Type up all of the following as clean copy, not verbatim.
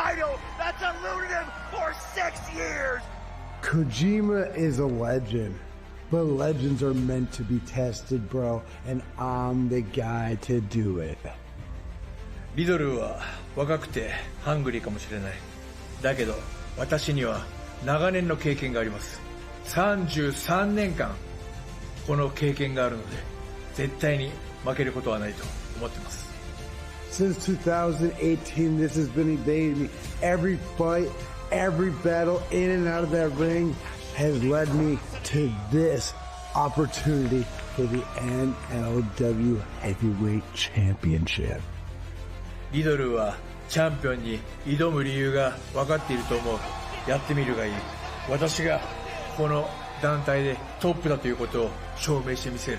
title that's eluded him for 6 years. Kojima is a legend, but legends are meant to be tested, bro, and I'm the guy to do it. リドルは若くてハングリーかもしれない。だけど私には長年の経験があります。33年間この経験があるので絶対に負けることはないと思ってます。Since 2018, this has been evading me. Every fight, every battle in and out of that ring has led me to this opportunity for the MLW Heavyweight Championship. リドルはチャンピオンに挑む理由が分かっていると思う。やってみるがいい。私がこの団体でトップだということを証明してみせる。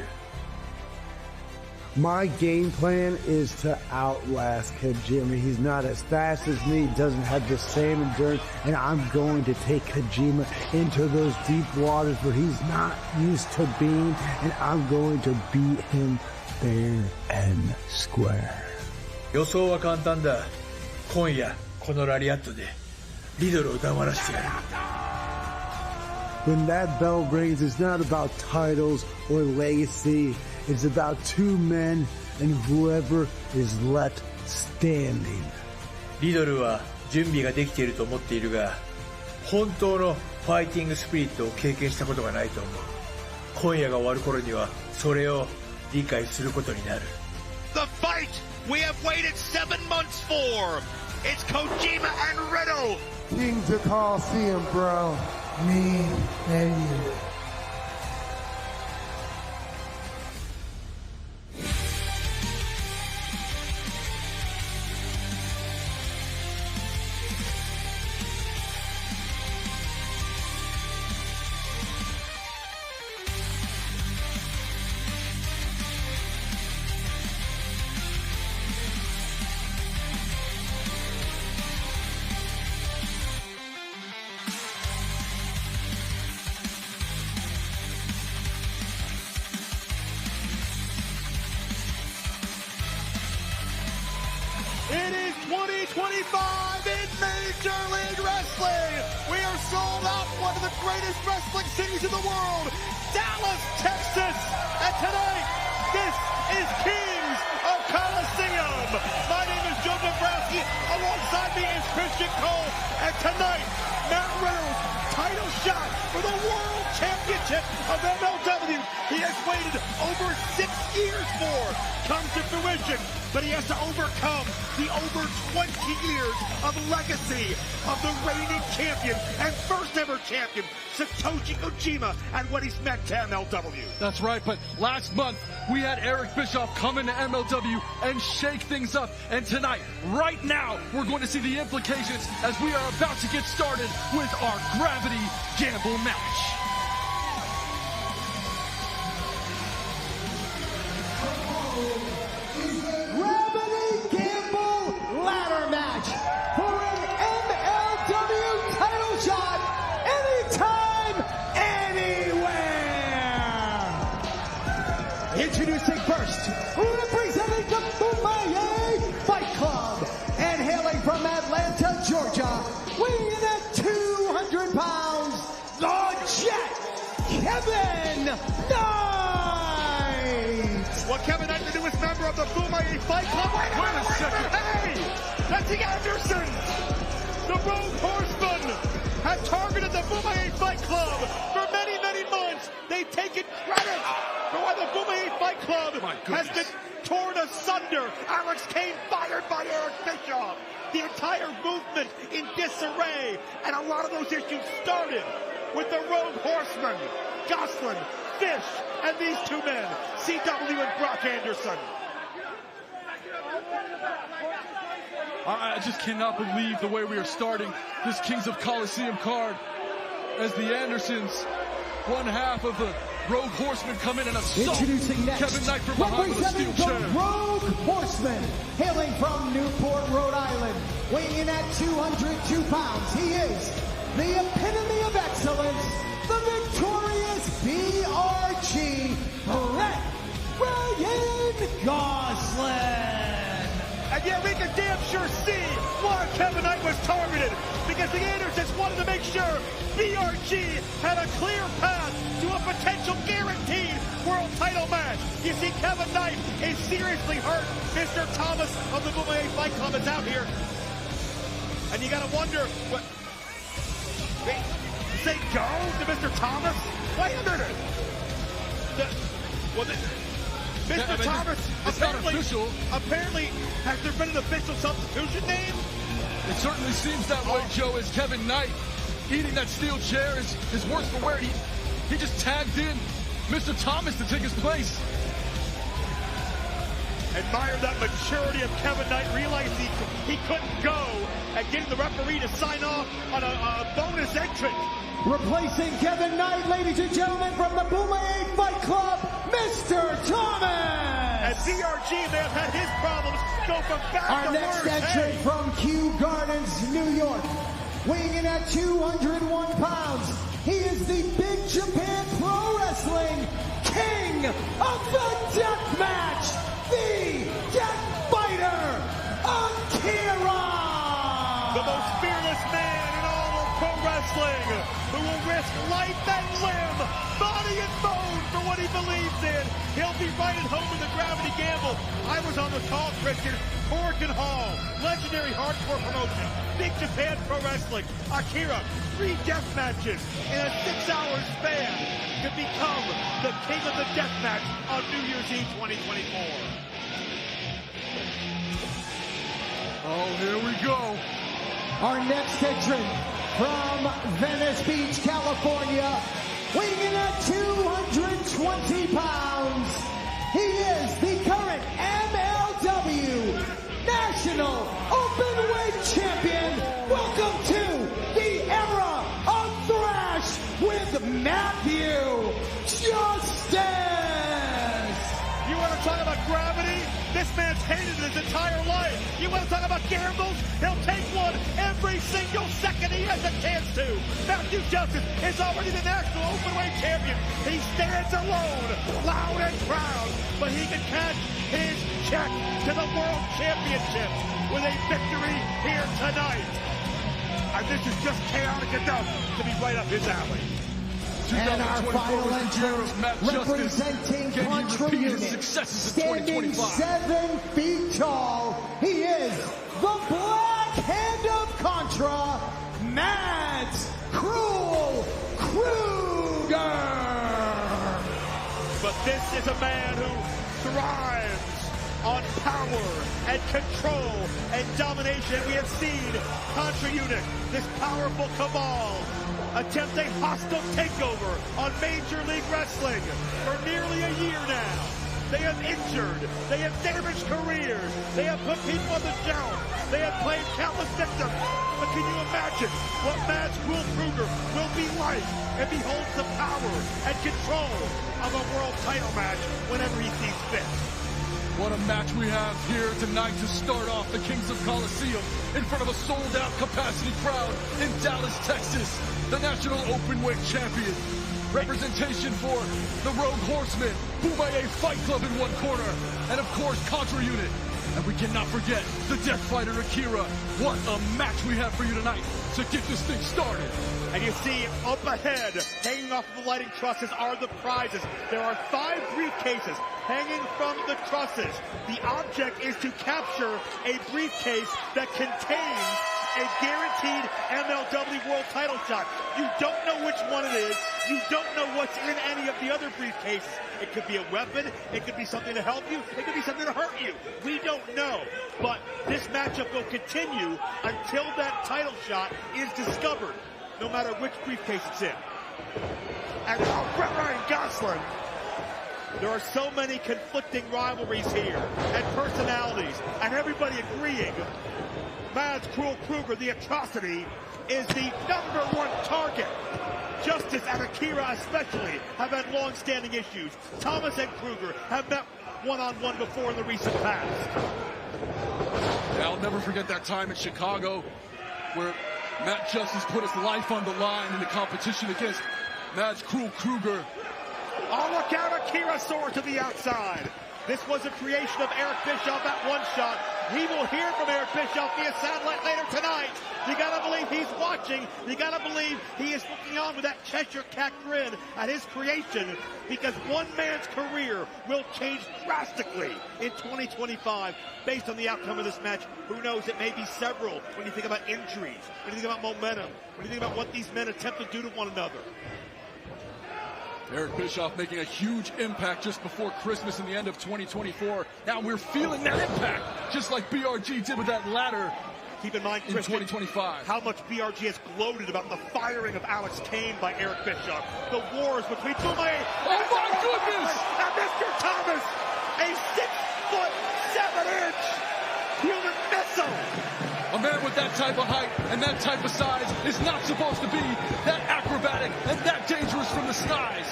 My game plan is to outlast Kojima. He's not as fast as me, doesn't have the same endurance, and I'm going to take Kojima into those deep waters where he's not used to being, and I'm going to beat him fair and square. 予想は簡単だ。今夜このラリアットでリドルを黙らせてやる。When that bell rings, it's not about titles or legacy. It's about two men and whoever is left standing. リドルは準備ができていると思っているが、本当のファイティングスピリットを経験したことがないと思う。今夜が終わる頃にはそれを理解することになる。The fight we have waited 7 months for. It's Kojima and Riddle. Kings of Colosseum, bro. Me and you. It is 2025 in Major League Wrestling. We are sold out one of the greatest wrestling cities in the world, Dallas, Texas. And tonight, this is Kings of Colosseum. My name is Joe Dombrowski. Alongside me is Christian Cole. And tonight, Matt Riddle's title shot for the World Championship of MLW. He has waited over 6 years for comes to fruition, but he has to overcome the over 20 years of legacy of the reigning champion and first ever champion, Satoshi Kojima, and what he's meant to MLW. That's right, but last month we had Eric Bischoff come into MLW and shake things up, and tonight, right now, we're going to see the implications as we are about to get started with our Gravity Gamble match. Gravity Gamble ladder match for an MLW title shot anytime, anywhere. Introducing first, representing the Fumaye Fight Club and hailing from Atlanta, Georgia, weighing in at 200 pounds, the Jet, Kevin Knight. What Kevin Knight, the newest member of the Fumaye Fight Club. Wait a second. Hey, that's the Andersons. The Rogue Horsemen have targeted the Fumaye Fight Club for many, many months. They've taken credit for why the Fumaye Fight Club has been torn asunder. Alex Kane fired by Eric Bischoff. The entire movement in disarray. And a lot of those issues started with the Rogue Horsemen, Jocelyn, Fish, and these two men, CW and Brock Anderson. I just cannot believe the way we are starting this Kings of Colosseum card as the Andersons, one half of the Rogue Horsemen, come in and assault Introducing next, Kevin Knight from behind with a steel chair. Rogue Horsemen, hailing from Newport, Rhode Island, weighing in at 202 pounds. He is the epitome of excellence, the victorious BRG, Brett Ryan Gosselin. And yeah, we can damn sure see why Kevin Knight was targeted, because the Andersons wanted to make sure BRG had a clear path to a potential guaranteed world title match. You see, Kevin Knight is seriously hurt. Mr. Thomas of the MMA Fight Club is out here. And you gotta wonder, what? Wait, say go to Mr. Thomas? Wait a minute. Mr. Thomas, apparently, has there been an official substitution name? It certainly seems that way, Joe, as Kevin Knight eating that steel chair is worse for wear. He just tagged in Mr. Thomas to take his place. Admire that maturity of Kevin Knight, realizing he couldn't go and getting the referee to sign off on a bonus entrant. Replacing Kevin Knight, ladies and gentlemen, from the MMA Fight Club, Mr. Thomas! And DRG may have had his problems go from bad to worse. Our next entrant from Kew Gardens, New York, weighing in at 201 pounds, he is the Big Japan Pro Wrestling King of the Deathmatch, the Death Fighter, AKIRA! The most fearless man in all of pro wrestling, who will risk life and limb, body and bone for what he believes in. He'll be right at home in the Gravity Gamble. I was on the call, Christian. Corkin Hall, legendary hardcore promotion, Big Japan Pro Wrestling, AKIRA, 3 death matches in a 6-hour span to become the king of the death match on New Year's Eve 2024. Oh, here we go. Our next entrant from Venice Beach, California, weighing in at 220 pounds. He is the current MLW National Openweight Champion. Welcome to the era of thrash with Matthew Justice. You want to talk about gravity? This man's hated his entire life. You want to talk about gambles? He'll take one every single second he has a chance to. Matthew Justice is already the National Openweight Champion. He stands alone, loud and proud, but he can cash his check to the World Championship with a victory here tonight. And this is just chaotic enough to be right up his alley. And our final entrant, representing Contra Unit, standing 7 feet tall, he is the Black Hand of Contra, Matt Krugger. But this is a man who thrives on power and control and domination. We have seen Contra Unit, this powerful cabal, attempt a hostile takeover on Major League Wrestling for nearly a year now. They have injured, they have damaged careers, they have put people on the shelf, they have played countless victims. But can you imagine what Matt Krugger will be like if he holds the power and control of a world title match whenever he sees fit? What a match we have here tonight to start off the Kings of Colosseum in front of a sold-out capacity crowd in Dallas, Texas. The National Openweight Champion. Representation for the Rogue Horsemen, MMA Fight Club in one corner, and of course Contra Unit. And we cannot forget the Death Fighter AKIRA. What a match we have for you tonight to get this thing started. And you see up ahead, hanging off of the lighting trusses, are the prizes. There are 5 briefcases hanging from the trusses. The object is to capture a briefcase that contains a guaranteed MLW World Title shot. You don't know which one it is. You don't know what's in any of the other briefcases. It could be a weapon. It could be something to help you. It could be something to hurt you. We don't know. But this matchup will continue until that title shot is discovered, no matter which briefcase it's in. And Ryan Gosling. There are so many conflicting rivalries here and personalities, and everybody agreeing Mads Krugger, the atrocity, is the #1 target. Justice and AKIRA especially have had long-standing issues. Thomas and Krugger have met one-on-one before in the recent past. Yeah, I'll never forget that time in Chicago where Matt Justice put his life on the line in the competition against Mads Krugger. Oh, look out, AKIRA soar to the outside. This was a creation of Eric Bischoff at One Shot. He will hear from Eric Bischoff via satellite later tonight. You gotta believe he's watching. You gotta believe he is looking on with that Cheshire Cat grin at his creation, because one man's career will change drastically in 2025 based on the outcome of this match. Who knows, it may be several when you think about injuries, when you think about momentum, when you think about what these men attempt to do to one another. Eric Bischoff making a huge impact just before Christmas in the end of 2024. Now we're feeling that impact, just like BRG did with that ladder. Keep in mind, in 2025, how much BRG has gloated about the firing of Alex Kane by Eric Bischoff. The wars between Duran oh my goodness! And Mr. Thomas, a 6'7" human missile. A man with that type of height and that type of size is not supposed to be that acrobatic and that dangerous from the skies.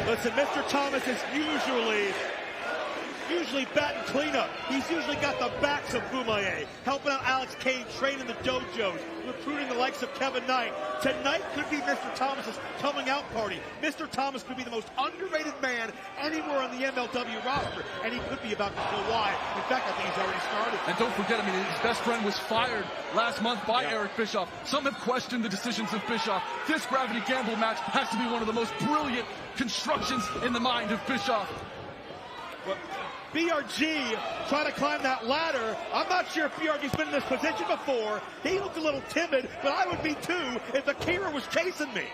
Listen, Mr. Thomas is usually batting cleanup. He's usually got the backs of Bumaye, helping out Alex Kane, training the dojos, recruiting the likes of Kevin Knight. Tonight could be Mr. Thomas's coming out party. Mr. Thomas could be the most underrated man anywhere on the MLW roster, and he could be about to show why. In fact, I think he's already started. And don't forget, I mean, his best friend was fired last month by Eric Bischoff. Some have questioned the decisions of Bischoff. This Gravity Gamble match has to be one of the most brilliant constructions in the mind of Bischoff. Well, BRG trying to climb that ladder. I'm not sure if BRG's been in this position before. He looked a little timid, but I would be too if AKIRA was chasing me.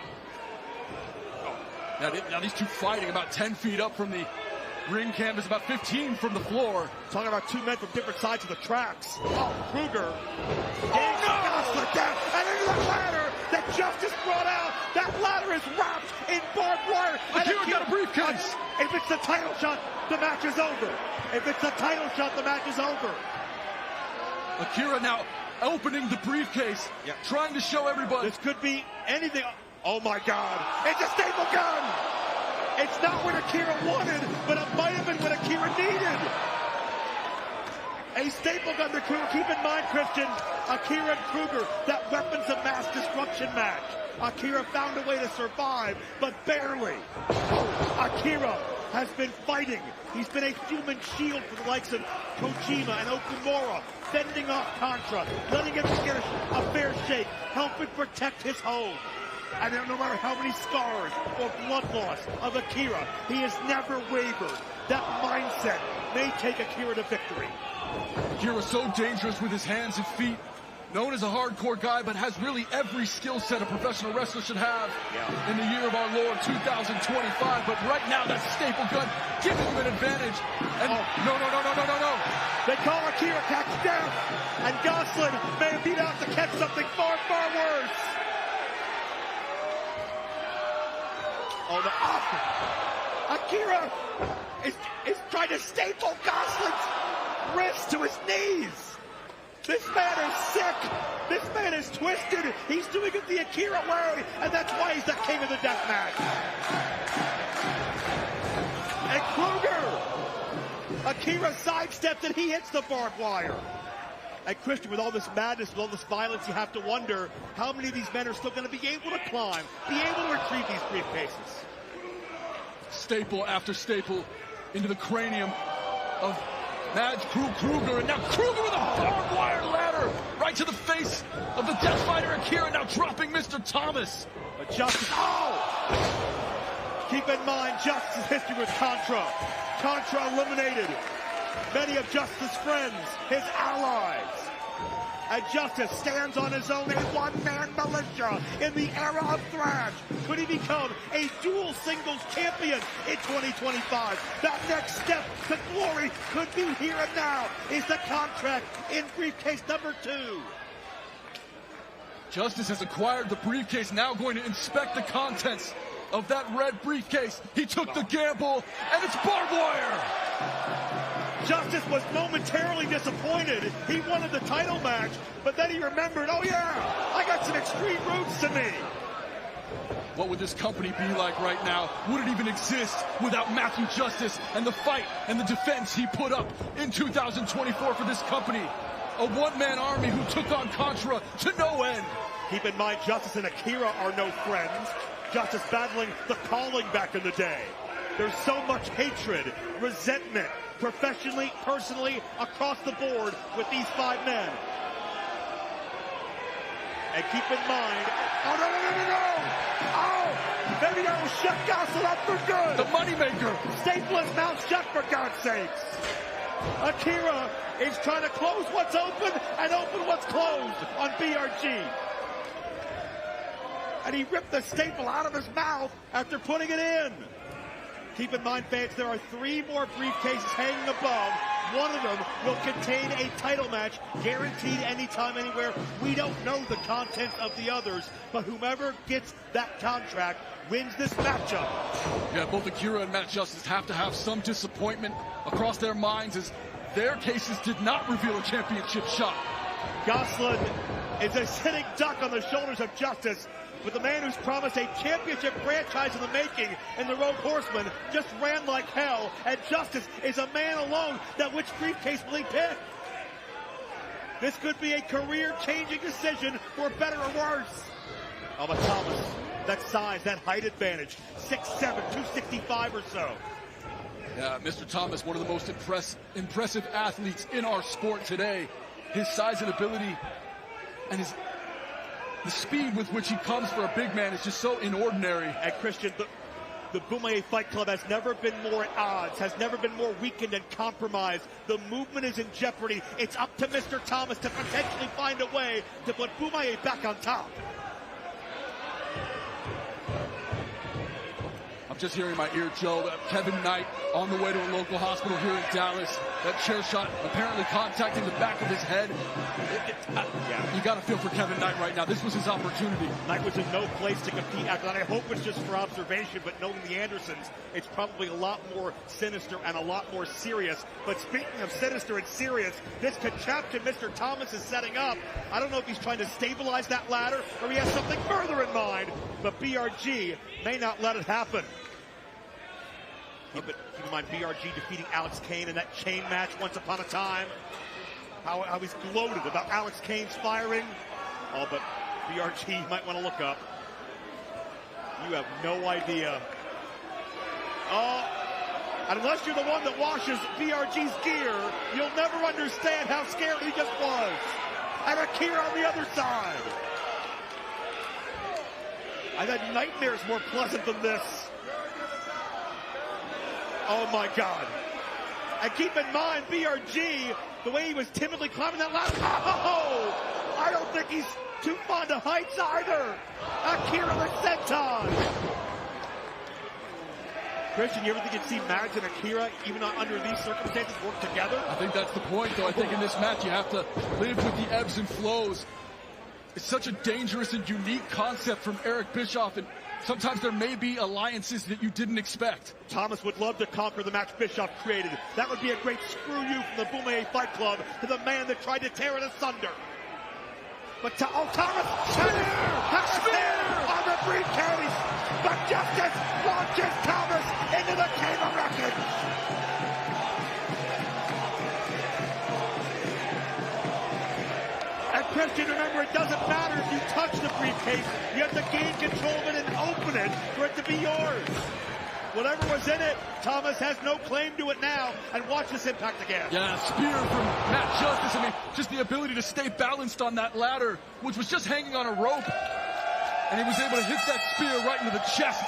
Now these two fighting about 10 feet up from the ring canvas, about 15 from the floor. Talking about two men from different sides of the tracks. Oh, Krugger. And into the ladder that Justice brought out. That ladder is wrapped in barbed wire. AKIRA got a briefcase. If it's the title shot, the match is over. If it's the title shot, the match is over. AKIRA now opening the briefcase, trying to show everybody. This could be anything. Oh my God. It's a staple gun. It's not what AKIRA wanted, but it might have been what AKIRA needed. A staple gun to Krule. Keep in mind, Christian, AKIRA and Krugger, that weapons of mass destruction match. AKIRA found a way to survive, but barely. AKIRA has been fighting. He's been a human shield for the likes of Kojima and Okumura, fending off Contra, letting him get a fair shake, helping protect his home. And no matter how many scars or blood loss of AKIRA, he has never wavered. That mindset may take AKIRA to victory. AKIRA so dangerous with his hands and feet. Known as a hardcore guy, but has really every skill set a professional wrestler should have in the year of our Lord 2025. But right now, that staple gun giving him an advantage. And no. They call AKIRA catch death, and Gosselin may have been out to catch something far, far worse. AKIRA is trying to staple Gosselin's wrist to his knees. This man is sick. This man is twisted. He's doing it the AKIRA way, and that's why he's the king of the death match. And Krugger, AKIRA sidesteps and he hits the barbed wire. And Christian, with all this madness, with all this violence, you have to wonder how many of these men are still going to be able to climb, be able to retrieve these briefcases. Staple after staple into the cranium of Mad Krugger, and now Krugger with a barbed wire ladder right to the face of the Death Fighter AKIRA, now dropping Mr. Thomas. But Justice, keep in mind, Justice's history with Contra. Contra eliminated many of Justice's friends, his allies. And Justice stands on his own, a one-man militia in the era of Thrash. Could he become a dual singles champion in 2025? That next step to glory could be here and now. Is the contract in briefcase number 2. Justice has acquired the briefcase, now going to inspect the contents of that red briefcase. He took the gamble, and it's barbed wire. Justice was momentarily disappointed. He wanted the title match, but then he remembered, oh yeah, I got some extreme roots to me. What would this company be like right now? Would it even exist without Matthew Justice and the fight and the defense he put up in 2024 for this company? A one-man army who took on Contra to no end. Keep in mind, Justice and AKIRA are no friends. Justice battling the Calling back in the day. There's so much hatred, resentment, professionally, personally, across the board with these 5 men. And keep in mind, oh, no. Oh, maybe that'll shut Gossel up for good. The moneymaker. Staple his mouth shut, for God's sakes. AKIRA is trying to close what's open and open what's closed on BRG. And he ripped the staple out of his mouth after putting it in. Keep in mind, fans, there are 3 more briefcases hanging above. One of them will contain a title match, guaranteed anytime, anywhere. We don't know the contents of the others, but whomever gets that contract wins this matchup. Yeah, both AKIRA and Matt Justice have to have some disappointment across their minds as their cases did not reveal a championship shot. Gosselin is a sitting duck on the shoulders of Justice, but the man who's promised a championship franchise in the making in the Rogue Horseman just ran like hell, and Justice is a man alone. That which briefcase will he pick? This could be a career-changing decision, for better or worse. Oh, but Thomas, that size, that height advantage, 6'7", 265 or so. Yeah, Mr. Thomas, one of the most impressive athletes in our sport today. His size and ability and the speed with which he comes for a big man is just so inordinary. And Christian, the Bomaye Fight Club has never been more at odds, has never been more weakened and compromised. The movement is in jeopardy. It's up to Mr. Thomas to potentially find a way to put Bomaye back on top. I'm just hearing in my ear, Joe, Kevin Knight on the way to a local hospital here in Dallas. That chair shot apparently contacting the back of his head. Yeah. You got to feel for Kevin Knight right now. This was his opportunity. Knight was in no place to compete. And I hope it's just for observation, but knowing the Andersons, it's probably a lot more sinister and a lot more serious. But speaking of sinister and serious, this contraption Mr. Thomas is setting up, I don't know if he's trying to stabilize that ladder or he has something further in mind, but BRG may not let it happen. Keep in mind, BRG defeating Alex Kane in that chain match once upon a time. How he's gloated about Alex Kane's firing. Oh, but BRG might want to look up. You have no idea. Oh, unless you're the one that washes BRG's gear, you'll never understand how scared he just was. And AKIRA on the other side. I've had nightmares more pleasant than this. Oh my God. And keep in mind, BRG, the way he was timidly climbing that ladder. Oh, I don't think he's too fond of heights either. AKIRA the senton. Christian, you ever think you'd see Mads and AKIRA, even under these circumstances, work together? I think that's the point, though. I think in this match you have to live with the ebbs and flows. It's such a dangerous and unique concept from Eric Bischoff, and sometimes there may be alliances that you didn't expect. Thomas would love to conquer the match Bischoff created. That would be a great screw you from the Bomaye Fight Club to the man that tried to tear it asunder. But Thomas has spear on the briefcase, but Justice launches Thomas into the table wreckage. And Christian, remember, it doesn't matter if you touch the briefcase. You have to gain control of it and open it for it to be yours. Whatever was in it, Thomas has no claim to it now. And watch this impact again. Yeah, spear from Matt Justice. I mean, just the ability to stay balanced on that ladder, which was just hanging on a rope. And he was able to hit that spear right into the chest.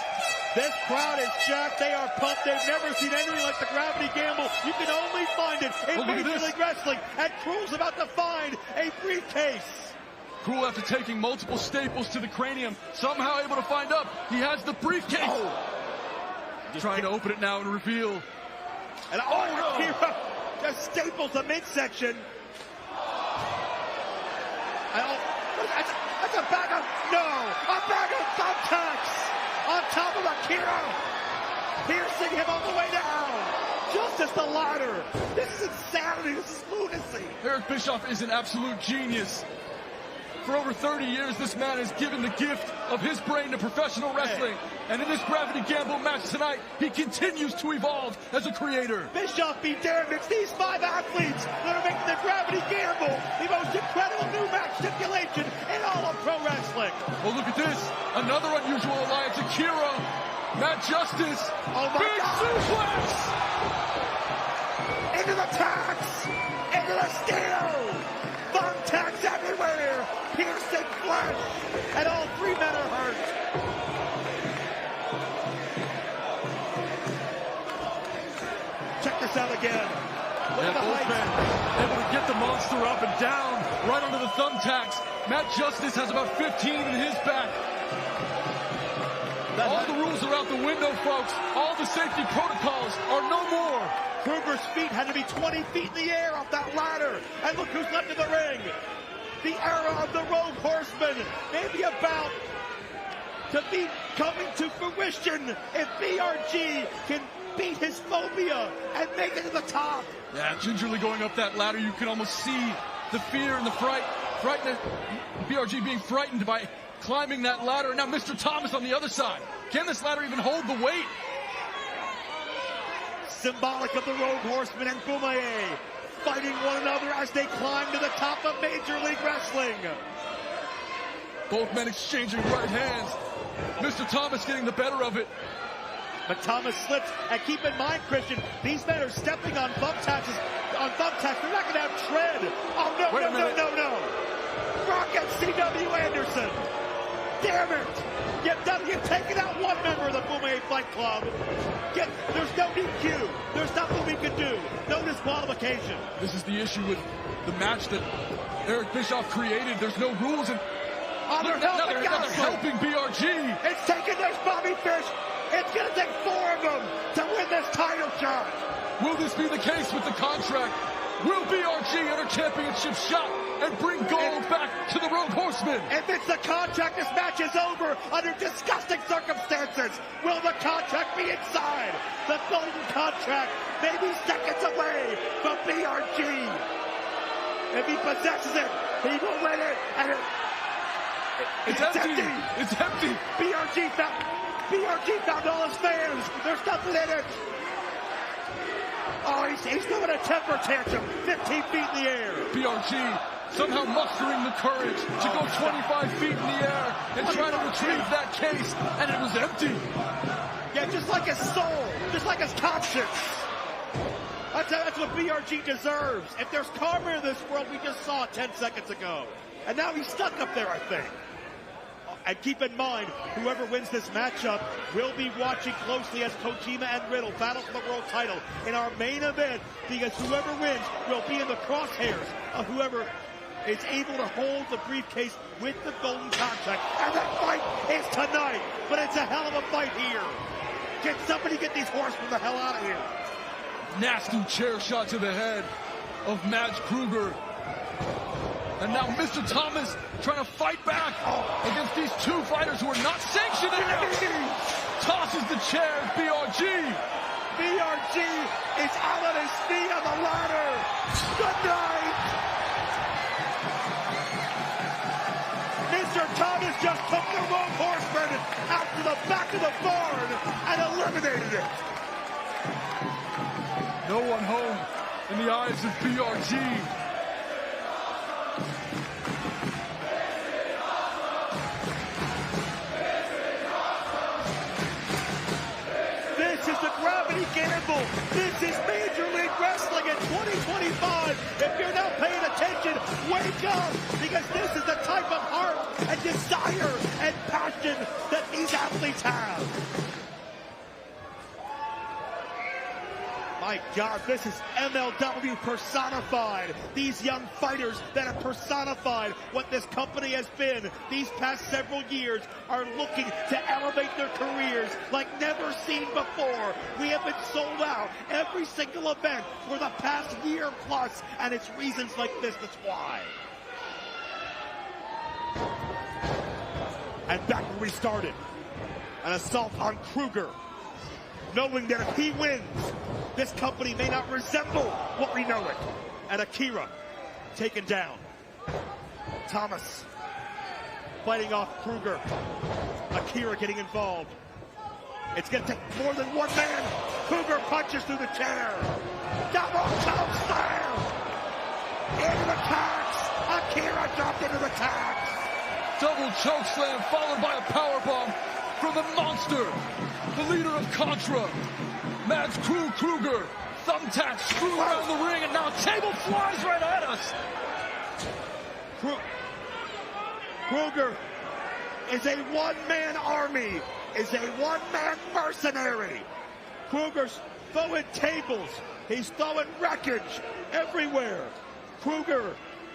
This crowd is jacked. They are pumped. They've never seen anything like the gravity gamble. You can only find it in Major League Wrestling. And Krule's about to find a briefcase. Krule, after taking multiple staples to the cranium, somehow able to find up. He has the briefcase. Oh. Trying to open it now and reveal. And AKIRA just staples the midsection. That's a bag of, a bag of thumbtacks on top of AKIRA, piercing him on the way down. Justice the ladder. This is insanity. This is lunacy. Eric Bischoff is an absolute genius. For over 30 years, this man has given the gift of his brain to professional wrestling. And in this gravity gamble match tonight, he continues to evolve as a creator. Bischoff be damned. It's these 5 athletes that are making the gravity gamble the most incredible new match stipulation in all of pro wrestling. Well, look at this. Another unusual alliance. AKIRA, Matt Justice. Oh my Big God. suplex. into the tax, into the steel. Thumbtacks everywhere, piercing flesh, and all three men are hurt. Check this out again. Look at the both height. men able to get the monster up and down, right onto the thumbtacks. Matt Justice has about 15 in his back. All the rules are out the window, folks. All the safety protocols are no more. Krugger's feet had to be 20 feet in the air off that ladder. And look who's left in the ring. The era of the Rogue Horseman may be about to be coming to fruition if BRG can beat his phobia and make it to the top. Yeah, gingerly going up that ladder, you can almost see the fear and the frightened BRG being frightened by climbing that ladder. Now Mr. Thomas on the other side. Can this ladder even hold the weight? Symbolic of the Rogue Horseman and Kumae fighting one another as they climb to the top of Major League Wrestling. Both men exchanging right hands. Mr. Thomas getting the better of it. But Thomas slips, and keep in mind, Christian, these men are stepping on thumbtacks. They're not going to have tread. Oh, no. Rocket C.W. Anderson. Damn it. You've taken out one member of the Kumae Fight Club. There's no DQ. There's nothing we can do. No disqualification. This is the issue with the match that Eric Bischoff created. There's no rules. And they're helping BRG. It's taking this Bobby Fish. It's going to take 4 of them to win this title shot. Will this be the case with the contract? Will BRG get her championship shot and bring gold back to the Rogue Horsemen? If it's the contract, this match is over under disgusting circumstances. Will the contract be inside? The golden contract may be seconds away from BRG. If he possesses it, he will win it. And it's empty. It's empty. BRG found all his fans. There's nothing in it. Oh, he's doing a temper tantrum. 15 feet in the air. BRG somehow mustering the courage to go 25 feet in the air and try to retrieve that case, and it was empty. Yeah, just like his soul, just like his conscience. That's what BRG deserves. If there's karma in this world, we just saw it 10 seconds ago. And now he's stuck up there, I think. And keep in mind, whoever wins this matchup will be watching closely as Kojima and Riddle battle for the world title in our main event, because whoever wins will be in the crosshairs of whoever is able to hold the briefcase with the golden contract. And that fight is tonight, but it's a hell of a fight here. Can somebody get these horsemen the hell out of here? Nasty chair shot to the head of Mads Krugger. And now Mr. Thomas trying to fight back against these two fighters who are not sanctioned enough. Tosses the chair, BRG. BRG is out on his feet on the ladder. Good night. Mr. Thomas just took the Rogue Horseman out to the back of the barn and eliminated it. No one home in the eyes of BRG. Gravity gamble. This is Major League Wrestling in 2025. If you're not paying attention, wake up, because this is the type of heart and desire and passion that these athletes have. My God, this is MLW personified. These young fighters that have personified what this company has been these past several years are looking to elevate their careers like never seen before. We have been sold out every single event for the past year plus, and it's reasons like this that's why. And back where we started, an assault on Krugger, knowing that if he wins, this company may not resemble what we know it. And AKIRA taken down. Thomas fighting off Krugger. AKIRA getting involved. It's going to take more than one man. Krugger punches through the chair. Double choke slam. Into the tax. AKIRA dropped into the tax. Double choke slam followed by a powerbomb from the monster, the leader of Contra, Mads Krugger, thumbtack screw around the ring, and now a table flies right at us. Krugger is a one-man army, is a one-man mercenary. Krugger's throwing tables. He's throwing wreckage everywhere. Krugger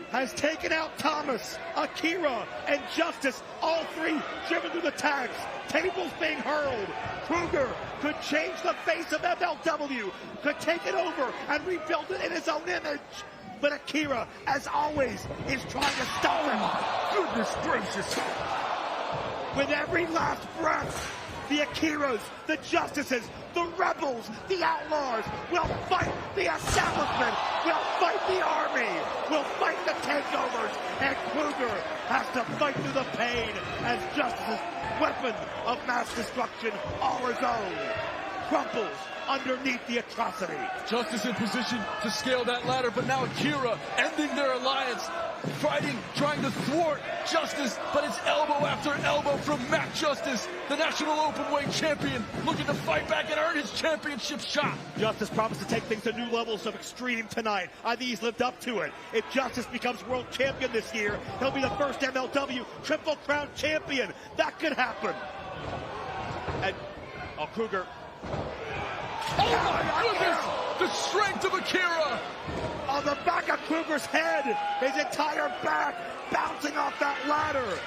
has taken out Thomas, AKIRA, and Justice, all three driven through the tags. Tables being hurled. Krugger could change the face of MLW, could take it over and rebuild it in his own image. But AKIRA, as always, is trying to stop him. Goodness gracious. With every last breath, the AKIRAs, the Justices, the Rebels, the Outlaws will fight the establishment, will fight the army, will fight the takeovers, and Krugger has to fight through the pain as Justice's weapon of mass destruction, all his own, crumples underneath the atrocity. Justice in position to scale that ladder, but now AKIRA ending their alliance, fighting, trying to thwart Justice, but it's elbow after elbow from Matt Justice, the National Openweight champion, looking to fight back and earn his championship shot. Justice promised to take things to new levels of extreme tonight. I think he's lived up to it. If Justice becomes world champion this year, he'll be the first MLW Triple Crown champion. That could happen. And Krugger. Oh my goodness! The strength of AKIRA! On the back of Krugger's head, his entire back bouncing off that ladder.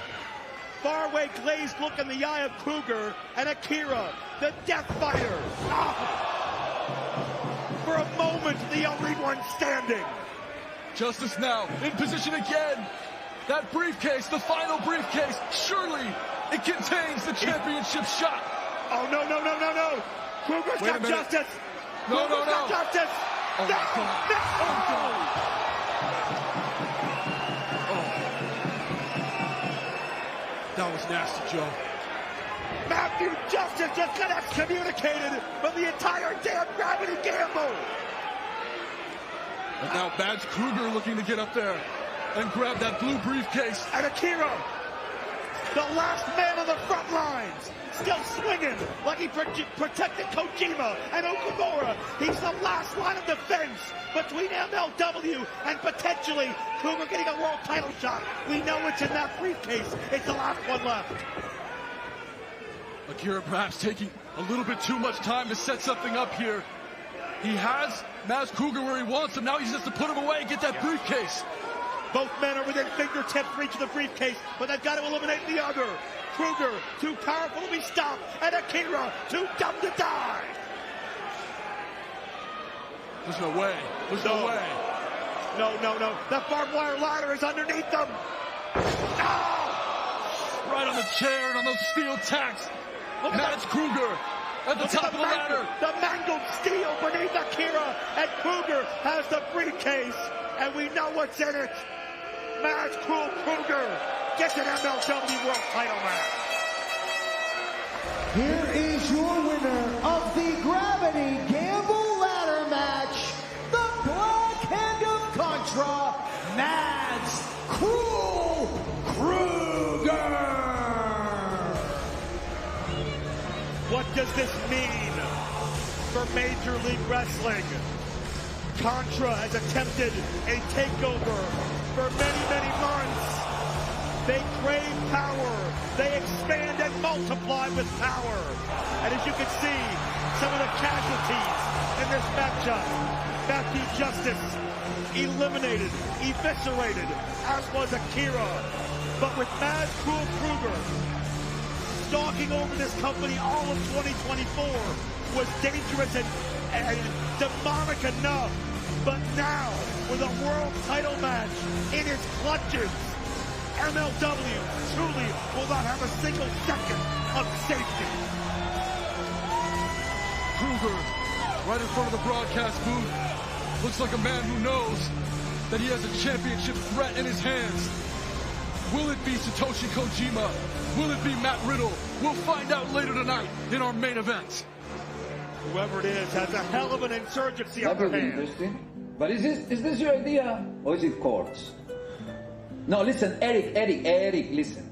Faraway glazed look in the eye of Krugger, and AKIRA, the death fighter. For a moment, the only one standing. Justice now in position again. That briefcase, the final briefcase, surely it contains the championship shot. Oh, no. Krugger's got Justice. No. Got Justice. Oh, no. That was nasty, Joe. Matthew Justice just got excommunicated from the entire damn Gravity Gamble. And now Mads Krugger looking to get up there and grab that blue briefcase. And AKIRA, the last man on the front lines, still swinging like he protected Kojima and Okamura. He's the last line of defense between MLW and potentially Krugger getting a world title shot. We know it's in that briefcase. It's the last one left. AKIRA perhaps taking a little bit too much time to set something up here. He has Mads Krugger where he wants him. Now he just has to put him away and get that briefcase. Both men are within fingertips reach of the briefcase, but they've got to eliminate the other. Krugger, too powerful to be stopped, and AKIRA, too dumb to die. There's no way. There's no way. No. That barbed wire ladder is underneath them. Oh! Right on the chair and on those steel tacks. Mads Krugger at the top of the ladder. The mangled steel beneath AKIRA, and Krugger has the briefcase, and we know what's in it. Mads Krugger gets an MLW World title match. Here is your winner of the Gravity Gamble ladder match, the Black Hand of Contra, Mads Krugger. What does this mean for Major League Wrestling? Contra has attempted a takeover for many months. They crave power. They expand and multiply with power. And as you can see, some of the casualties in this matchup. Matthew Justice eliminated, eviscerated, as was AKIRA. But with Mads Krugger stalking over this company all of 2024 was dangerous and demonic enough. But now, with a world title match in his clutches, MLW truly will not have a single second of safety. Krugger, right in front of the broadcast booth, looks like a man who knows that he has a championship threat in his hands. Will it be Satoshi Kojima? Will it be Matt Riddle? We'll find out later tonight in our main event. Whoever it is has a hell of an insurgency on their hands. Interesting. But is this your idea, or is it courts? No, listen, Eric, listen.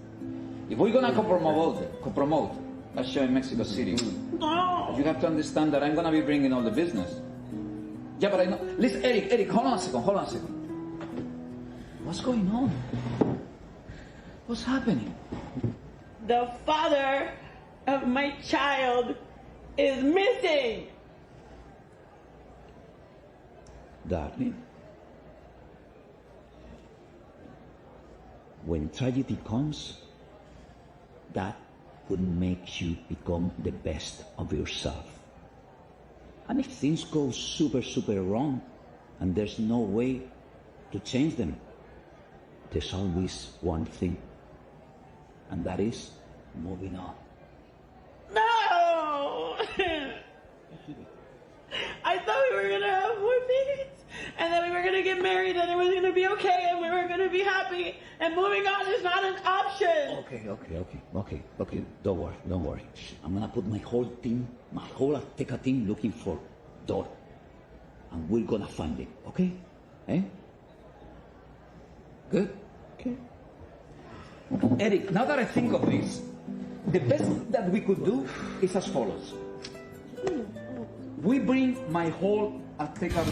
If we're gonna co-promote a show in Mexico City, you have to understand that I'm gonna be bringing all the business. Yeah, but I know. Listen, Eric, hold on a second. What's going on? What's happening? The father of my child is missing. Darling, when tragedy comes, that would make you become the best of yourself. And if things go super wrong, and there's no way to change them, there's always one thing, and that is moving on. No! I thought we were gonna have more babies, and then we were gonna get married, and it was gonna be okay, and we were gonna be happy, and moving on is not an option. Okay. Don't worry. I'm gonna put my whole Azteca team looking for Dor, and we're gonna find it. Okay? Eh? Good. Okay. Eric, now that I think of this, the best that we could do is as follows. We bring my whole Azteca.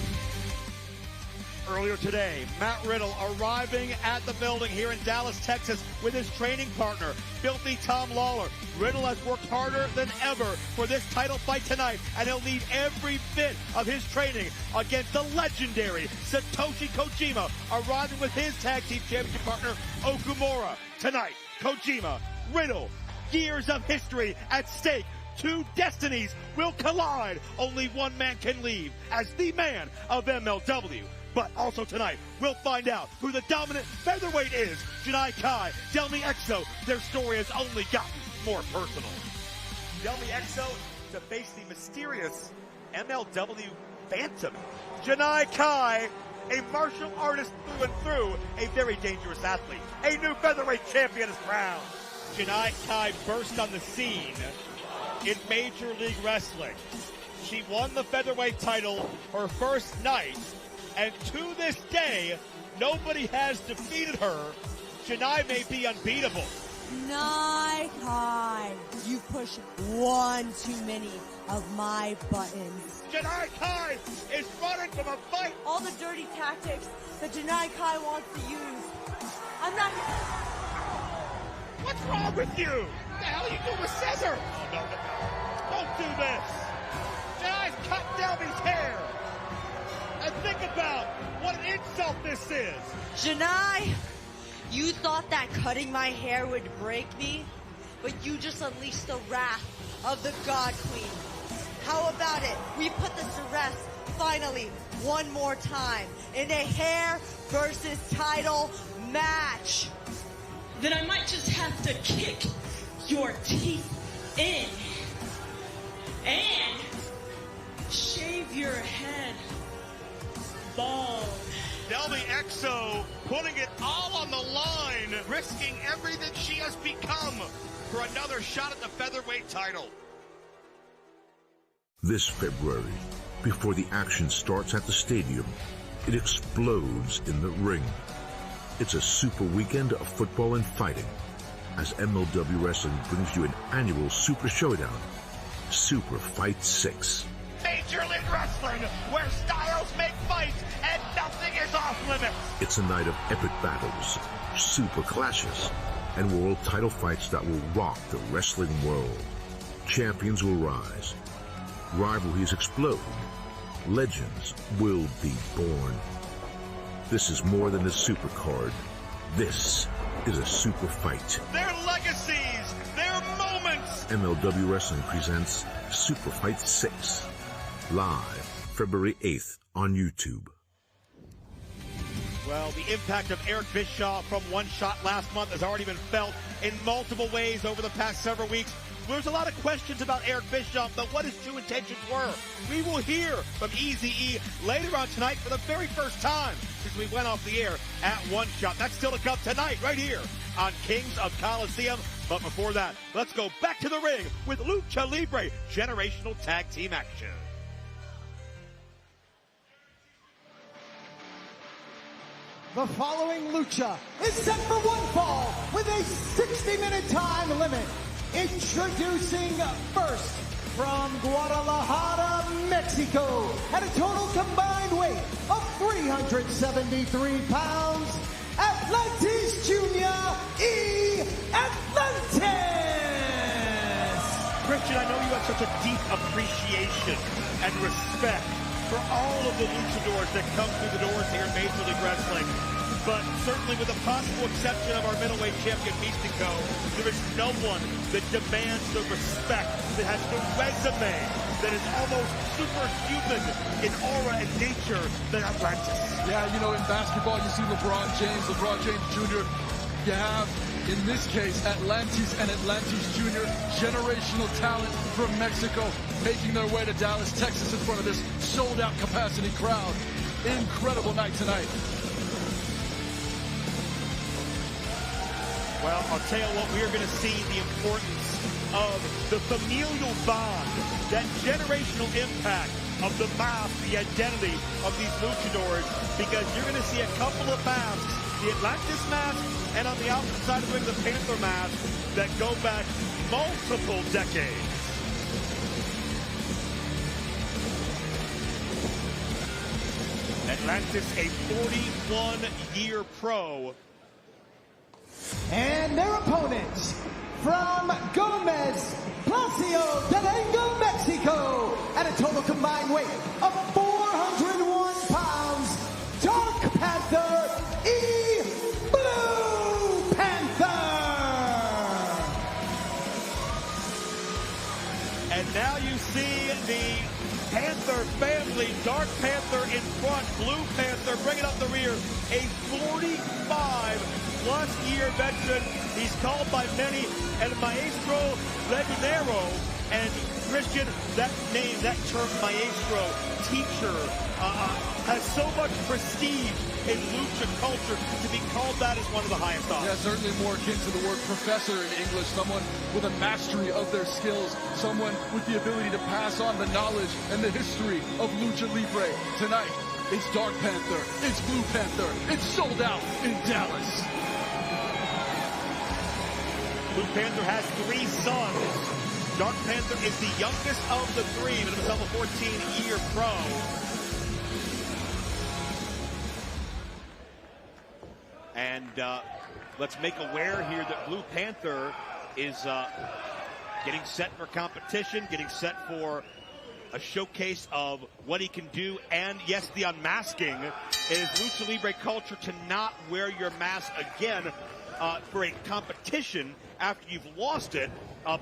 Earlier today, Matt Riddle arriving at the building here in Dallas, Texas with his training partner, Filthy Tom Lawler. Riddle has worked harder than ever for this title fight tonight, and he'll need every bit of his training against the legendary Satoshi Kojima, arriving with his tag team championship partner, Okumura. Tonight, Kojima, Riddle, years of history at stake. Two destinies will collide. Only one man can leave as the man of MLW. But also tonight, we'll find out who the dominant featherweight is. Janai Kai, Delmi Exo. Their story has only gotten more personal. Delmi Exo to face the mysterious MLW Phantom. Janai Kai, a martial artist through and through, a very dangerous athlete. A new featherweight champion is crowned. Janai Kai burst on the scene in Major League Wrestling. She won the featherweight title her first night, and to this day, nobody has defeated her. Janai may be unbeatable. Janai Kai, you push one too many of my buttons. Janai Kai is running from a fight. All the dirty tactics that Janai Kai wants to use. I'm not... What's wrong with you? What the hell are you doing with scissors? Oh, no. Don't do this. Janai's cut Delmi's hair. And think about what an insult this is. Janai, you thought that cutting my hair would break me, but you just unleashed the wrath of the God Queen. How about it? We put this to rest, finally, one more time, in a hair versus title match. Then I might just have to kick your teeth in and shave your head bald. Delmi Exo putting it all on the line, risking everything she has become for another shot at the featherweight title. This February, before the action starts at the stadium, it explodes in the ring. It's a super weekend of football and fighting as MLW Wrestling brings you an annual Super Showdown, Superfight 6. Major League Wrestling, where styles make fights and nothing is off limits. It's a night of epic battles, super clashes, and world title fights that will rock the wrestling world. Champions will rise, rivalries explode, legends will be born. This is more than a super card. This is a super fight. Their legacies, their moments. MLW Wrestling presents Superfight 6. Live February 8th on YouTube. Well, the impact of Eric Bischoff from One Shot last month has already been felt in multiple ways over the past several weeks. There's a lot of questions about Eric Bischoff, but what his true intentions were. We will hear from Eazy-E later on tonight for the very first time since we went off the air at One Shot. That's still to come tonight right here on Kings of Colosseum. But before that, let's go back to the ring with Lucha Libre generational tag team action. The following lucha is set for one fall with a 60-minute time limit. Introducing first, from Guadalajara, Mexico, at a total combined weight of 373 pounds, Atlantis Jr. Atlantis! Christian, I know you have such a deep appreciation and respect for all of the luchadors that come through the doors here in Major League Wrestling. But certainly with the possible exception of our middleweight champion, Mystico, there is no one that demands the respect, that has the resume, that is almost superhuman in aura and nature than Atlantis. Yeah, you know, in basketball, you see LeBron James Jr. You have, in this case, Atlantis and Atlantis Jr., generational talent from Mexico, making their way to Dallas, Texas in front of this sold-out capacity crowd. Incredible night tonight. Well, I'll tell you what, we are going to see the importance of the familial bond, that generational impact of the mask, the identity of these luchadors, because you're going to see a couple of masks, the Atlantis mask and on the opposite side of the ring, the Panther mask, that go back multiple decades. Atlantis, a 41-year pro. And their opponents, from Gomez, Palacio, Durango, Mexico, at a total combined weight of 401 pounds, Dark Panther, Blue Panther! And now you see the Panther family, Dark Panther in front, Blue Panther bringing up the rear, a 45-plus year veteran. He's called by many El Maestro Legendero. And Christian, that name, that term, maestro, teacher, has so much prestige in lucha culture. To be called that is one of the highest honors. Yeah, certainly more akin to the word professor in English, someone with a mastery of their skills, someone with the ability to pass on the knowledge and the history of Lucha Libre. Tonight, it's Dark Panther, it's Blue Panther, it's sold out in Dallas. Blue Panther has 3 sons. Dark Panther is the youngest of the 3, but himself a 14-year pro. And let's make aware here that Blue Panther is getting set for competition, getting set for a showcase of what he can do. And yes, the unmasking is Lucha Libre culture to not wear your mask again for a competition after you've lost it.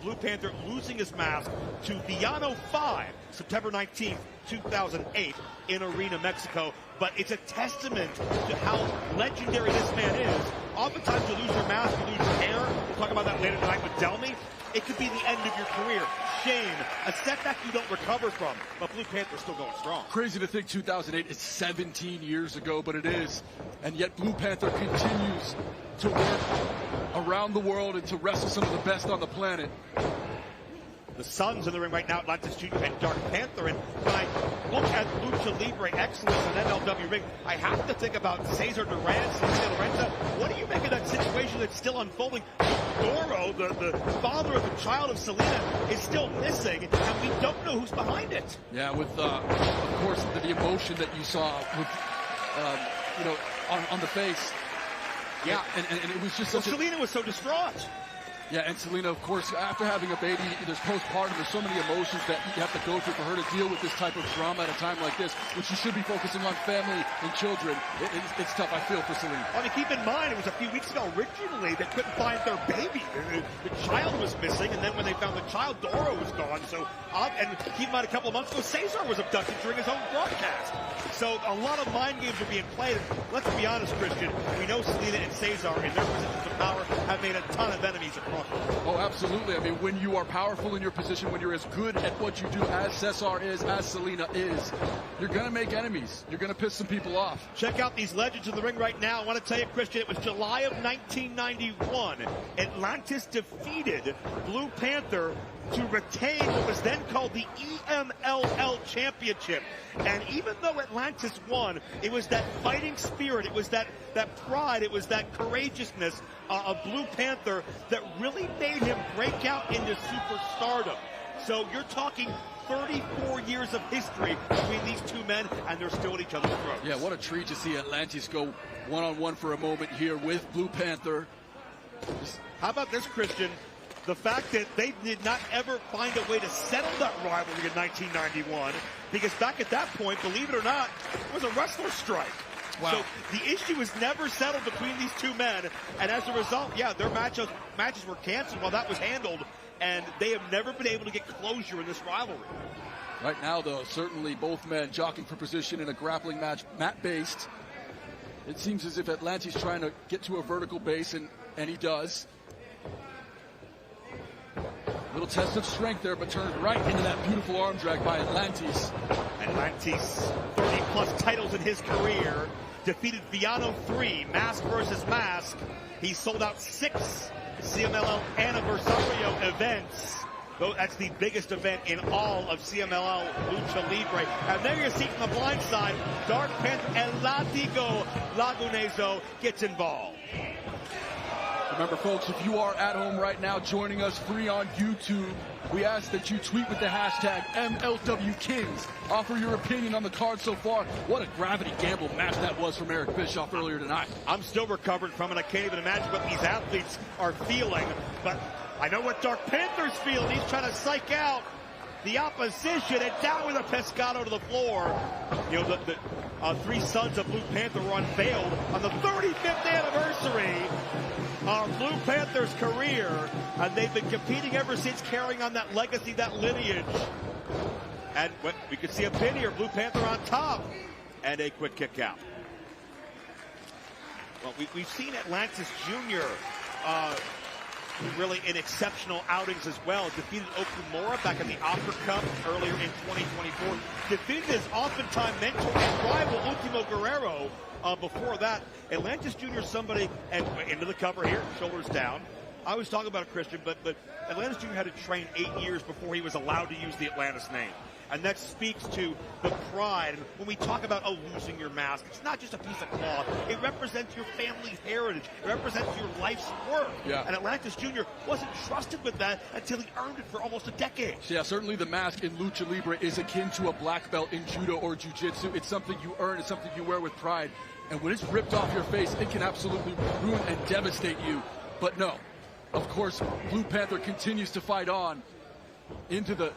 Blue Panther losing his mask to Villano 5, September 19th, 2008 in Arena, Mexico. But it's a testament to how legendary this man is. Oftentimes you lose your mask, you lose your hair. We'll talk about that later tonight with Delmi. It could be the end of your career. Shame. A setback you don't recover from. But Blue Panther's still going strong. Crazy to think 2008 is 17 years ago, but it is. And yet Blue Panther continues to work around the world and to wrestle some of the best on the planet. The Suns in the ring right now, Atlantis Jr. and Dark Panther. And when I look at Lucha Libre excellence on MLW ring, I have to think about Cesar Duran, Cesar Lorenza. What do you make of that situation that's still unfolding? Doro, the father of the child of Selena, is still missing, and we don't know who's behind it. Yeah, with, of course, the emotion that you saw with, you know, on the face. Yeah, and it was just such Selena was so distraught. Yeah, and Selena, of course, after having a baby, there's postpartum, there's so many emotions that you have to go through for her to deal with this type of drama at a time like this, when she should be focusing on family and children. It's tough, I feel, for Selena. I mean, keep in mind, it was a few weeks ago, originally, they couldn't find their baby. The child was missing, and then when they found the child, Doro was gone. So, and keep in mind, a couple of months ago, Cesar was abducted during his own broadcast. So, a lot of mind games are being played. Let's be honest, Christian, we know Selena and Cesar, in their positions of power, have made a ton of enemies across. Oh, absolutely. I mean, when you are powerful in your position, when you're as good at what you do as Cesar is, as Selena is, you're going to make enemies. You're going to piss some people off. Check out these legends in the ring right now. I want to tell you, Christian, it was July of 1991. Atlantis defeated Blue Panther to retain what was then called the CMLL Championship. And even though Atlantis won, it was that fighting spirit, it was that pride, it was that courageousness of Blue Panther that really made him break out into superstardom. So you're talking 34 years of history between these two men, and they're still at each other's throats. Yeah, what a treat to see Atlantis go one-on-one for a moment here with Blue Panther. How about this, Christian? The fact that they did not ever find a way to settle that rivalry in 1991, because back at that point, believe it or not, it was a wrestler strike. Wow. So the issue was never settled between these two men, and as a result, yeah, their matches were canceled while that was handled, and they have never been able to get closure in this rivalry. Right now, though, certainly both men jockeying for position in a grappling match, mat-based. It seems as if Atlantis trying to get to a vertical base, and he does. Little test of strength there, but turned right into that beautiful arm drag by Atlantis. Atlantis, 30-plus titles in his career, defeated Viano 3, Mask versus Mask. He sold out 6 CMLL Anniversario events. That's the biggest event in all of CMLL Lucha Libre. And there you see from the blind side, Dark Panther El Látigo Laguneso gets involved. Remember, folks, if you are at home right now joining us free on YouTube, we ask that you tweet with the hashtag MLWKings. Offer your opinion on the card so far. What a gravity gamble match that was from Eric Bischoff earlier tonight. I'm still recovering from it. I can't even imagine what these athletes are feeling. But I know what Dark Panther's feeling. He's trying to psych out the opposition, and down with a pescado to the floor. You know, the 3 sons of Blue Panther were unveiled on the 35th anniversary of Blue Panther's career, and they've been competing ever since, carrying on that legacy, that lineage. And we can see a pin here, Blue Panther on top, and a quick kick out. Well, we've seen Atlantis Jr. Really in exceptional outings as well. Defeated Okumura back in the Opera Cup earlier in 2024. Defeated his oftentimes mentor and rival Ultimo Guerrero. Before that, Atlantis Jr. somebody, and into the cover here, shoulders down. I was talking about it, Christian, but Atlantis Jr. had to train 8 years before he was allowed to use the Atlantis name. And that speaks to the pride. When we talk about, losing your mask, it's not just a piece of cloth. It represents your family's heritage. It represents your life's work. Yeah. And Atlantis Jr. wasn't trusted with that until he earned it for almost a decade. Yeah, certainly the mask in Lucha Libre is akin to a black belt in judo or jiu-jitsu. It's something you earn. It's something you wear with pride. And when it's ripped off your face, it can absolutely ruin and devastate you. But no, of course, Blue Panther continues to fight on into the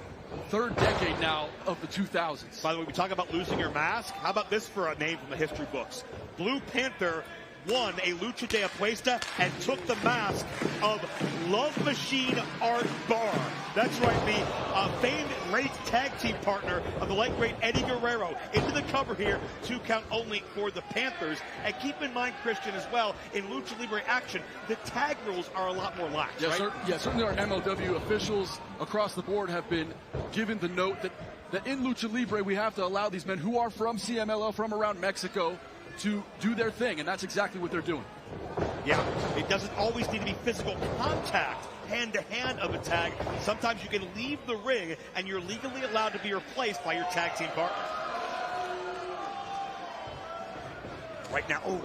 3rd decade now of the 2000s. By the way, we talk about losing your mask. How about this for a name from the history books? Blue Panther won a Lucha de Apuesta and took the mask of Love Machine Art Barr. That's right, the famed late tag team partner of the late great Eddie Guerrero. Into the cover here, 2 count only for the Panthers. And keep in mind, Christian, as well, in Lucha Libre action, the tag rules are a lot more lax, right? Certainly our MLW officials across the board have been given the note that in Lucha Libre we have to allow these men who are from CMLL, from around Mexico, to do their thing, and that's exactly what they're doing. Yeah, it doesn't always need to be physical contact, hand-to-hand of a tag. Sometimes you can leave the ring, and you're legally allowed to be replaced by your tag team partner. Right now,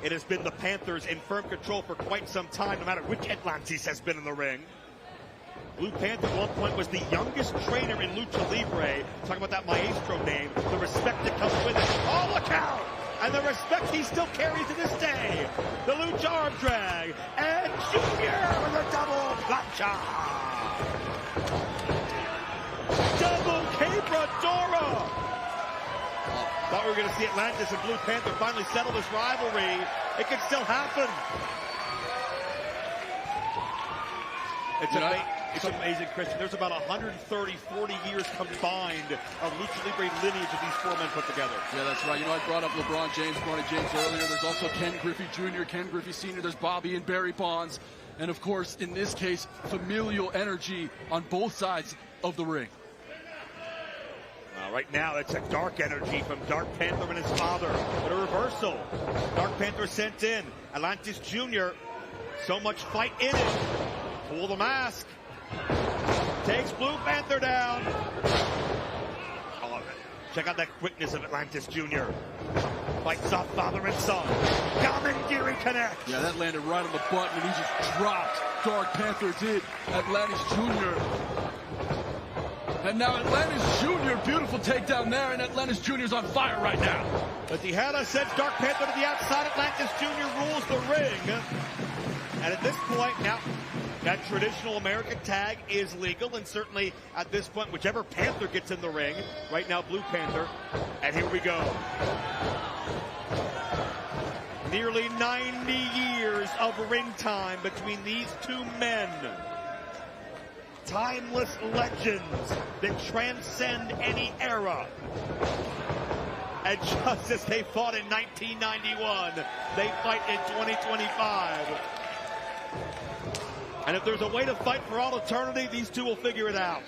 it has been the Panthers in firm control for quite some time, no matter which Atlantis has been in the ring. Blue Panther at one point was the youngest trainer in Lucha Libre. Talking about that maestro name, the respect that comes with it. Oh, look out! And the respect he still carries to this day. The Lucha arm drag. And Junior with a double plancha. Double quebradora. Thought we were going to see Atlantis and Blue Panther finally settle this rivalry. It could still happen. It's amazing, Christian. There's about 130, 40 years combined of Lucha Libre lineage of these 4 men put together. Yeah, that's right. You know, I brought up LeBron James earlier. There's also Ken Griffey Jr., Ken Griffey Sr., there's Bobby and Barry Bonds. And, of course, in this case, familial energy on both sides of the ring. Right now, it's a dark energy from Dark Panther and his father. But a reversal. Dark Panther sent in. Atlantis Jr., so much fight in it. Pull the mask. Takes Blue Panther down. Oh, check out that quickness of Atlantis Jr. Fights off father and son. Gamengiri connect. Yeah, that landed right on the button, and he just dropped. Dark Panther did. Atlantis Jr. And now Atlantis Jr., beautiful takedown there, and Atlantis Jr.'s on fire right now. But Tejada sends Dark Panther to the outside. Atlantis Jr. rules the ring. And at this point, now, that traditional American tag is legal, and certainly at this point, whichever Panther gets in the ring, right now Blue Panther, and here we go. Nearly 90 years of ring time between these two men. Timeless legends that transcend any era. And just as they fought in 1991, they fight in 2025. And if there's a way to fight for all eternity, these two will figure it out.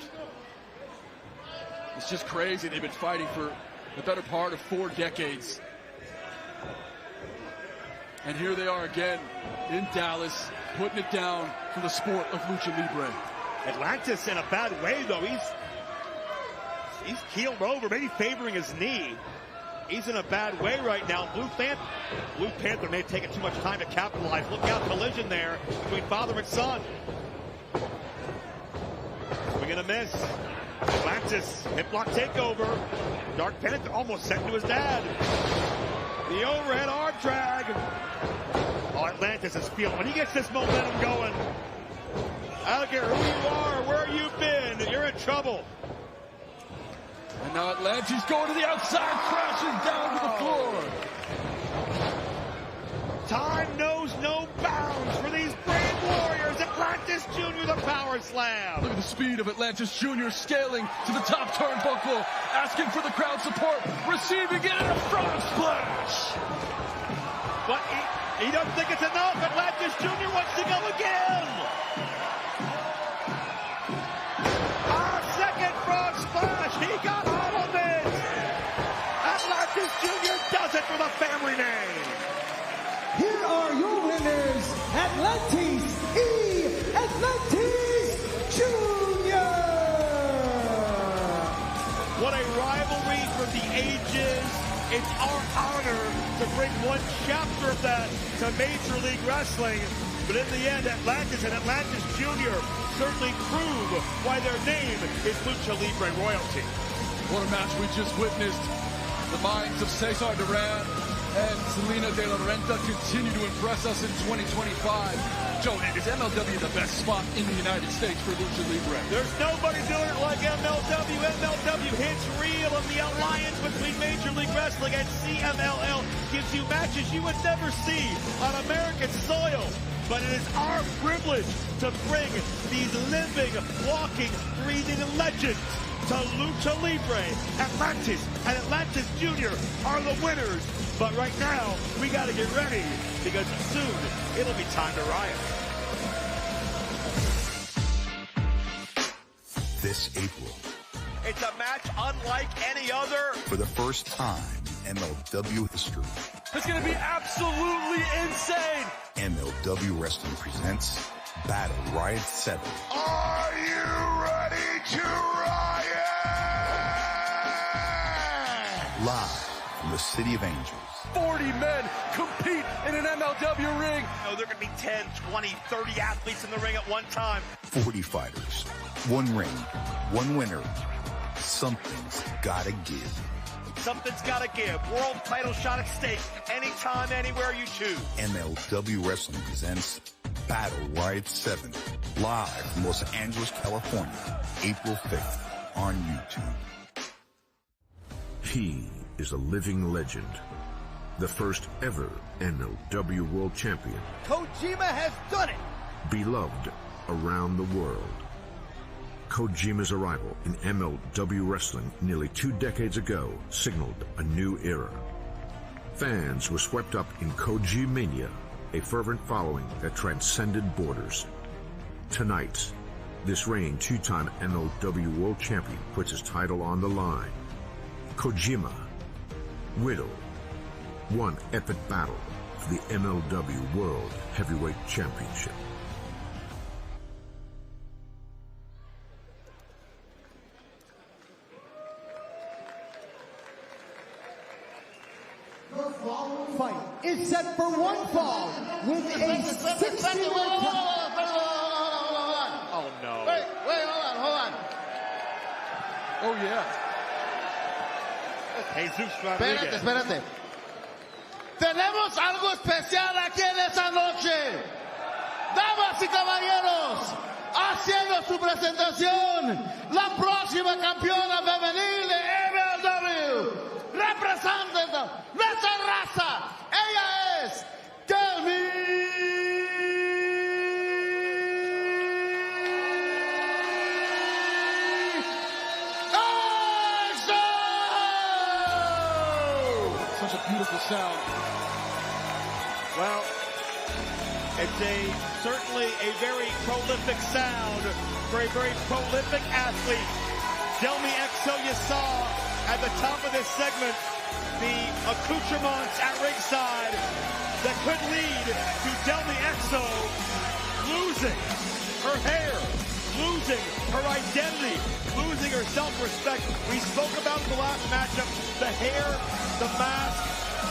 It's just crazy. They've been fighting for the better part of 4 decades. And here they are again in Dallas, putting it down for the sport of Lucha Libre. Atlantis in a bad way, though. He's keeled over, maybe favoring his knee. He's in a bad way right now. Blue Panther may have taken too much time to capitalize. Look out, collision there between father and son. We're gonna miss. Atlantis, hip block takeover. Dark Panther almost sent to his dad. The overhead arm drag. Oh, Atlantis is feeling, when he gets this momentum going, I don't care who you are or where you've been, you're in trouble. And now Atlantis going to the outside, crashing down to the floor. Time knows no bounds for these brave warriors. Atlantis Jr. the power slam. Look at the speed of Atlantis Jr. scaling to the top turnbuckle, asking for the crowd support, receiving it in a frog splash. But he doesn't think it's enough. Atlantis Jr. wants to go again. He got all of it! Atlantis Jr. does it for the family name! Here are your winners, Atlantis Jr. What a rivalry for the ages. It's our honor to bring one chapter of that to Major League Wrestling. But in the end, Atlantis and Atlantis Jr. certainly prove why their name is Lucha Libre royalty. What a match we just witnessed. The minds of Cesar Duran and Selena De La Renta continue to impress us in 2025. Joe, is MLW the best spot in the United States for Lucha Libre? There's nobody doing it like MLW. MLW hits real, and the alliance between Major League Wrestling and CMLL gives you matches you would never see on American soil. But it is our privilege to bring these living, walking, breathing legends to Lucha Libre. Atlantis and Atlantis Jr. are the winners. But right now, we got to get ready because soon it'll be time to riot. This April, It's a match unlike any other. for the first time in MLW history, It's going to be absolutely insane. MLW Wrestling presents Battle Riot 7. Are you ready to riot? Live from the City of Angels. 40 men compete in an MLW ring. No, there are going to be 10, 20, 30 athletes in the ring at one time. 40 fighters. One ring. One winner. Something's gotta give. Something's got to give. World title shot at stake. Anytime, anywhere you choose. MLW Wrestling presents Battle Riot 7. Live from Los Angeles, California. April 5th on YouTube. He is a living legend. The first ever MLW World Champion. Kojima has done it. Beloved around the world. Kojima's arrival in MLW Wrestling nearly 2 decades ago signaled a new era. Fans were swept up in Kojimania, a fervent following that transcended borders. Tonight, this reigning 2-time MLW World Champion puts his title on the line. Kojima, Riddle, one epic battle for the MLW World Heavyweight Championship. The is set for one fall with a 60-man Oh no. Wait, hold on. Oh yeah. Jesus Rodriguez. Espérate. Tenemos algo especial aquí en esta noche. Damas y caballeros, haciendo su presentación, la próxima campeona femenil de MLW, representando nuestra raza. Ella es Delmi Exo. Such a beautiful sound. Well, it's certainly a very prolific sound for a very prolific athlete. Delmi Exo, you saw at the top of this segment the accoutrements at ringside that could lead to Delmi Exo losing her hair, losing her identity, losing her self-respect. We spoke about in the last matchup, the hair, the mask,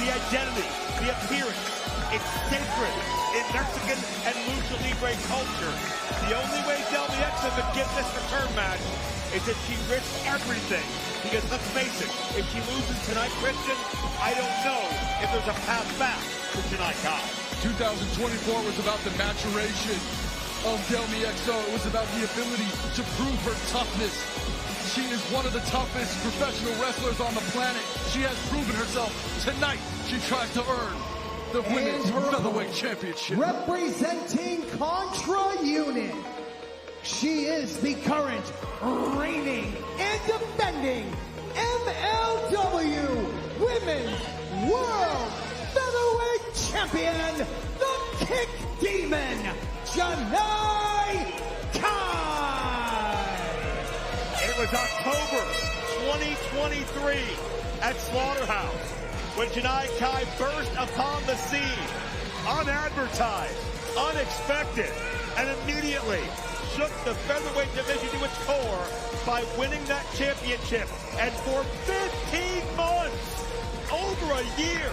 the identity, the appearance. It's sacred in Mexican and Lucha Libre culture. The only way Delmi Exo could get this return match is if she risks everything. Because let's face it, if she loses tonight, Christian, I don't know if there's a path back for Janai Kai. 2024 was about the maturation of Delmi Exo. It was about the ability to prove her toughness. She is one of the toughest professional wrestlers on the planet. She has proven herself. Tonight, she tries to earn the Women's Featherweight Championship. Representing Contra Unit, she is the current reigning and defending MLW Women's World Featherweight Champion, the Kick Demon, Janai Kai. It was October 2023 at Slaughterhouse when Janai Kai burst upon the scene, unadvertised, unexpected, and immediately shook the featherweight division to its core by winning that championship. And for 15 months, over a year,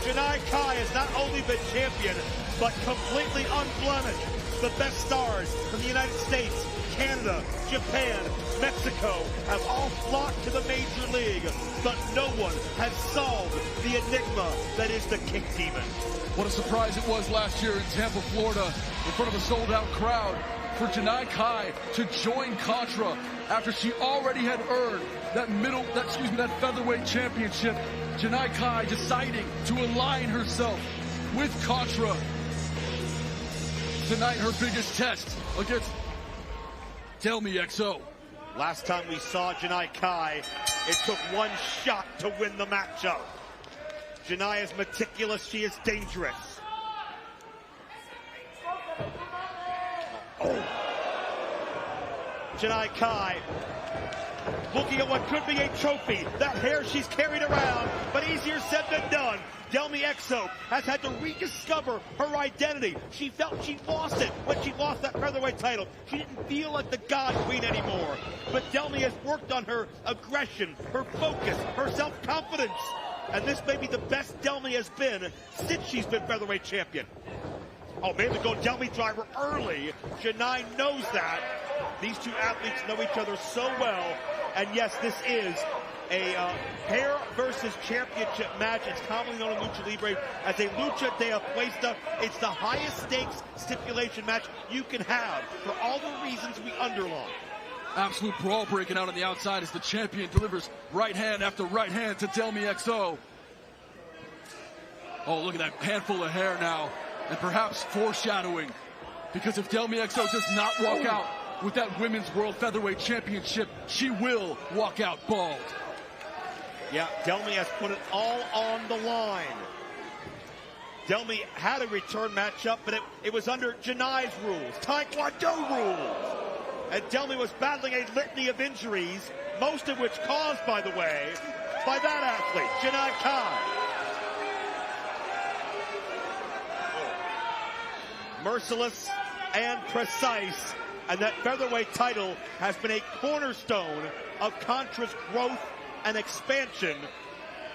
Janai Kai has not only been champion, but completely unblemished. The best stars from the United States, Canada, Japan, Mexico have all flocked to the major league, but no one has solved the enigma that is the Kick Demon. What a surprise it was last year in Tampa, Florida, in front of a sold-out crowd, for Janai Kai to join Contra after she already had earned that featherweight championship. Janai Kai deciding to align herself with Contra. Tonight, her biggest test against Delmi Exo. Last time we saw Janai Kai, it took one shot to win the matchup. Janai is meticulous, she is dangerous. Oh. Janai Kai looking at what could be a trophy. That hair she's carried around, but easier said than done. Delmi Exo has had to rediscover her identity. She felt she lost it when she lost that featherweight title. She didn't feel like the God Queen anymore. But Delmi has worked on her aggression, her focus, her self-confidence. And this may be the best Delmi has been since she's been featherweight champion. Oh, maybe go Delmi driver early. Janai knows that. These two athletes know each other so well. And yes, this is a hair versus championship match. It's commonly known in Lucha Libre as a Lucha de Apuesta. It's the highest stakes stipulation match you can have for all the reasons we underline. Absolute brawl breaking out on the outside as the champion delivers right hand after right hand to Delmi Exo. Oh, look at that handful of hair now. And perhaps foreshadowing. Because if Delmi Exo does not walk out with that Women's World Featherweight Championship, she will walk out bald. Yeah, Delmi has put it all on the line. Delmi had a return matchup, but it was under Janai's rules, Taekwondo rules. And Delmi was battling a litany of injuries, most of which caused, by the way, by that athlete, Janai Kai. Merciless and precise, and that featherweight title has been a cornerstone of Contra's growth and expansion.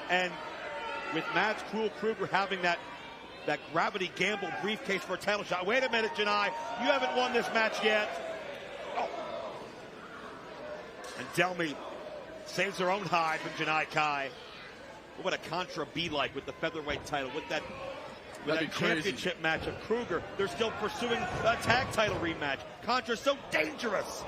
And with Matt's Krule Krugger having that that gravity gamble briefcase for a title shot. Wait a minute, Janai. You haven't won this match yet. Oh. And Delmi saves her own hide from Janai Kai. What would a Contra be like with the featherweight title? With that championship match of Krugger, they're still pursuing a tag title rematch. Contra's so dangerous.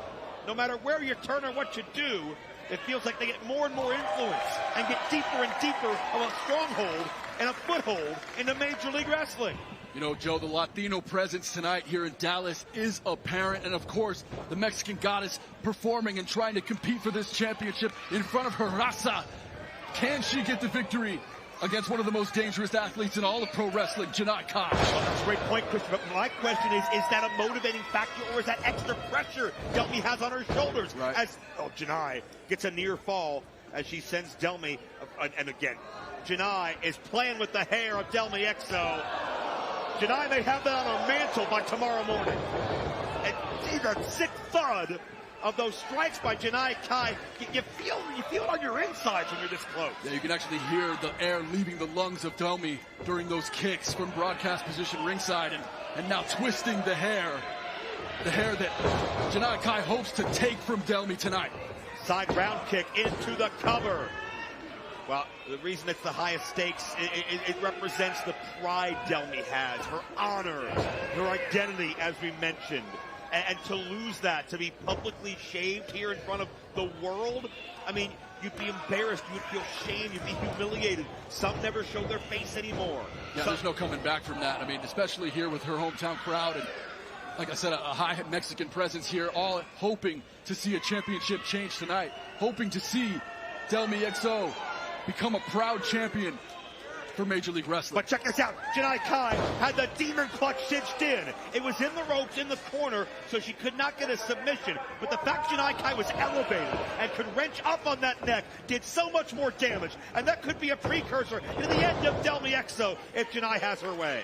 No matter where you turn or what you do, it feels like they get more and more influence and get deeper and deeper of a stronghold and a foothold into Major League Wrestling. You know, Joe, the Latino presence tonight here in Dallas is apparent. And, of course, the Mexican goddess performing and trying to compete for this championship in front of her raza. Can she get the victory against one of the most dangerous athletes in all of pro wrestling, Janai Kai? Well, that's a great point, Chris. But my question is that a motivating factor, or is that extra pressure Delmi has on her shoulders? Right. As Janai gets a near fall as she sends Delmi, and again, Janai is playing with the hair of Delmi Exo. Janai may have that on her mantle by tomorrow morning. And see the sick thud of those strikes by Janai Kai. You feel it on your insides when you're this close. Yeah, you can actually hear the air leaving the lungs of Delmi during those kicks from broadcast position ringside, and now twisting the hair that Janai Kai hopes to take from Delmi tonight. Side round kick into the cover. Well, the reason it's the highest stakes, it represents the pride Delmi has, her honor, her identity, as we mentioned. And to lose that, to be publicly shaved here in front of the world, I mean, you'd be embarrassed, you would feel shame, you'd be humiliated. Some never show their face anymore. Yeah, there's no coming back from that. I mean, especially here with her hometown crowd and, like I said, a high Mexican presence here, all hoping to see a championship change tonight, hoping to see Delmi Exo become a proud champion for Major League Wrestling. But check this out. Janai Kai had the demon clutch cinched in. It was in the ropes in the corner, so she could not get a submission. But the fact Janai Kai was elevated and could wrench up on that neck did so much more damage. And that could be a precursor to the end of Delmi Exo if Janai has her way.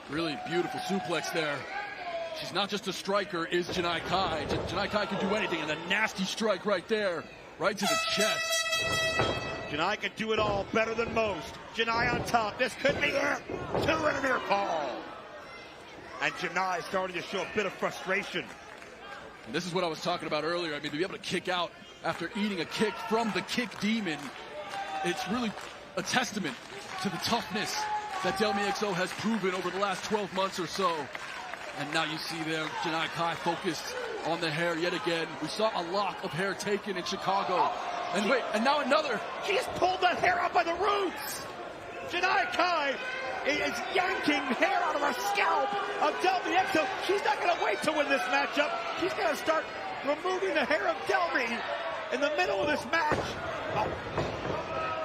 Really beautiful suplex there. She's not just a striker, is Janai Kai. Janai Kai can do anything, and a nasty strike right there, right to the chest. Janai can do it all better than most. Janai on top. This could be it. 2 and a near fall. And Janai starting to show a bit of frustration. And this is what I was talking about earlier. I mean, to be able to kick out after eating a kick from the kick demon, it's really a testament to the toughness that Delmi Exo has proven over the last 12 months or so. And now you see there, Janai Kai focused on the hair yet again. We saw a lock of hair taken in Chicago. And wait, and now another. She just pulled that hair out by the roots. Janai Kai is yanking hair out of her scalp of Delmi Exo. She's not going to wait to win this matchup. She's going to start removing the hair of Delmi in the middle of this match. Oh.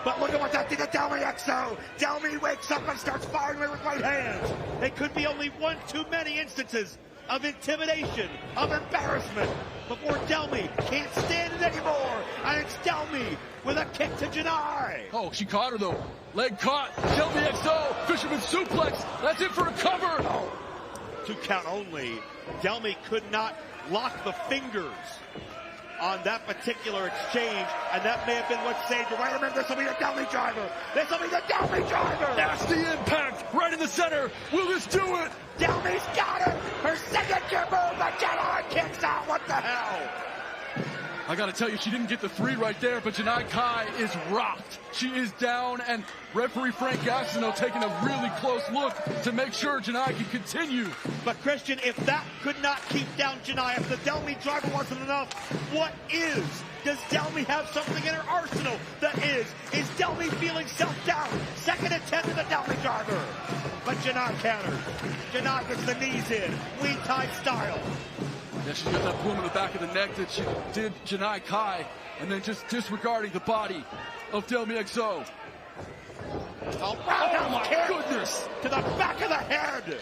But look at what that did to Delmi Exo. Delmi wakes up and starts firing with right hands. It could be only one too many instances of intimidation, of embarrassment, before Delmi can't stand it anymore. And it's Delmi with a kick to Janai. Oh, she caught her though. Leg caught. Delmi Exo, fisherman suplex. That's it for a cover. Oh. 2 count only. Delmi could not lock the fingers on that particular exchange, and that may have been what saved her. Wait a minute, this will be the Delmi driver. This will be the Delmi driver. Nasty impact right in the center. Will this do it? Delmi's got it. Her signature move, the Janai kicks out. What the hell? I gotta tell you, she didn't get the 3 right there, but Janai Kai is rocked. She is down, and referee Frank Gastineau taking a really close look to make sure Janai can continue. But Christian, if that could not keep down Janai, if the Delmi driver wasn't enough, what is? Does Delmi have something in her arsenal that is? Is Delmi feeling self-doubt? Second attempt at the Delmi driver. But Janai counters. Janai gets the knees in, Wii tie style. Yeah, she's got that boom in the back of the neck that she did Janai Kai, and then just disregarding the body of Delmi Exo. Oh my goodness! To the back of the head!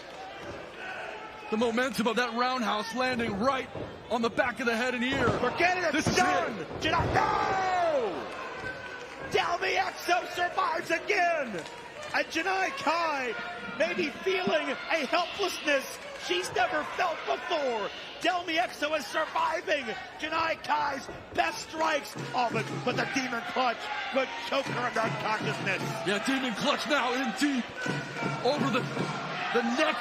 The momentum of that roundhouse landing right on the back of the head and ear. Forget it, it's done! Janai, no! Delmi Exo survives again! And Janai Kai maybe feeling a helplessness she's never felt before. Delmi Exo is surviving Janai Kai's best strikes. Oh, but the Demon Clutch, good choker of unconsciousness. Yeah, Demon Clutch now in deep over the neck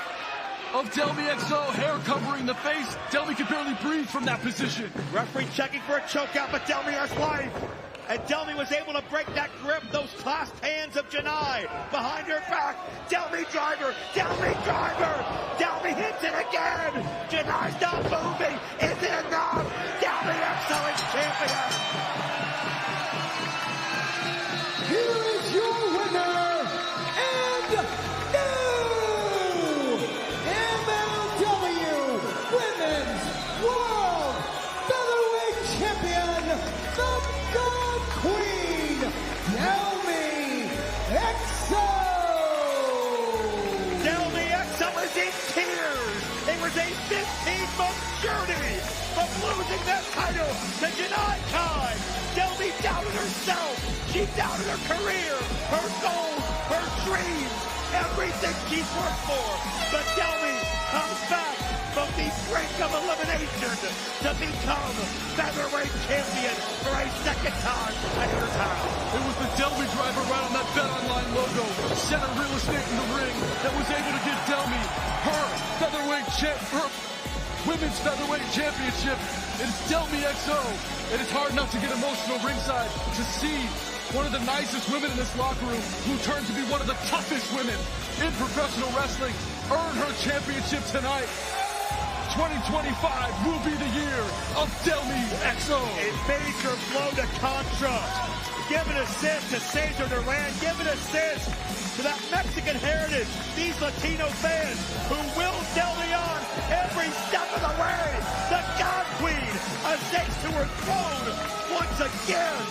of Delmi Exo, hair covering the face. Delmi can barely breathe from that position. Referee checking for a chokeout, but Delmi has life. And Delmi was able to break that grip, those clasped hands of Janai. Behind her back, Delmi driver, Delmi driver. Delmi hits it again. Janai's not moving. Is it enough? Delmi Exo is champion. Here is your winner and new MLW Women's World Featherweight Champion, the God Queen, Delmi Exo! Delmi Exo is in tears. It was a 15-month journey from losing that title to Janai Kai. Delmi doubted herself. She doubted her career, her goals, her dreams, everything she's worked for. But Delmi comes back from the brink of elimination to become featherweight champion for a second time at her town. It was the Delmi driver right on that Bet Online logo, center real estate in the ring, that was able to give Delmi her women's featherweight championship. It's Delmi Exo, and it's hard enough to get emotional ringside to see one of the nicest women in this locker room, who turned to be one of the toughest women in professional wrestling, earn her championship tonight. 2025 will be the year of Delmi Exo. A major blow to Contra. Give an assist to Cesar Duran. Give an assist to that Mexican heritage. These Latino fans who will Delmi on every step of the way. The God Queen ascends to her throne once again.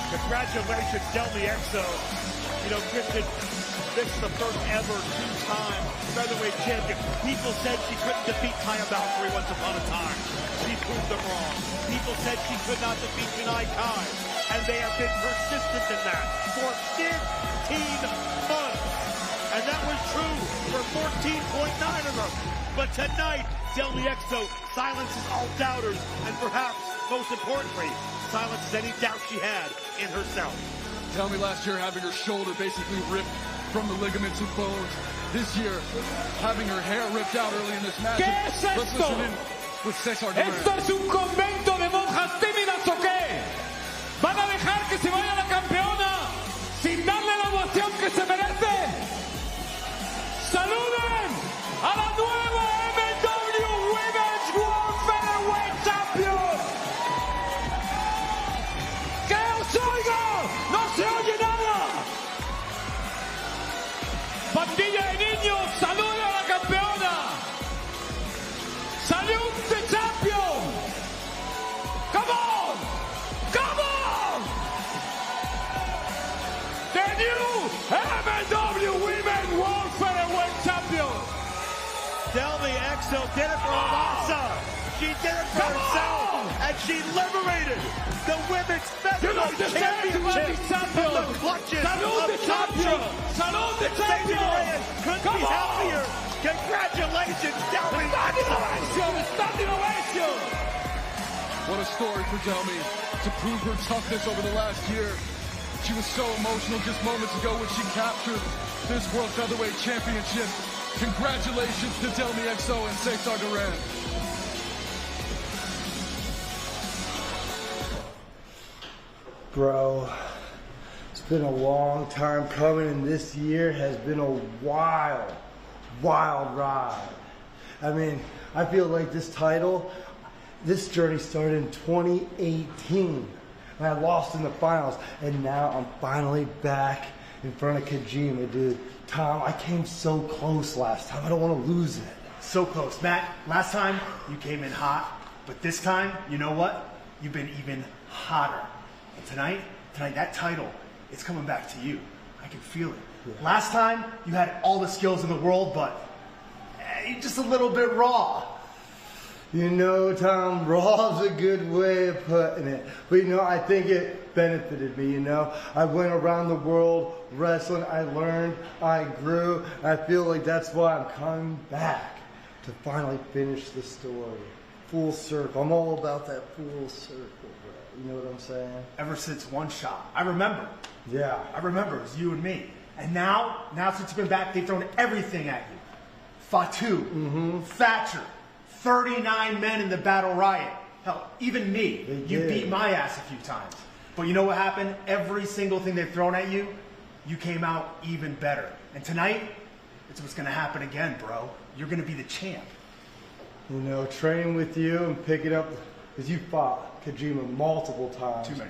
Congratulations, Delmi Exo. You know, Christian, this is the first ever two-time featherweight champion. People said she couldn't defeat Taya Valkyrie once upon a time. She proved them wrong. People said she could not defeat Janai Kai, and they have been persistent in that for 15 months. And that was true for 14.9 of them. But tonight, Delmi Exo silences all doubters, and perhaps, most importantly, silences any doubt she had in herself. Delmi last year having her shoulder basically ripped from the ligaments and bones. This year, having her hair ripped out early in this match. ¿Qué es esto? Let's listen in with Cesar Duran. ¿Esto es un convento de monjas tímidas o qué? ¿Van a dejar que se vaya la campeona sin darle la ovación que se merece? ¡Saluden a la nueva MLW Women's World Featherweight Champion! ¡Que os oigo! ¡No se oye nada! ¡Pandilla de niños, saluden a la campeona! ¡Salud the champion! ¡Come on! ¡Come on! The new MLW Women's World Featherweight Champion! Delmi Exo did it for Alasa. She did it for herself, and she liberated the women's featherweight championship from the clutches of Contra. Salud the champion! Couldn't be happier. Congratulations, Delmi Exo. What a story for Delmi to prove her toughness over the last year. She was so emotional just moments ago when she captured this World Featherweight Championship. Congratulations to Delmi Exo and Cesar Duran. Bro, it's been a long time coming, and this year has been a wild, wild ride. I mean, I feel like this journey started in 2018. And I lost in the finals, and now I'm finally back in front of Kojima, dude. Tom, I came so close last time. I don't want to lose it. So close. Matt, last time you came in hot, but this time, you know what? You've been even hotter. And tonight, that title, it's coming back to you. I can feel it. Yeah. Last time, you had all the skills in the world, but you're just a little bit raw. You know, Tom, raw's a good way of putting it. But you know, I think it benefited me, you know. I went around the world wrestling, I learned, I grew, and I feel like that's why I'm coming back to finally finish the story. Full circle. I'm all about that full circle, bro. You know what I'm saying? Ever since One Shot. I remember. Yeah. I remember. It was you and me. And now since you've been back, they've thrown everything at you. Fatu, Thatcher, 39 men in the Battle Riot. Hell, even me. You beat my ass a few times. But you know what happened? Every single thing they've thrown at you, you came out even better. And tonight, it's what's going to happen again, bro. You're going to be the champ. You know, training with you and picking up, because you fought Kojima multiple times. Too many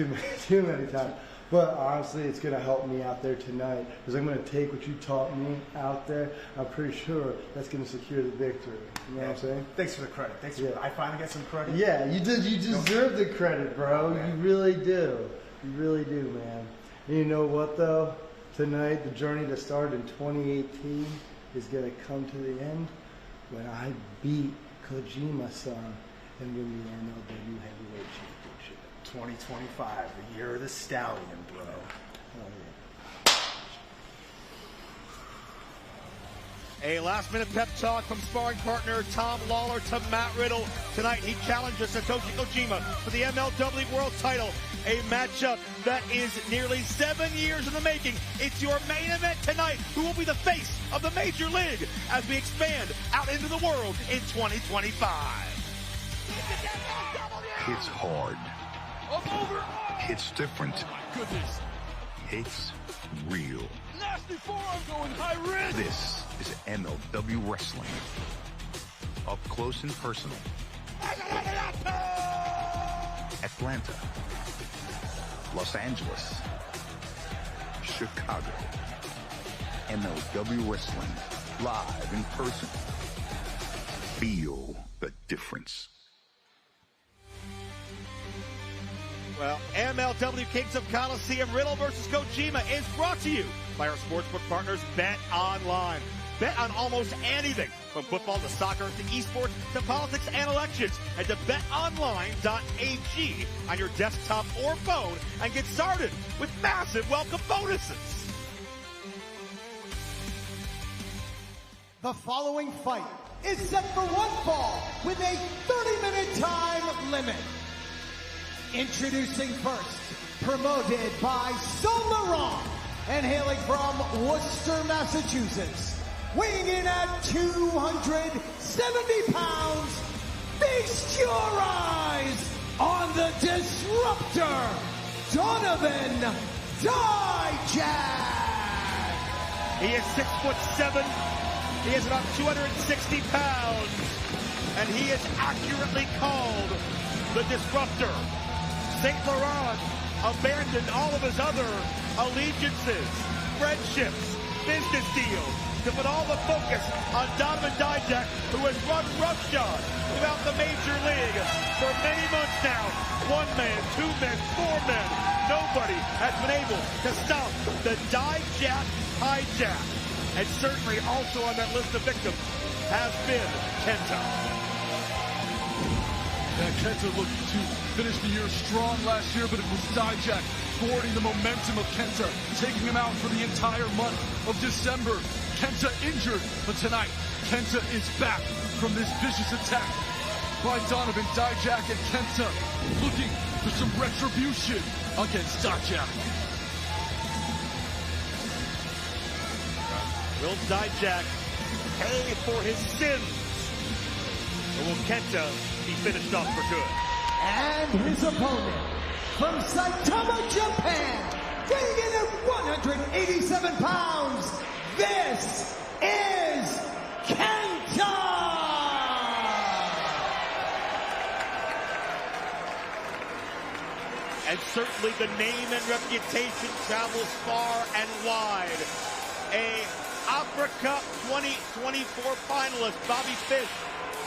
times. Too many times. But honestly, it's going to help me out there tonight, because I'm going to take what you taught me out there. I'm pretty sure that's going to secure the victory. You know what I'm saying? Thanks for the credit. Thanks for I finally get some credit. Yeah, you did. You deserve the credit, bro. You really do. You really do, man. And you know what, though? Tonight, the journey that started in 2018 is going to come to the end when I beat Kojima-san and win the MLW Heavyweight Championship. 2025, the year of the stallion, bro. Oh, yeah. A last-minute pep talk from sparring partner Tom Lawler to Matt Riddle. Tonight, he challenges Satoshi Kojima for the MLW World title. A matchup that is nearly 7 years in the making. It's your main event tonight. Who will be the face of the Major League as we expand out into the world in 2025? It's hard. I'm over. It's different. Oh my goodness. It's real. Nasty forearm going high risk. This is MLW Wrestling. Up close and personal. Atlanta. Los Angeles. Chicago. MLW Wrestling. Live in person. Feel the difference. Well, MLW Kings of Colosseum, Riddle versus Kojima is brought to you by our sportsbook partners, Bet Online. Bet on almost anything, from football to soccer to esports to politics and elections. Head to betonline.ag on your desktop or phone and get started with massive welcome bonuses. The following fight is set for one fall with a 30-minute time limit. Introducing first, promoted by Saint Laurent and hailing from Worcester, Massachusetts, weighing in at 270 pounds, feast your eyes on the disruptor, Donovan Dijak. He is 6'7". He is about 260 pounds, and he is accurately called the disruptor. Saint Laurent abandoned all of his other allegiances, friendships, business deals to put all the focus on Donovan Dijak, who has run roughshod throughout the Major League for many months now. 1 man, 2 men, 4 men. Nobody has been able to stop the Dijak hijack. And certainly also on that list of victims has been Kenta. Yeah, Kenta looked to finish the year strong last year, but it was Dijak thwarting the momentum of Kenta, taking him out for the entire month of December. Kenta injured, but tonight, Kenta is back from this vicious attack by Donovan Dijak, and Kenta looking for some retribution against Dijak. Will Dijak pay for his sins? Or will Kenta be finished off for good? And his opponent from Saitama, Japan, weighing in at 187 pounds, this is Kenta! And certainly the name and reputation travels far and wide. A Opera Cup 2024 finalist, Bobby Fish,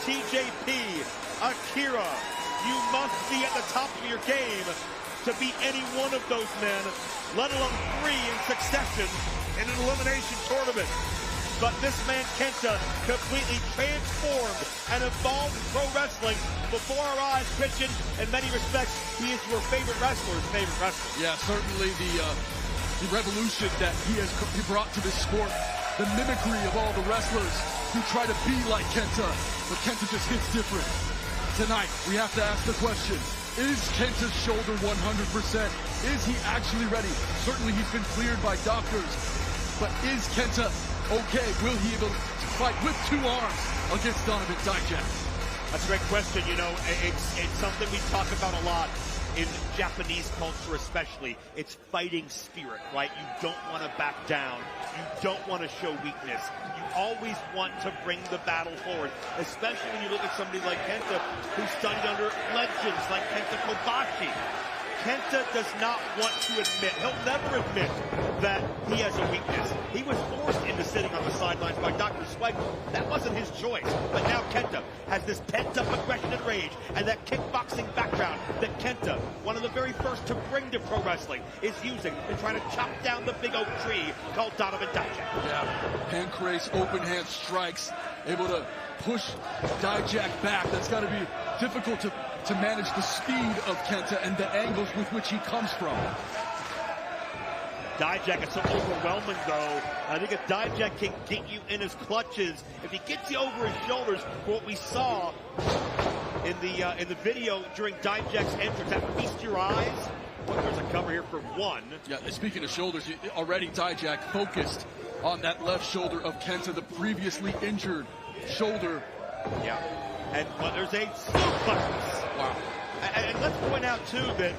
TJP, AKIRA. You must be at the top of your game to beat any one of those men, let alone 3 in succession in an elimination tournament. but this man Kenta completely transformed and evolved pro wrestling before our eyes. Christian, in many respects, he is your favorite wrestler's favorite wrestler. Yeah, certainly the revolution that he brought to this sport, the mimicry of all the wrestlers who try to be like Kenta, but Kenta just hits different. Tonight, we have to ask the question, is Kenta's shoulder 100%? Is he actually ready? Certainly he's been cleared by doctors, but is Kenta okay? Will he be able to fight with 2 arms against Donovan Dijak? That's a great question. You know, it's something we talk about a lot in Japanese culture especially. It's fighting spirit, right? You don't want to back down. You don't want to show weakness. You always want to bring the battle forward, especially when you look at somebody like Kenta, who studied under legends like Kenta Kobashi. Kenta does not want to admit, he'll never admit that he has a weakness. He was forced into sitting on the sidelines by Dr. Swagger. That wasn't his choice. But now Kenta has this pent-up aggression and rage and that kickboxing background that Kenta, one of the very first to bring to pro wrestling, is using in trying to chop down the big oak tree called Donovan Dijak. Yeah, pancrase, open hand strikes, able to push Dijak back. That's got to be difficult to manage the speed of Kenta and the angles with which he comes from. Dijak is so overwhelming, though. I think if Dijak can get you in his clutches, if he gets you over his shoulders, for what we saw in the video during Dijak's entrance, that feast your eyes. Well, there's a cover here for 1. Yeah, speaking of shoulders, already Dijak focused on that left shoulder of Kenta, the previously injured shoulder. Yeah. And there's a suplex. Wow. And let's point out, too, that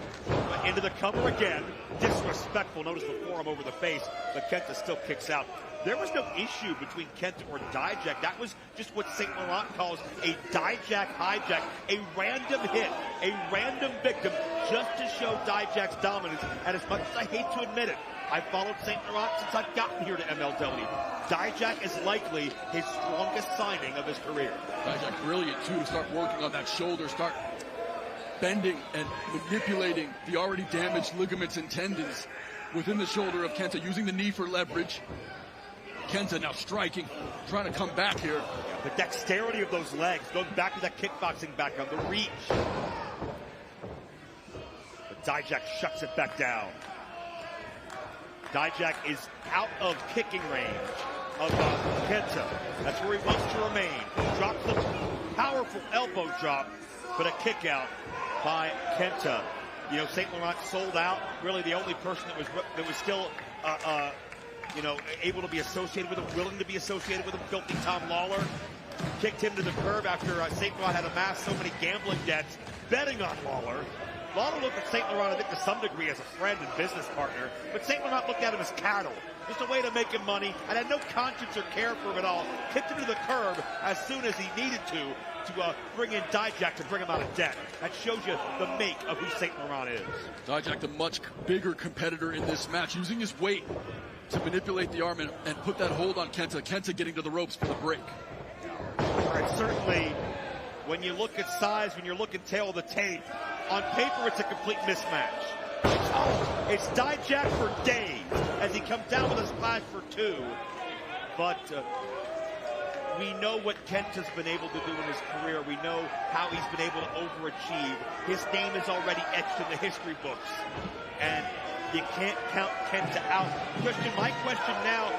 into the cover again. Disrespectful. Notice the forearm over the face, but Kenta still kicks out. There was no issue between Kenta or Dijak. That was just what St. Laurent calls a Dijak hijack, a random hit, a random victim, just to show Dijak's dominance. And as much as I hate to admit it, I've followed St. Laurent since I've gotten here to MLW. Dijak is likely his strongest signing of his career. Dijak brilliant, too, to start working on that shoulder, start bending and manipulating the already damaged ligaments and tendons within the shoulder of Kenta, using the knee for leverage. Kenta now striking, trying to come back here. The dexterity of those legs, going back to that kickboxing background, the reach. But Dijak shuts it back down. Dijak is out of kicking range of Kenta. That's where he wants to remain. Drops the powerful elbow drop, but a kick out by Kenta. You know, St. Laurent sold out. Really the only person that was still you know, able to be associated with him, willing to be associated with him, Filthy Tom Lawler. Kicked him to the curb after St. Laurent had amassed so many gambling debts, betting on Lawler. Lawler looked at St. Laurent, I think, to some degree as a friend and business partner, but St. Laurent looked at him as cattle. Just a way to make him money, and had no conscience or care for him at all. Kicked him to the curb as soon as he needed to bring in Dijak to bring him out of debt. That shows you the make of who St. Laurent is. Dijak, the much bigger competitor in this match, using his weight to manipulate the arm and put that hold on Kenta. Kenta getting to the ropes for the break. And certainly, when you look at size, when you're looking tail of the tape, on paper it's a complete mismatch. It's Dijak for days as he comes down with a splash for 2. But we know what Kenta's been able to do in his career. We know how he's been able to overachieve. His name is already etched in the history books. And you can't count Kenta out. Christian, my question now,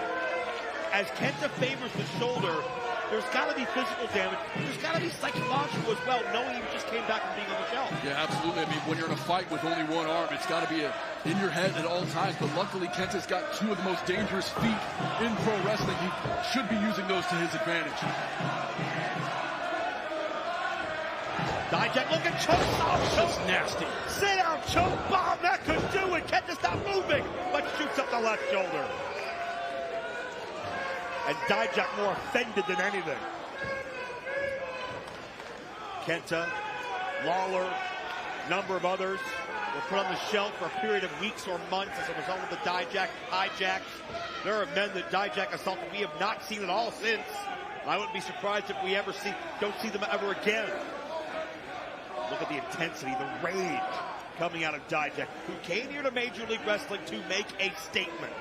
as Kenta favors the shoulder, there's got to be physical damage. There's got to be psychological as well, knowing he just came back from being on the shelf. Yeah, absolutely. I mean, when you're in a fight with only one arm, it's got to be in your head at all times. But luckily, Kenta's got 2 of the most dangerous feet in pro wrestling. He should be using those to his advantage. Dijak, look at choke. Just nasty. Sit down, choke bomb. That could do it. Kenta's not moving, but shoots up the left shoulder. And Dijak more offended than anything. Kenta, Lawler, number of others were put on the shelf for a period of weeks or months as a result of the Dijak hijacks. There are men that Dijak assaulted we have not seen at all since. I wouldn't be surprised if we don't see them ever again. Look at the intensity, the rage coming out of Dijak, who came here to Major League Wrestling to make a statement.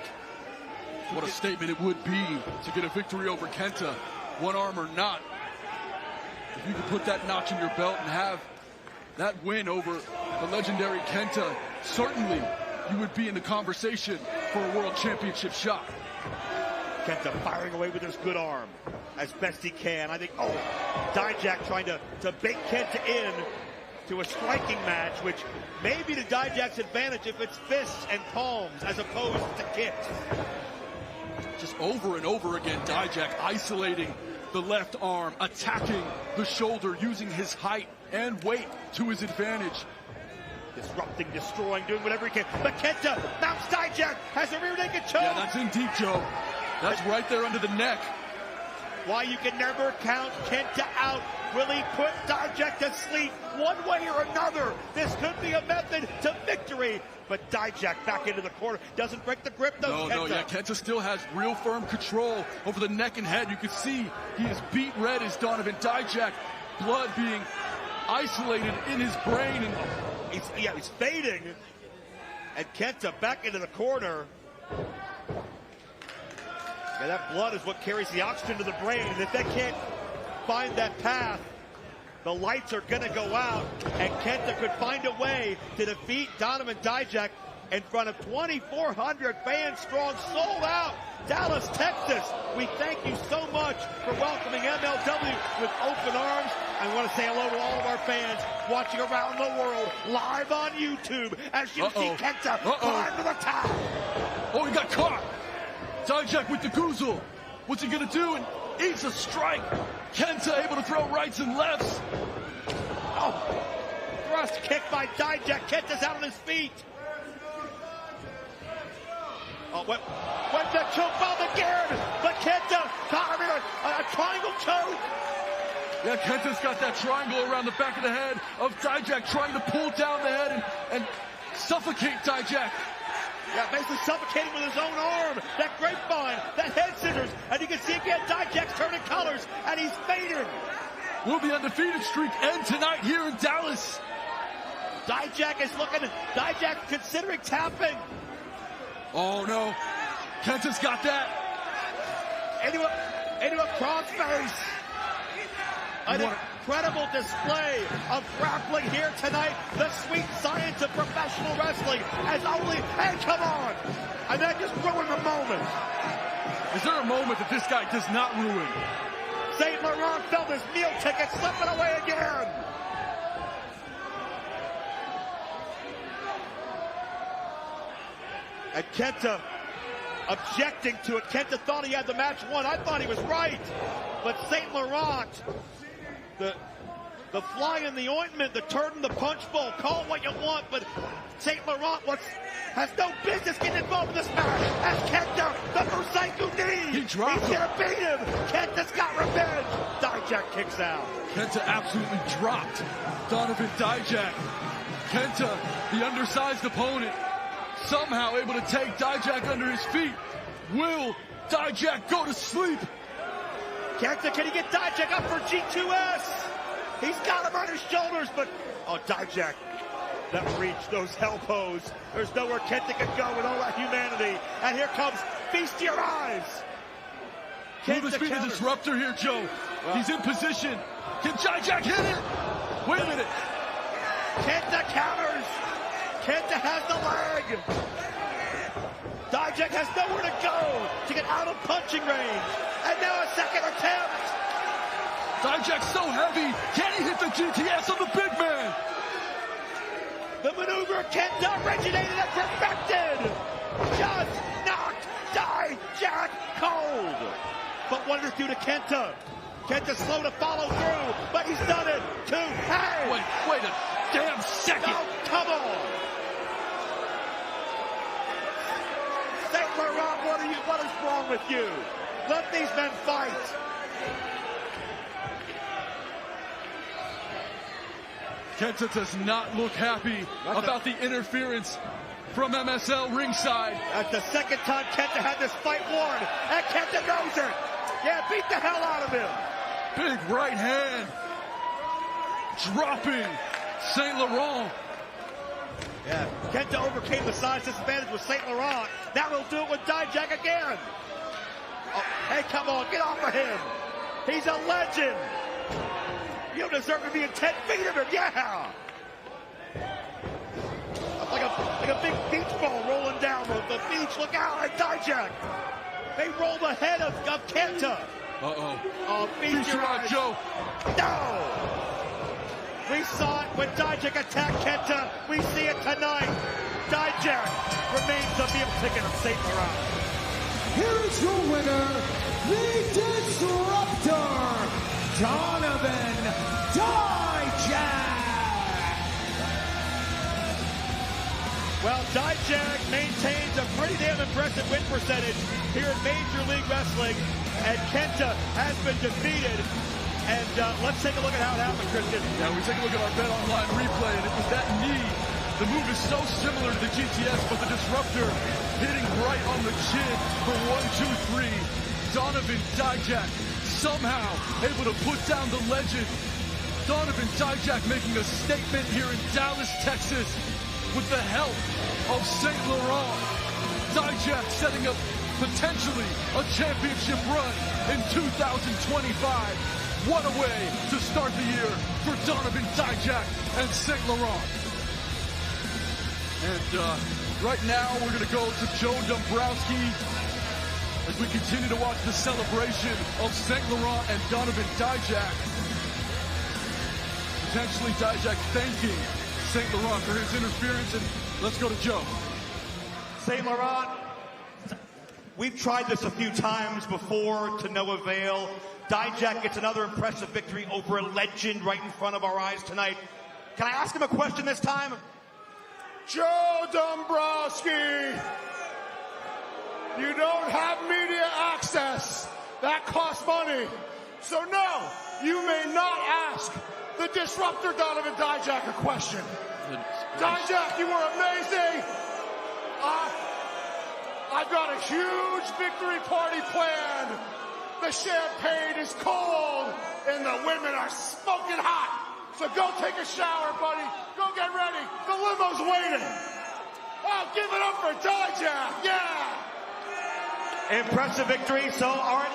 What a statement it would be to get a victory over Kenta, one arm or not. If you could put that notch in your belt and have that win over the legendary Kenta, certainly you would be in the conversation for a world championship shot. Kenta firing away with his good arm as best he can. I think, Dijak trying to bait Kenta in to a striking match, which may be to Dijak's advantage if it's fists and palms as opposed to kicks. Just over and over again, Dijak isolating the left arm, attacking the shoulder, using his height and weight to his advantage. Disrupting, destroying, doing whatever he can. But Kenta mounts Dijak, has a rear naked choke. Yeah, that's in deep, Joe. That's right there under the neck. Why you can never count Kenta out. Will he put Dijak to sleep one way or another? This could be a method to victory. But Dijak back into the corner. Doesn't break the grip, though, Kenta. Yeah, Kenta still has real firm control over the neck and head. You can see he is beat red as Donovan. Dijak, blood being isolated in his brain. And he's fading. And Kenta back into the corner. Yeah, that blood is what carries the oxygen to the brain. And if they can't find that path, the lights are going to go out. And Kenta could find a way to defeat Donovan Dijak in front of 2,400 fans strong, sold out, Dallas, Texas. We thank you so much for welcoming MLW with open arms. I want to say hello to all of our fans watching around the world live on YouTube as you see Kenta climb to the top. Oh, he got caught. Dijak with the goozle. What's he going to do? And eats a strike. Kenta able to throw rights and lefts. Oh, thrust kick by Dijak. Kenta's out on his feet. Oh, went the choke bomb again. But Kenta caught him in a triangle choke. Yeah, Kenta's got that triangle around the back of the head of Dijak, trying to pull down the head and suffocate Dijak. Yeah, basically suffocating with his own arm. That grapevine, that head scissors. And you can see again, Dijak's turning colors, and he's fading. Will the undefeated streak end tonight here in Dallas? Dijak is Dijak's considering tapping. Oh, no. Kenta's got that. Into a crossface. An incredible display of grappling here tonight. The sweet science of professional wrestling as only, hey, come on. And that just ruined the moment. Is there a moment that this guy does not ruin? St. Laurent felt his meal ticket slipping away again. And Kenta objecting to it. Kenta thought he had the match won. I thought he was right. But St. Laurent, the fly in the ointment, the turd in the punch bowl, call it what you want, but St. Laurent has no business getting involved in this match. As Kenta, the Musaku knee. He's gonna beat him. Kenta's got revenge. Dijak kicks out. Kenta absolutely dropped Donovan Dijak. Kenta, the undersized opponent, somehow able to take Dijak under his feet. Will Dijak go to sleep? Kenta, can he get Dijak up for G2S? He's got him on his shoulders, but Dijak, that reach, those elbows. There's nowhere Kenta can go with all that humanity. And here comes Feast to Your Eyes. Will this be the disruptor here, Joe? Well, he's in position. Can Dijak hit it? Wait a minute. Kenta counters. Kenta has the leg. Dijak has nowhere to go to get out of punching range. And now a second attempt. Dijak's so heavy. Can he hit the GTS on the big man? The maneuver Kenta originated and perfected. Just knocked Dijak cold. But what did it do to Kenta? Kenta's slow to follow through, but he's done it. Wait a damn second. Oh, come on. St. Laurent, what is wrong with you? Let these men fight. Kenta does not look happy about the interference from MSL ringside. That's the second time Kenta had this fight won, and Kenta knows it. Yeah, beat the hell out of him. Big right hand. Dropping St. Laurent. Yeah, Kenta overcame the size disadvantage with St. Laurent. Now he'll do it with Dijak again. Oh, hey, come on, get off of him. He's a legend. You don't deserve to be in 10 feet of him, yeah. Like a big beach ball rolling down the beach. Look out at Dijak. They rolled ahead of Kenta. Uh-oh. Oh, beat your eyes. Joe. No. We saw it when Dijak attacked Kenta. We see it tonight. Dijak remains the meal ticket of St. Laurent. Here is your winner, the Disruptor, Donovan Dijak. Well, Dijak maintains a pretty damn impressive win percentage here in Major League Wrestling, and Kenta has been defeated. And let's take a look at how it happened, Christian. Yeah, we take a look at our Bet Online replay, and it was that knee. The move is so similar to the GTS, but the Disruptor hitting right on the chin for 1, 2, 3. Donovan Dijak somehow able to put down the legend. Donovan Dijak making a statement here in Dallas, Texas, with the help of St. Laurent. Dijak setting up potentially a championship run in 2025. What a way to start the year for Donovan Dijak and St. Laurent. And right now we're going to go to Joe Dombrowski as we continue to watch the celebration of St. Laurent and Donovan Dijak. Potentially Dijak thanking St. Laurent for his interference, and let's go to Joe. St. Laurent, we've tried this a few times before to no avail. Dijak gets another impressive victory over a legend right in front of our eyes tonight. Can I ask him a question this time? Joe Dombrowski, you don't have media access. That costs money. So no, you may not ask the Disruptor Donovan Dijak a question. Dijak, you were amazing. I've got a huge victory party planned. The champagne is cold and the women are smoking hot. So go take a shower, buddy. Go get ready. The limo's waiting. Oh, give it up for Dijak. Yeah. Impressive victory. So, all right,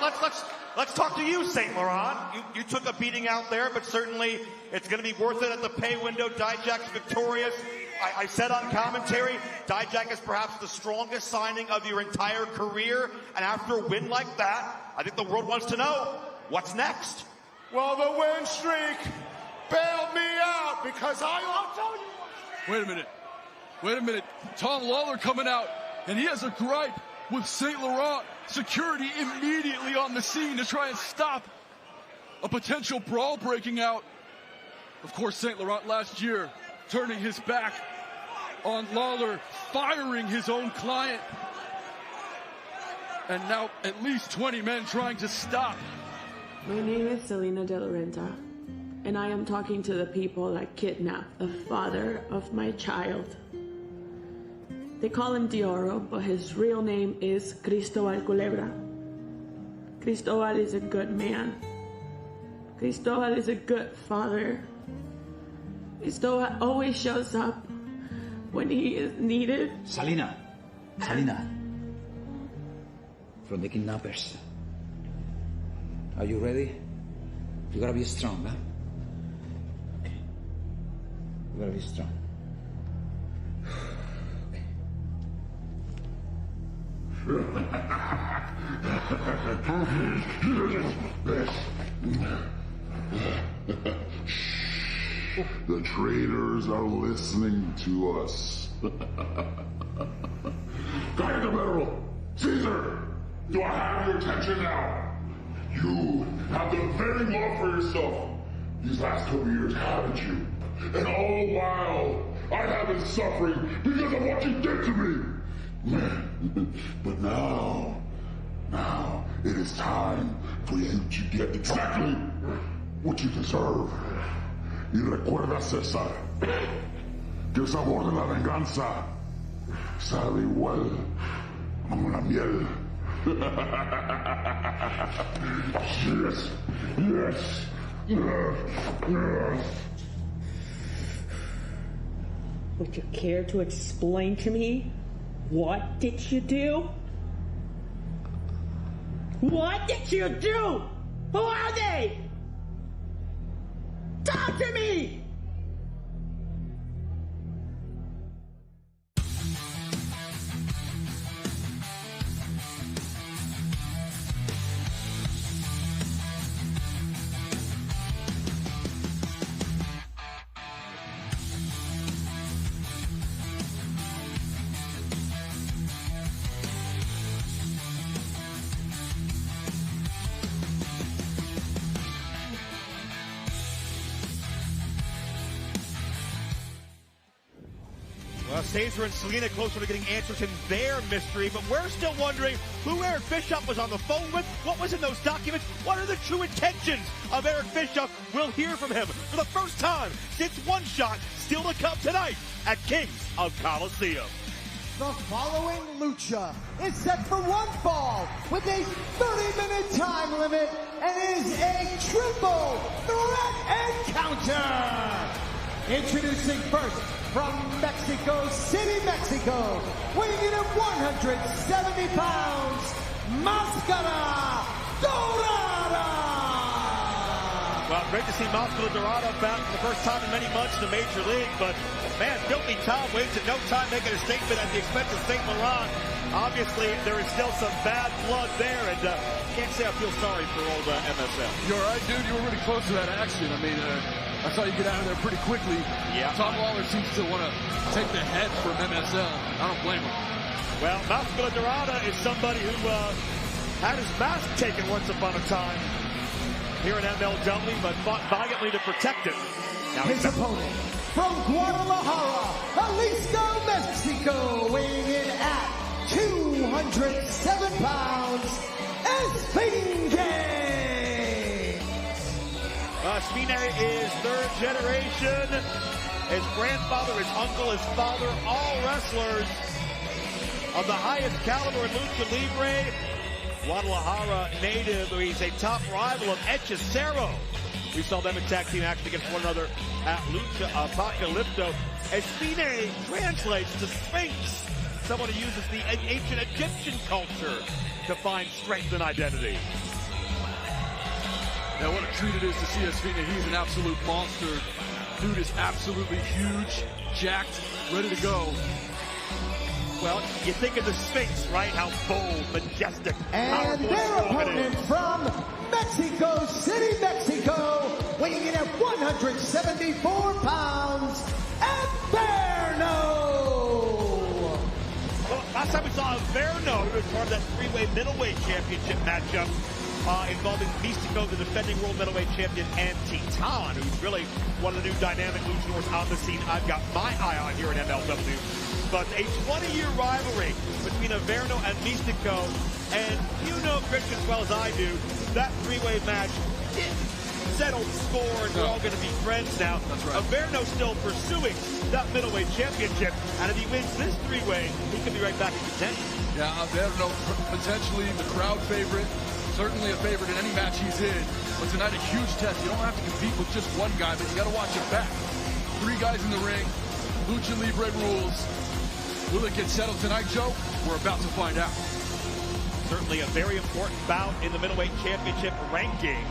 let's talk to you, St. Laurent. You took a beating out there, but certainly it's going to be worth it at the pay window. Dijak's victorious. I said on commentary, Dijak is perhaps the strongest signing of your entire career. And after a win like that, I think the world wants to know, what's next? Well, the win streak bailed me out because I'll tell you. Wait a minute. Tom Lawler coming out, and he has a gripe with St. Laurent. Security immediately on the scene to try and stop a potential brawl breaking out. Of course, St. Laurent last year turning his back on Lawler, firing his own client. And now at least 20 men trying to stop. My name is Selena De La Renta, and I am talking to the people that kidnapped the father of my child. They call him Dioro, but his real name is Cristobal Culebra. Cristobal is a good man. Cristobal is a good father. Cristobal always shows up when he is needed. Salina. From the kidnappers. Are you ready? You gotta be strong, huh? You gotta be strong. The traitors are listening to us. General, Caesar, do I have your attention now? You have the very love for yourself these last couple years, haven't you? And all the while, I have been suffering because of what you did to me. But now it is time for you to get exactly what you deserve. Y recuerda, César, que el sabor de la venganza sabe igual como la miel. Yes. Would you care to explain to me? What did you do? What did you do? Who are they? Talk to me! Hauser and Selena closer to getting answers in their mystery, but we're still wondering who Eric Bischoff was on the phone with, what was in those documents, what are the true intentions of Eric Bischoff. We'll hear from him for the first time since One Shot, still to come tonight at Kings of Colosseum. The following Lucha is set for one fall with a 30-minute time limit and is a triple threat encounter. Introducing first, from Mexico City, Mexico, weighing in at 170 pounds, Máscara Dorada! Well, great to see Máscara Dorada back for the first time in many months in the Major League, but man, Filthy Tom waits at no time making a statement at the expense of St. Laurent. Obviously, there is still some bad blood there, and can't say I feel sorry for old MSL. You're right, dude. You were really close to that action. I mean, I saw you get out of there pretty quickly. Yeah. Tom Lawler seems to want to take the head from MSL. I don't blame him. Well, Máscara Dorada is somebody who had his mask taken once upon a time here in MLW, but fought valiantly to protect it. Now his opponent, from Guadalajara, Jalisco, Mexico, weighing in at 207 pounds, Espingue! Espingue is third generation. His grandfather, his uncle, his father, all wrestlers of the highest caliber in Lucha Libre. Guadalajara native, he's a top rival of Hechicero. We saw them in tag team action against one another at Lucha Apocalypto. Espingue translates to Sphinx, someone who uses the ancient Egyptian culture to find strength and identity. Now, what a treat it is to see Espingue. He's an absolute monster. Dude is absolutely huge, jacked, ready to go. Well, you think of the Sphinx, right? How bold, majestic, and powerful, their opponent from Mexico City, Mexico, weighing in at 174 pounds, Averno! Well, last time we saw Averno, he was part of that three-way middleweight championship matchup involving Místico, the defending world middleweight champion, and Titan, who's really one of the new dynamic luchadors on the scene I've got my eye on here in MLW. But a 20-year rivalry between Averno and Místico, and you know, Christian, as well as I do, that three-way match didn't settle the score, and we're all going to be friends now. That's right. Averno's still pursuing that middleweight championship, and if he wins this three-way, he could be right back in contention. Yeah, Averno, potentially the crowd favorite, certainly a favorite in any match he's in. But tonight, a huge test. You don't have to compete with just one guy, but you got to watch your back. Three guys in the ring, Lucha Libre rules. Will it get settled tonight, Joe? We're about to find out. Certainly a very important bout in the middleweight championship rankings.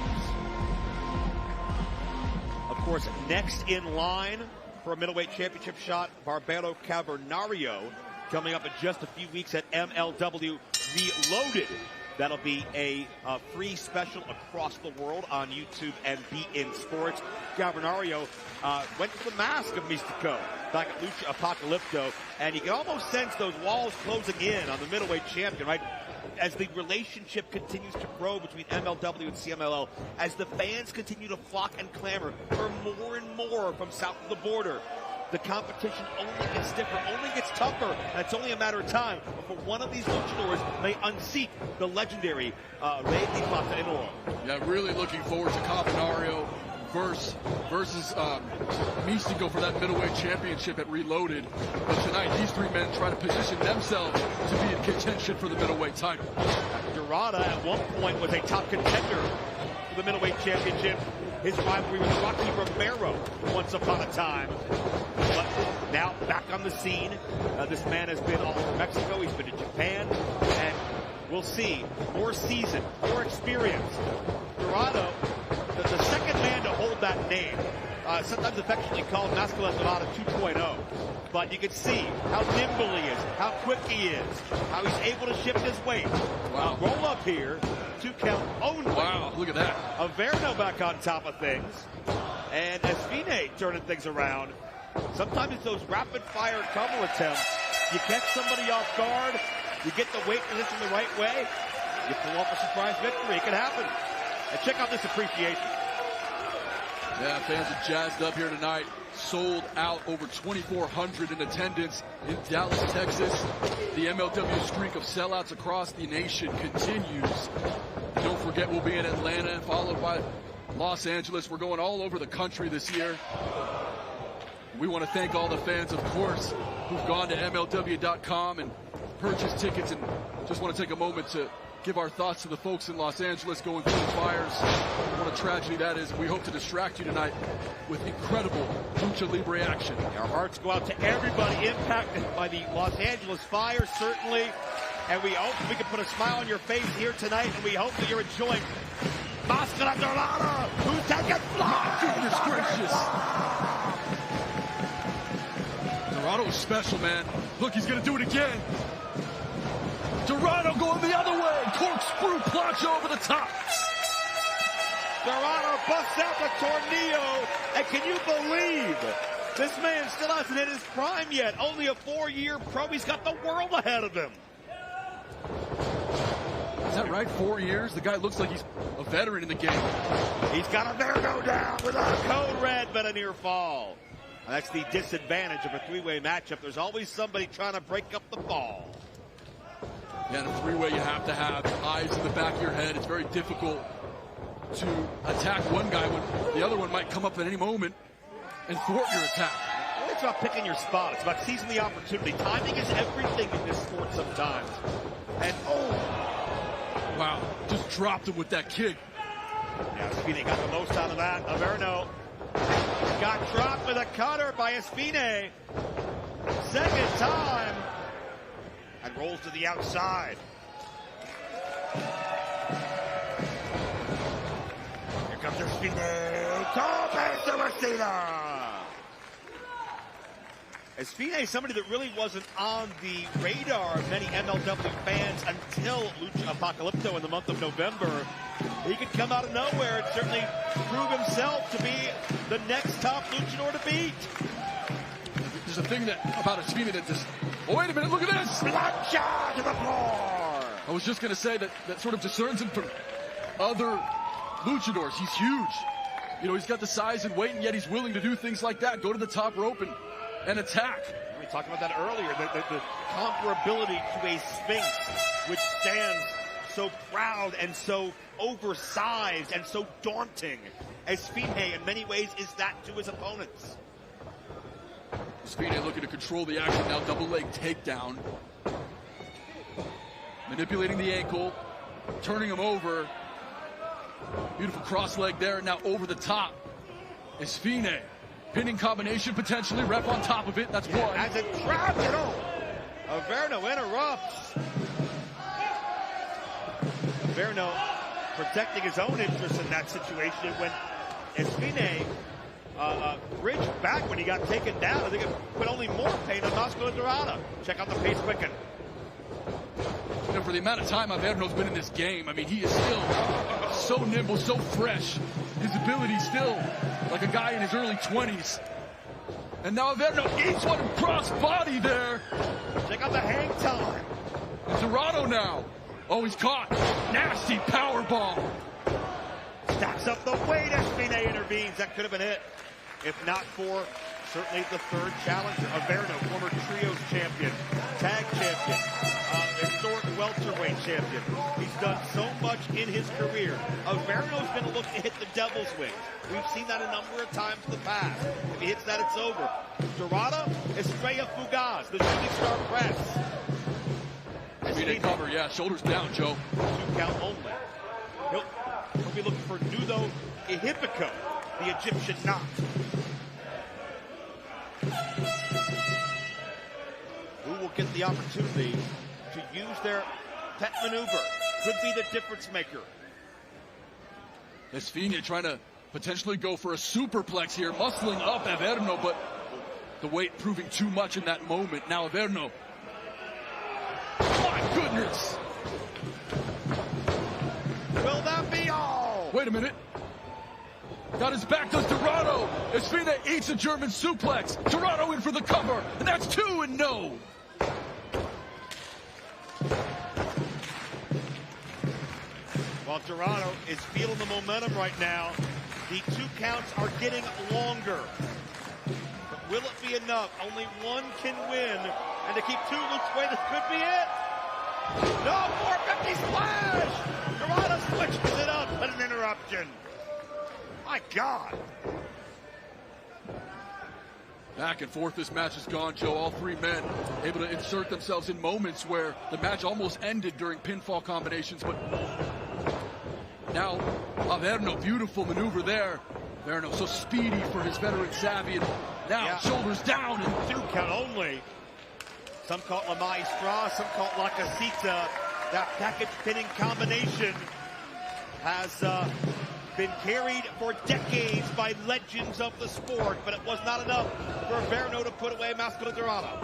Of course, next in line for a middleweight championship shot, Barbero Cavernario, coming up in just a few weeks at MLW Reloaded. That'll be a free special across the world on YouTube and BeIN Sports. Cavernario went to the mask of Místico back at Lucha Apocalypto, and you can almost sense those walls closing in on the middleweight champion, right? As the relationship continues to grow between MLW and CMLL, as the fans continue to flock and clamor for more and more from south of the border, the competition only gets stiffer, only gets tougher, and it's only a matter of time before one of these luchadors may unseat the legendary Rey Di Plata. Yeah, really looking forward to Cavernario versus Místico for that middleweight championship at Reloaded. But tonight, these three men try to position themselves to be in contention for the middleweight title. Dorada at one point was a top contender for the middleweight championship. his rivalry with Rocky Romero once upon a time. But now back on the scene. This man has been all over Mexico. He's been to Japan. And we'll see. More season, more experience. Dorado, the second man to hold that name. Sometimes affectionately called Masculine Dorado 2.0. But you can see how nimble he is, how quick he is, how he's able to shift his weight. Wow. Roll up here, 2 count only. Wow, look at that. Averno back on top of things. And Espine turning things around. Sometimes it's those rapid fire cover attempts. You catch somebody off guard, you get the weight position the right way, you pull off a surprise victory. It can happen. And check out this appreciation. Yeah, fans are jazzed up here tonight. Sold out, over 2,400 in attendance in Dallas, Texas. The MLW streak of sellouts across the nation continues. Don't forget, we'll be in Atlanta, followed by Los Angeles. We're going all over the country this year. We want to thank all the fans, of course, who've gone to MLW.com and purchased tickets, and just want to take a moment to give our thoughts to the folks in Los Angeles going through the fires. What a tragedy that is. We hope to distract you tonight with incredible Lucha Libre action. Our hearts go out to everybody impacted by the Los Angeles fires, certainly. And we hope we can put a smile on your face here tonight, and we hope that you're enjoying Mascara Dorado, who's taking flight. Goodness gracious. Dorado is special, man. Look, he's going to do it again. Dorado going the other way. Corkscrew plancha over the top. Dorado busts out the tornillo. And can you believe this man still hasn't hit his prime yet? Only a 4-year pro. He's got the world ahead of him. Is that right? 4 years? The guy looks like he's a veteran in the game. He's got Averno down with a code red, but a near fall. That's the disadvantage of a 3-way matchup. There's always somebody trying to break up the fall. Yeah, in a 3-way, you have to have eyes in the back of your head. It's very difficult to attack one guy when the other one might come up at any moment and thwart your attack. It's about picking your spot. It's about seizing the opportunity. Timing is everything in this sport sometimes. And, wow, just dropped him with that kick. Yeah, Espine got the most out of that. Averno got dropped with a cutter by Espine. Second time. And rolls to the outside. Here comes Espine. Tope Suicida. Espine, somebody that really wasn't on the radar of many MLW fans until Lucha Apocalypto in the month of November. He could come out of nowhere and certainly prove himself to be the next top luchador to beat. There's a thing about Espine that just... Oh, wait a minute, look at this! Plancha to the floor! I was just going to say that sort of discerns him from other luchadors. He's huge. You know, he's got the size and weight, and yet he's willing to do things like that. Go to the top rope and attack. We talked about that earlier, the comparability to a Sphinx, which stands so proud and so oversized and so daunting. Espine, in many ways, is that to his opponents. Espine looking to control the action now, double leg takedown. Manipulating the ankle, turning him over. Beautiful cross leg there, now over the top. Espine, pinning combination potentially, ref on top of it, that's one. As it traps it home. Averno interrupts. Averno protecting his own interests in that situation when Espine bridged back when he got taken down. I think it put only more pain on Mascara Dorado. Check out the pace quicken. You know, for the amount of time Averno's been in this game, I mean, he is still so nimble, so fresh. His ability still like a guy in his early 20s. And now Averno eats one cross body there. Check out the hang time. And Dorado now. Oh, he's caught. Nasty power bomb. Stacks up the weight. Espine intervenes. That could have been it. If not for certainly the third challenger. Averno, former trios champion, tag champion, historic welterweight champion. He's done so much in his career. Averno's going to look to hit the devil's wings. We've seen that a number of times in the past. If he hits that, it's over. Dorado, Estrella Fugaz, the shooting star press. Espine cover, yeah, shoulders down, Joe. 2 count only. We'll be looking for Nudo Ihipiko, the Egyptian knot. Who will get the opportunity to use their pet maneuver? Could be the difference maker. Esfine trying to potentially go for a superplex here, muscling up Averno, but the weight proving too much in that moment. Now Averno. My goodness! Will that be all? Wait a minute. Got his back, does Dorado. Esfine eats a German suplex. Dorado in for the cover, and that's 2 and no. While Dorado is feeling the momentum right now, the 2 counts are getting longer. But will it be enough? Only one can win. And to keep 2 loops away, this could be it. No, 450 splash! Dorado switches it up, but an interruption. My God. Back and forth this match has gone, Joe. All 3 men able to insert themselves in moments where the match almost ended during pinfall combinations, but now Averno, beautiful maneuver there. Averno so speedy for his veteran savvy, and now shoulders down. And 2 count only. Some call it La Maestra, some call it La Casita. That package pinning combination has been carried for decades by legends of the sport, but it was not enough for Averno to put away Mascara Dorado.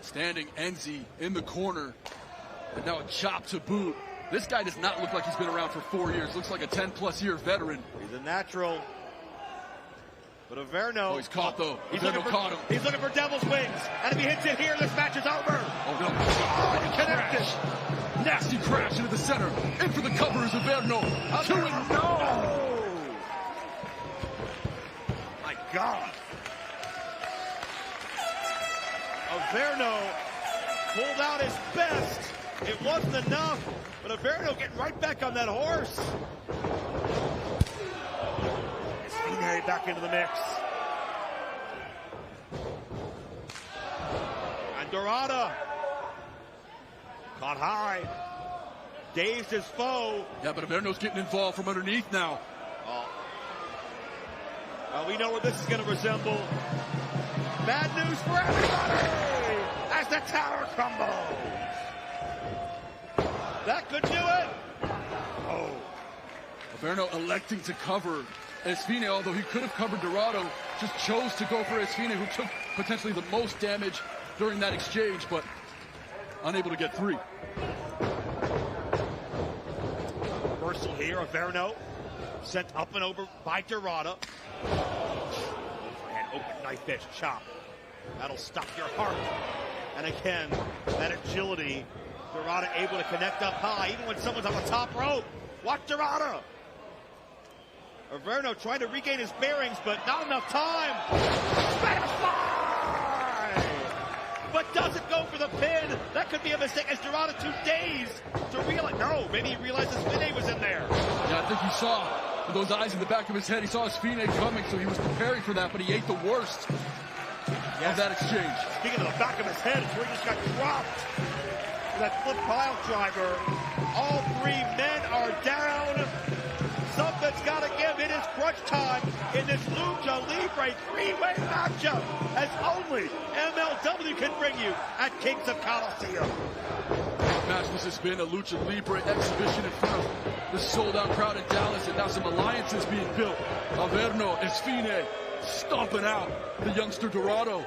Standing Enzi in the corner, and now a chop to boot. This guy does not look like he's been around for 4 years. Looks like a 10-plus year veteran. He's a natural. But Averno. Oh, he's caught though. He's Averno caught him. He's looking for devil's wings. And if he hits it here, this match is over. Oh, no. Oh, he connected. Nasty crash into the center. In for the cover is Averno. 2 and no. My God. Averno pulled out his best. It wasn't enough, but Averno getting right back on that horse. Esfine back into the mix. And Dorado caught high. Dazed his foe. Yeah, but Averno's getting involved from underneath now. Oh. Well, we know what this is going to resemble. Bad news for everybody as the tower crumbles. That could do it. Oh. Averno electing to cover Esfine, although he could have covered Dorado, just chose to go for Esfine, who took potentially the most damage during that exchange, but unable to get 3. Reversal here, Averno sent up and over by Dorado. Overhand open knife edge chop. That'll stop your heart. And again, that agility. Dorado able to connect up high, even when someone's on the top rope. Watch Dorado. Averno trying to regain his bearings, but not enough time. Spanish fly! But doesn't go for the pin. That could be a mistake as Dorado too dazed to realize. No, maybe he realized Esfine was in there. Yeah, I think he saw with those eyes in the back of his head. He saw Esfine coming, so he was preparing for that, but he ate the worst of that exchange. Speaking of the back of his head, it's where he just got dropped. That flip pile driver. All 3 men are down. Something's got to give. It is crunch time in this Lucha Libre 3-way matchup, as only MLW can bring you at Kings of Colosseum. Match, this has been a Lucha Libre exhibition in front of the sold-out crowd in Dallas, and now some alliances being built. Averno, Esfine, stomping out the youngster Dorado.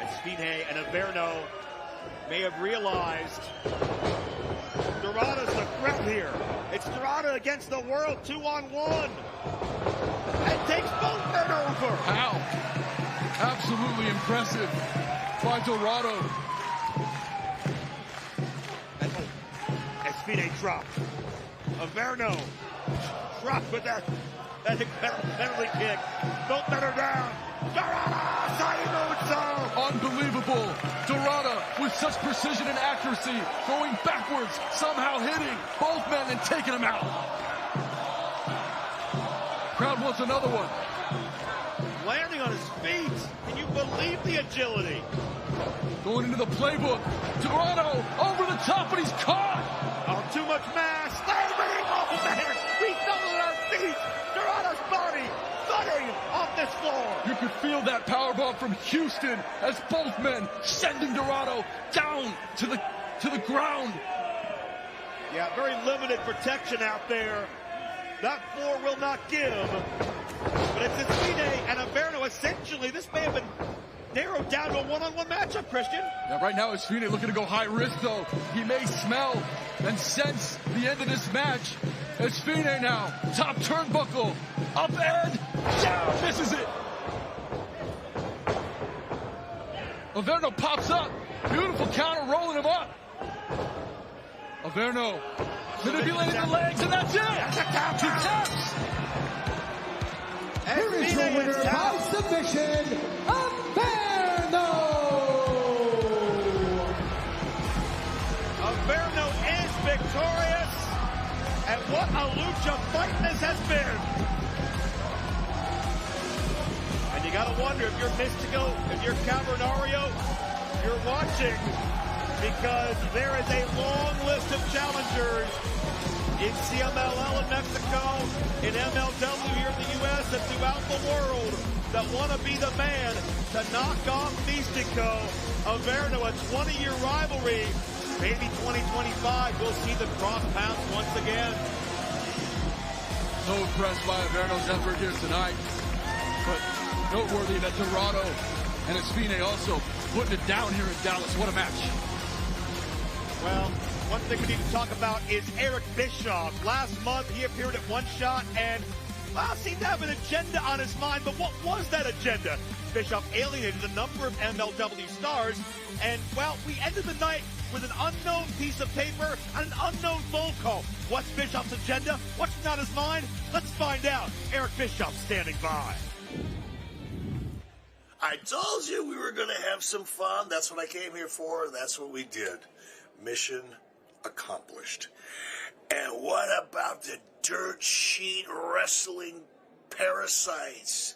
Esfine and Averno may have realized Dorado's the threat here. It's Dorado against the world 2-on-1. And takes both men over. How? Absolutely impressive by Dorado. And Esfine dropped. Averno dropped with that incredible penalty kick. Both men are down. Dorado! Unbelievable. Dorado with such precision and accuracy, going backwards, somehow hitting both men and taking them out. Crowd wants another one. landing on his feet. Can you believe the agility? Going into the playbook. Dorado over the top, but he's caught. Oh, too much mass. Oh, man. We fell on our feet. Dorado's body thudding off this floor. You could feel that powerbomb from Houston as both men sending Dorado down to the ground. Yeah, very limited protection out there. That floor will not give. But it's Esfine and Averno. Essentially, this may have been narrowed down to a one-on-one matchup, Christian. Yeah, right now, Esfine looking to go high risk, though. He may smell and sense the end of this match. Esfine now, top turnbuckle, up and down, misses it. Averno pops up, beautiful counter, rolling him up. Averno manipulating the legs, and that's it. That's a tap. Two taps. Here is your winner by submission, Averno! Averno is victorious, and what a Lucha fight this has been. And you gotta wonder if you're Mystico, if you're Cavernario, you're watching, because there is a long list of challengers in CMLL in Mexico, in MLW here in the U.S., and throughout the world that want to be the man to knock off Mystico. Averno, a 20-year rivalry. Maybe 2025, we'll see the cross paths once again. So impressed by Averno's effort here tonight. But noteworthy that Dorado and Esfine also putting it down here in Dallas. What a match. Well, one thing we need to talk about is Eric Bischoff. Last month, he appeared at One Shot and, well, seemed to have an agenda on his mind. But what was that agenda? Bischoff alienated a number of MLW stars. And, well, we ended the night with an unknown piece of paper and an unknown phone call. What's Bischoff's agenda? What's on his mind? Let's find out. Eric Bischoff standing by. I told you we were going to have some fun. That's what I came here for. That's what we did. Mission accomplished. And what about the dirt sheet wrestling parasites?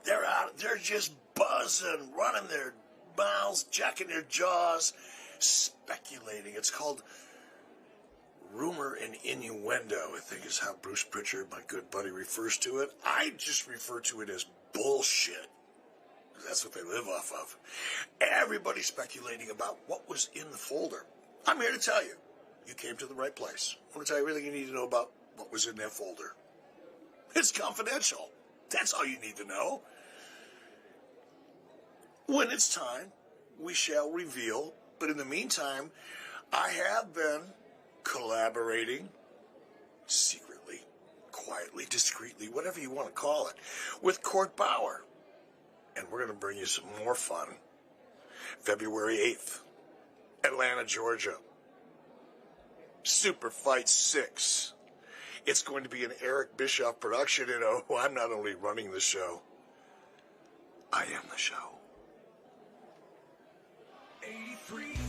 They're out, they're just buzzing, running their mouths, jacking their jaws, speculating. It's called rumor and innuendo, I think is how Bruce Pritchard, my good buddy, refers to it. I just refer to it as bullshit. That's what they live off of. Everybody's speculating about what was in the folder. I'm here to tell you, you came to the right place. I want to tell you everything you need to know about what was in that folder. It's confidential. That's all you need to know. When it's time, we shall reveal. But in the meantime, I have been collaborating secretly, quietly, discreetly, whatever you want to call it, with Court Bauer. And we're going to bring you some more fun. February 8th, Atlanta, Georgia. Superfight 6. It's going to be an Eric Bischoff production, and oh, I'm not only running the show, I am the show.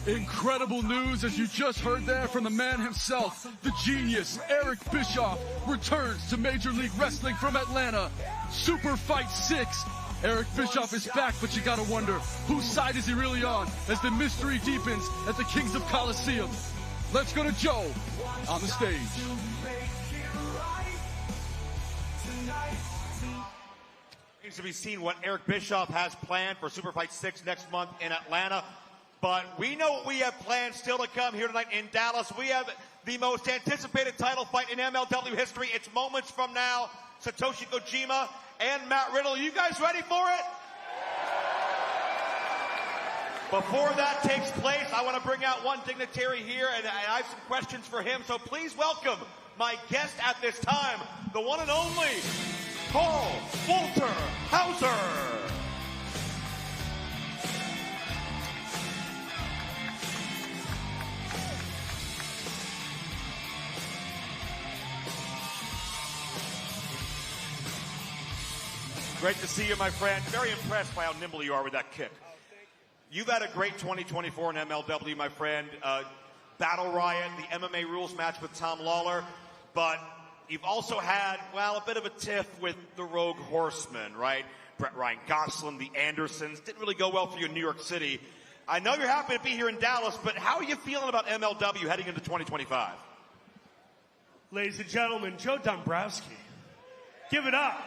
Incredible news, as you just heard there from the man himself. The genius, Eric Bischoff, returns to Major League Wrestling from Atlanta. Superfight 6. Eric Bischoff is back, but you gotta wonder, whose side is he really on as the mystery deepens at the Kings of Colosseum? Let's go to Joe on the stage. Needs to be seen what Eric Bischoff has planned for Superfight 6 next month in Atlanta. But we know what we have planned still to come here tonight in Dallas. We have the most anticipated title fight in MLW history. It's moments from now. Satoshi Kojima and Matt Riddle. You guys ready for it? Before that takes place, I want to bring out one dignitary here, and I have some questions for him. So please welcome my guest at this time, the one and only Paul Walter Hauser. Great to see you, my friend. Very impressed by how nimble you are with that kick. You've had a great 2024 in MLW, my friend. Battle Riot, the MMA rules match with Tom Lawler. But you've also had, well, a bit of a tiff with the Rogue Horsemen, right? Brett Ryan Gosselin, the Andersons. Didn't really go well for you in New York City. I know you're happy to be here in Dallas, but how are you feeling about MLW heading into 2025? Ladies and gentlemen, Joe Dombrowski. Give it up.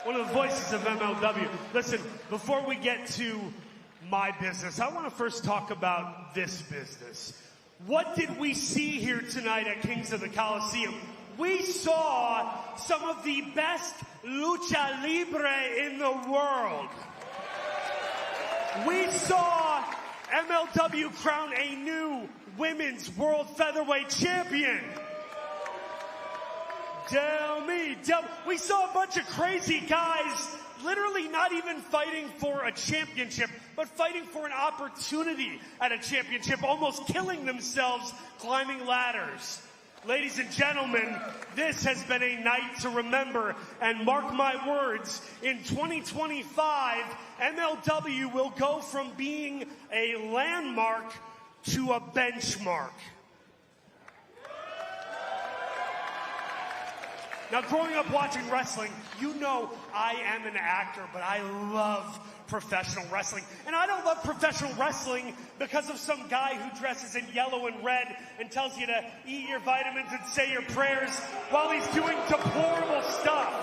One of the voices of MLW. Listen, before we get to my business, I want to first talk about this business. What did we see here tonight at Kings of the Colosseum? We saw some of the best Lucha Libre in the world. We saw MLW crown a new women's world featherweight champion. Delmi. We saw a bunch of crazy guys literally not even fighting for a championship, but fighting for an opportunity at a championship, almost killing themselves climbing ladders. Ladies and gentlemen, this has been a night to remember, and mark my words, in 2025, MLW will go from being a landmark to a benchmark. Now, growing up watching wrestling, you know I am an actor, but I love professional wrestling. And I don't love professional wrestling because of some guy who dresses in yellow and red and tells you to eat your vitamins and say your prayers while he's doing deplorable stuff.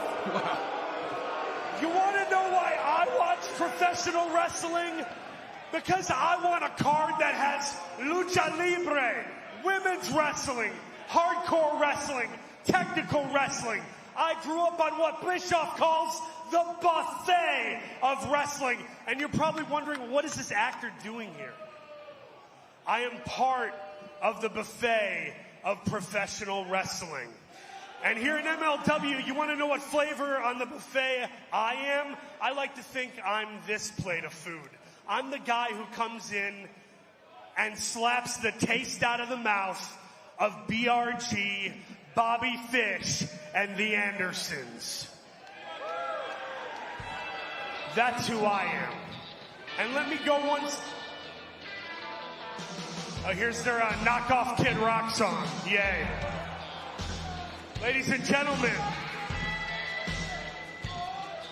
You want to know why I watch professional wrestling? Because I want a card that has Lucha Libre, women's wrestling, hardcore wrestling, technical wrestling. I grew up on what Bischoff calls the buffet of wrestling. And you're probably wondering, what is this actor doing here? I am part of the buffet of professional wrestling. And here in MLW, you want to know what flavor on the buffet I am? I like to think I'm this plate of food. I'm the guy who comes in and slaps the taste out of the mouth of BRG, Bobby Fish, and the Andersons. That's who I am. And let me go once. Oh, here's their knockoff Kid Rock song. Yay. Ladies and gentlemen,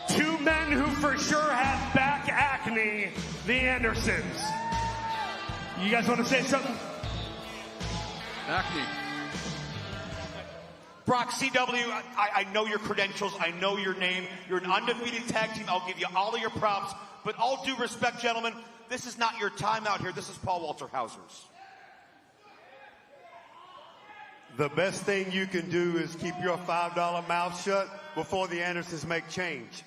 two men who for sure have back acne, the Andersons. You guys want to say something? Acne. Brock, CW, I know your credentials. I know your name. You're an undefeated tag team. I'll give you all of your props. But all due respect, gentlemen, this is not your time out here. This is Paul Walter Hauser's. The best thing you can do is keep your $5 mouth shut before the Andersons make change.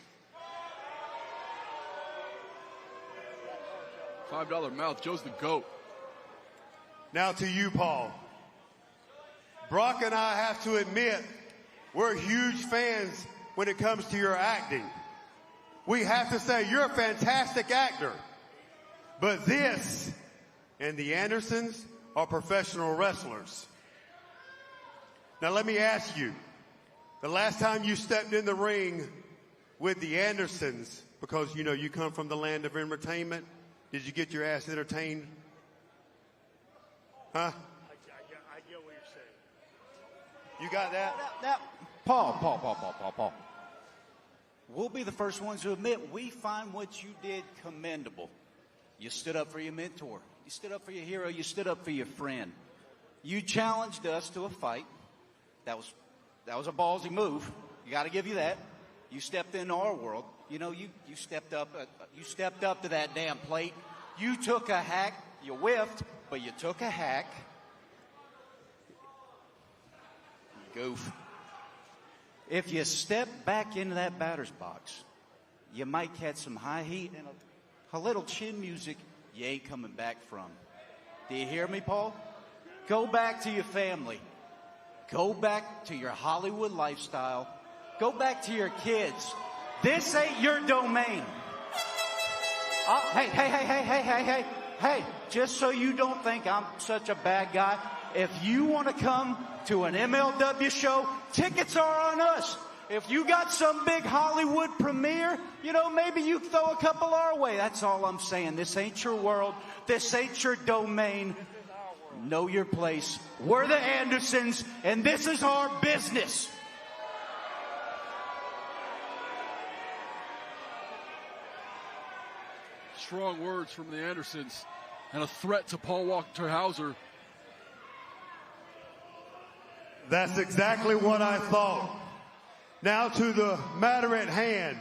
$5 mouth, Joe's the GOAT. Now to you, Paul. Brock and I have to admit, we're huge fans when it comes to your acting. We have to say you're a fantastic actor. But this and the Andersons are professional wrestlers. Now let me ask you, the last time you stepped in the ring with the Andersons, because you know you come from the land of entertainment, did you get your ass entertained? Huh? I get what you're saying. You got that? Now, Paul. We'll be the first ones to admit we find what you did commendable. You stood up for your mentor. You stood up for your hero. You stood up for your friend. You challenged us to a fight. That was a ballsy move. You got to give you that. You stepped into our world. You know, you stepped up. You stepped up to that damn plate. You took a hack. You whiffed, but you took a hack. Goof. If you step back into that batter's box, you might catch some high heat and a little chin music you ain't coming back from. Do you hear me, Paul? Go back to your family. Go back to your Hollywood lifestyle. Go back to your kids. This ain't your domain. Hey, just so you don't think I'm such a bad guy, if you want to come to an MLW show, tickets are on us. If you got some big Hollywood premiere, you know, maybe you throw a couple our way. That's all I'm saying. This ain't your world. This ain't your domain. Know your place. We're the Andersons, and this is our business. strong words from the Andersons and a threat to Paul Walter Hauser. That's exactly what I thought. Now to the matter at hand.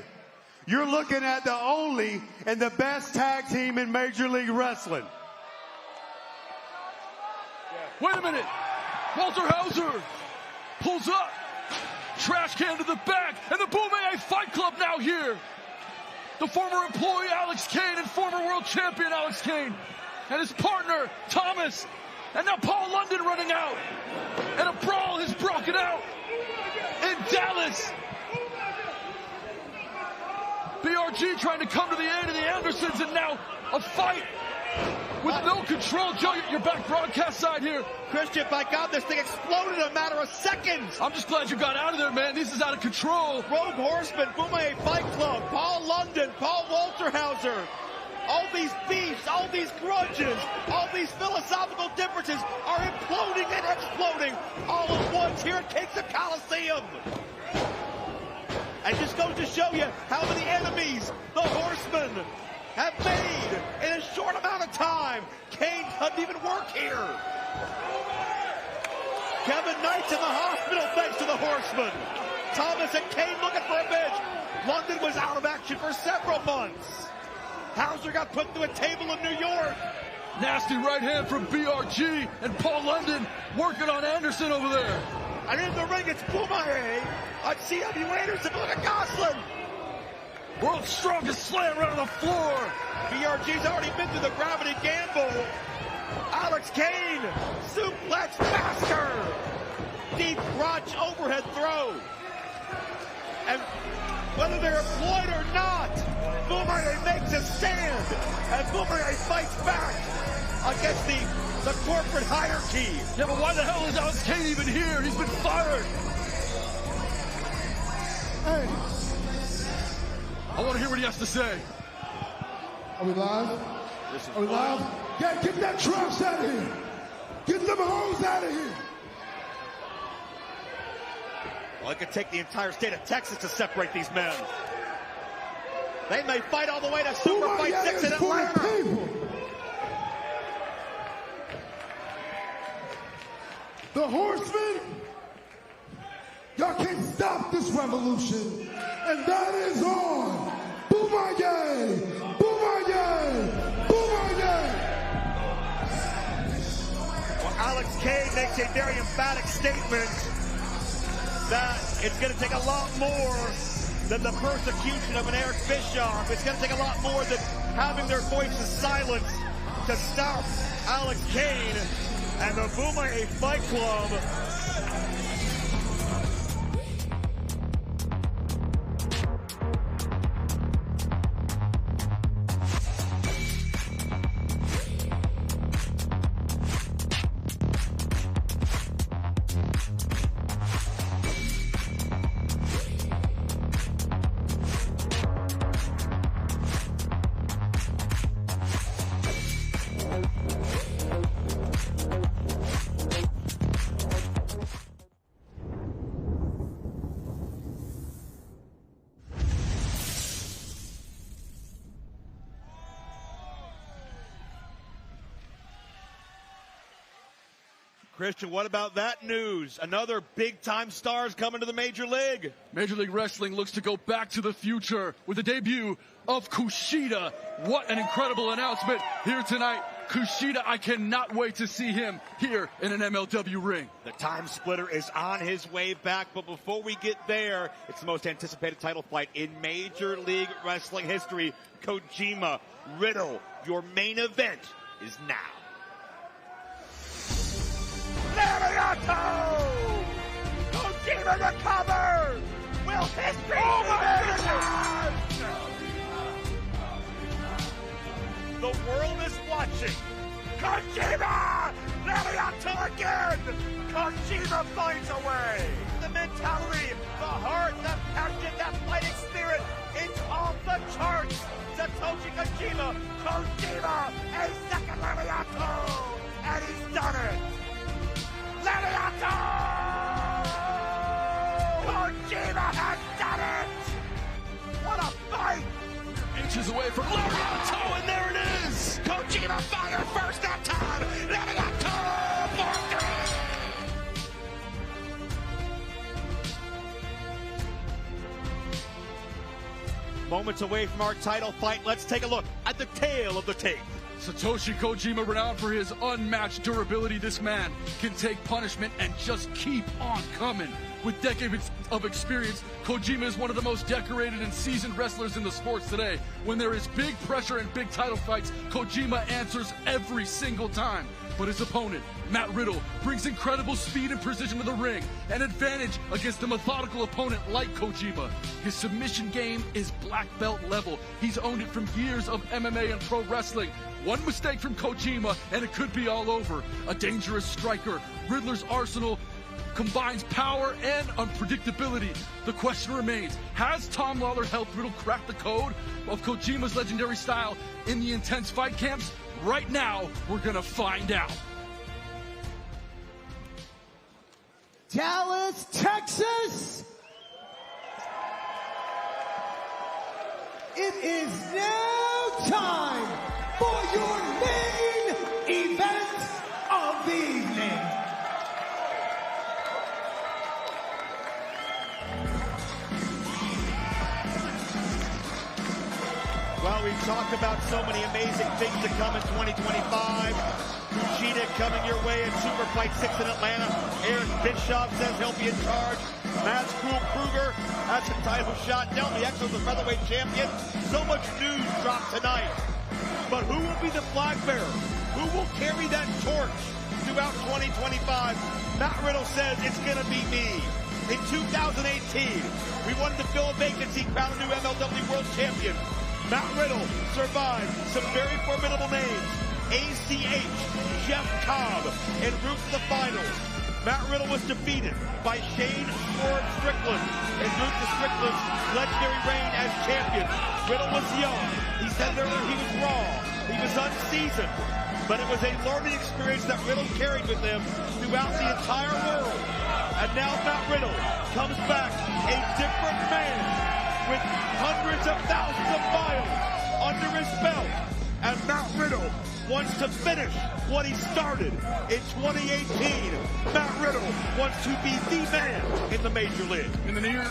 You're looking at the only and the best tag team in Major League Wrestling. Wait a minute. Walter Hauser pulls up. Trash can to the back. And the Boomay Fight Club now here. The former employee Alex Kane and former world champion Alex Kane. And his partner Thomas. And now Paul London running out. And a brawl has broken out in Dallas. BRG trying to come to the aid of the Andersons, and now a fight with no control. Joe, you're back broadcast side here. Christian, by God, this thing exploded in a matter of seconds. I'm just glad you got out of there, man. This is out of control. Rogue Horseman, Boomay Fight Club, Paul London, Paul Walter Hauser. All these beefs, all these grudges, all these philosophical differences are imploding and exploding all at once here at Kenta Colosseum. And just goes to show you how many enemies the Horsemen have made in a short amount of time. Kane doesn't even work here. Kevin Knight's in the hospital thanks to the Horsemen. Thomas and Kane looking for a bench. London was out of action for several months. Hauser got put through a table in New York. Nasty right hand from BRG and Paul London working on Anderson over there. And in the ring, it's Boomay on CW Anderson. Look at Gosselin. World's strongest slam right on the floor. BRG's already been through the gravity gamble. Alex Kane, suplex master. Deep crotch overhead throw. And whether they're employed or not, Boomay makes a stand. And Boomay fights back against the corporate hierarchy. Yeah, but why the hell is Alex Kane even here? He's been fired. Hey. I want to hear what he has to say. Are we live? Are we live? Yeah, get that trash out of here. Get them hoes out of here. Well, it could take the entire state of Texas to separate these men. They may fight all the way to Superfight 6 in Atlanta. The Horsemen, y'all can't stop this revolution, and that is on. Boomay! Boomay! Boomay! Well, Alex Kane makes a very emphatic statement that it's going to take a lot more than the persecution of an Eric Bischoff. It's going to take a lot more than having their voices silenced to stop Alex Kane and the Boomay Fight Club. Christian, what about that news? Another big-time stars coming to the Major League. Major League Wrestling looks to go back to the future with the debut of Kushida. What an incredible announcement here tonight. Kushida, I cannot wait to see him here in an MLW ring. The time splitter is on his way back, but before we get there, it's the most anticipated title fight in Major League Wrestling history. Kojima, Riddle, your main event is now. Lariato! Kojima recovers! Will history The world is watching. Kojima! Lariato again! Kojima finds a way! The mentality, the heart, the passion, that fighting spirit, it's off the charts! Satoshi Kojima! Kojima! A second Lariato! And he's done it! Lariato! Kojima has done it! What a fight! Inches away from Lariato, and there Moments away from our title fight. Let's take a look at the tail of the tape. Satoshi Kojima, renowned for his unmatched durability, this man can take punishment and just keep on coming. With decades of experience, Kojima is one of the most decorated and seasoned wrestlers in the sports today. When there is big pressure and big title fights, Kojima answers every single time. But his opponent, Matt Riddle, brings incredible speed and precision to the ring, an advantage against a methodical opponent like Kojima. His submission game is black belt level. He's owned it from years of MMA and pro wrestling. One mistake from Kojima and it could be all over. A dangerous striker, Riddler's arsenal combines power and unpredictability. The question remains, has Tom Lawlor helped Riddle crack the code of Kojima's legendary style in the intense fight camps? Right now, we're gonna find out. Dallas, Texas. It is now time for your main event of the evening. Well, we've talked about so many amazing things to come in 2025. Kushida coming your way at Superfight 6 in Atlanta. Eric Bischoff says he'll be in charge. Matt's Krugger has a title shot. Delmi Exo, the Featherweight champion. So much news dropped tonight. But who will be the flag bearer? Who will carry that torch throughout 2025? Matt Riddle says it's going to be me. In 2018, we wanted to fill a vacancy, crown a new MLW World Champion. Matt Riddle survived some very formidable names. ACH, Jeff Cobb, en route to the finals. Matt Riddle was defeated by Shane Strickland en route to Strickland's legendary reign as champion. Riddle was young. He said earlier he was raw. He was unseasoned. But it was a learning experience that Riddle carried with him throughout the entire world. And now Matt Riddle comes back a different man with hundreds of thousands of miles under his belt. And Matt Riddle wants to finish what he started in 2018. Matt Riddle wants to be the man in the major league. In the near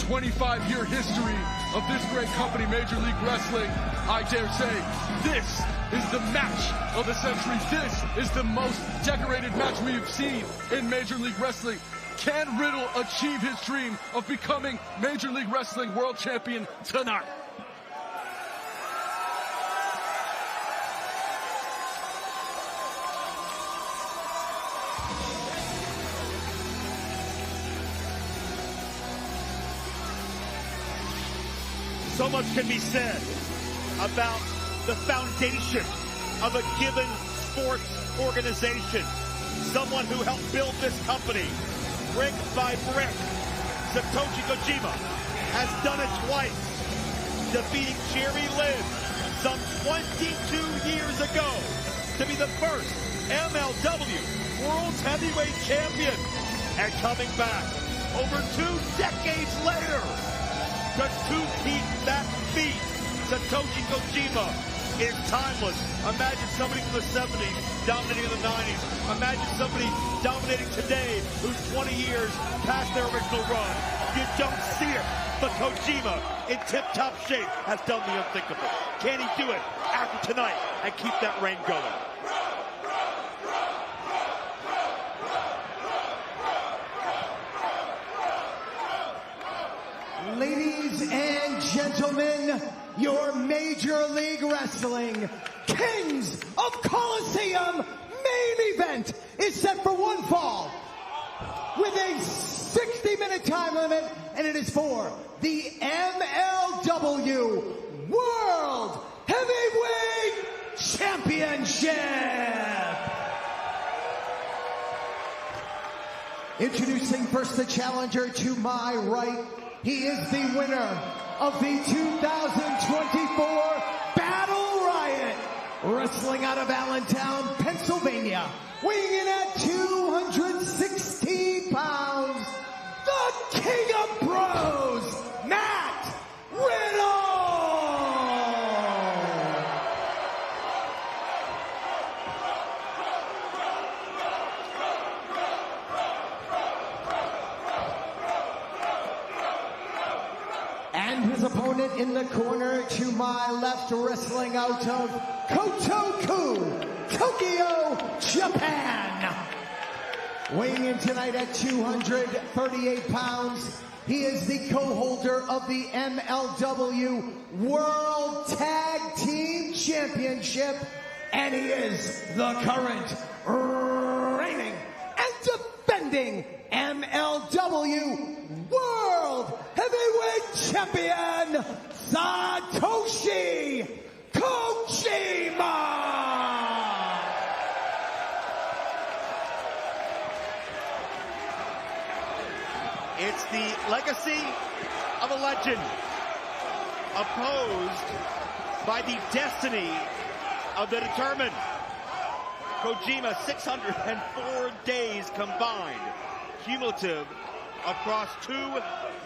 25-year history of this great company, Major League Wrestling, I dare say, this is the match of the century. This is the most decorated match we've seen in Major League Wrestling. Can Riddle achieve his dream of becoming Major League Wrestling World Champion tonight? So much can be said about the foundation of a given sports organization. Someone who helped build this company, brick by brick. Satoshi Kojima has done it twice, defeating Jerry Lynn some 22 years ago to be the first MLW World Heavyweight Champion, and coming back over 2 decades later to keep that feat. Satoshi Kojima is timeless. Imagine somebody from the 70s dominating in the 90s. Imagine somebody dominating today who's 20 years past their original run. You don't see it, but Kojima, in tip-top shape, has done the unthinkable. Can he do it after tonight and keep that reign going? Ladies and gentlemen, your Major League Wrestling Kings of Colosseum main event is set for one fall with a 60-minute time limit, and it is for the MLW World Heavyweight Championship. Introducing first the challenger to my right. He is the winner of the 2024 Battle Riot, wrestling out of Allentown, Pennsylvania, weighing in at 216 pounds, the King of Bros, Matt Riddle! And And his opponent in the corner to my left, wrestling out of Kotoku, Tokyo, Japan. Weighing in tonight at 238 pounds, he is the co-holder of the MLW World Tag Team Championship, and he is the current reigning and defending MLW World Heavyweight Champion, Satoshi Kojima! It's the legacy of a legend, opposed by the destiny of the determined. Kojima, 604 days combined, cumulative across 2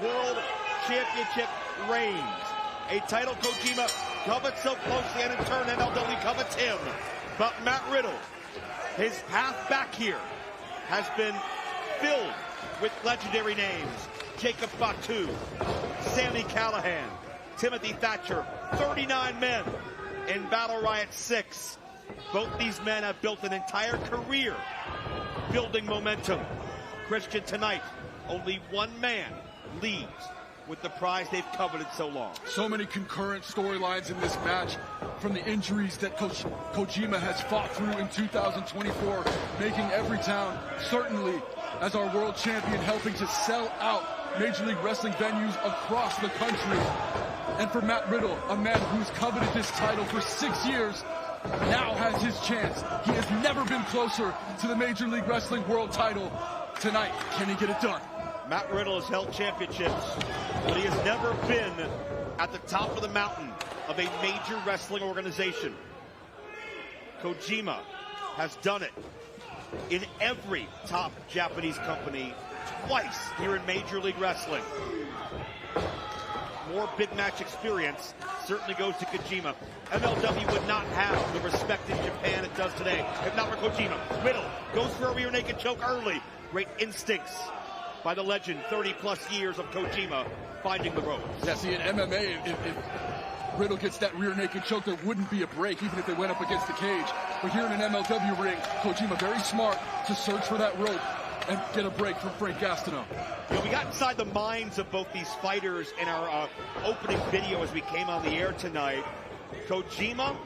World Championship reigns. A title Kojima covets so closely, and in turn MLW covets him. But Matt Riddle, his path back here has been filled with legendary names. Jacob Fatu, Sami Callihan, Timothy Thatcher, 39 men in Battle Riot 6. Both these men have built an entire career building momentum. Christian, tonight, only one man leaves with the prize they've coveted so long. So many concurrent storylines in this match, from the injuries that Kojima has fought through in 2024, making every town, certainly as our world champion, helping to sell out Major League Wrestling venues across the country. And for Matt Riddle, a man who's coveted this title for 6 years, now has his chance. He has never been closer to the Major League Wrestling world title. Tonight, can he get it done? Matt Riddle has held championships, but he has never been at the top of the mountain of a major wrestling organization. Kojima has done it in every top Japanese company twice here in Major League Wrestling. More big match experience certainly goes to Kojima. MLW would not have the respect in Japan it does today if not for Kojima. Riddle goes for a rear naked choke early. Great instincts by the legend, 30-plus years of Kojima finding the ropes. Yeah, see, in MMA, if Riddle gets that rear naked choke, there wouldn't be a break, even if they went up against the cage. But here in an MLW ring, Kojima very smart to search for that rope and get a break from Frank Gastineau. You know, we got inside the minds of both these fighters in our opening video as we came on the air tonight. Kojima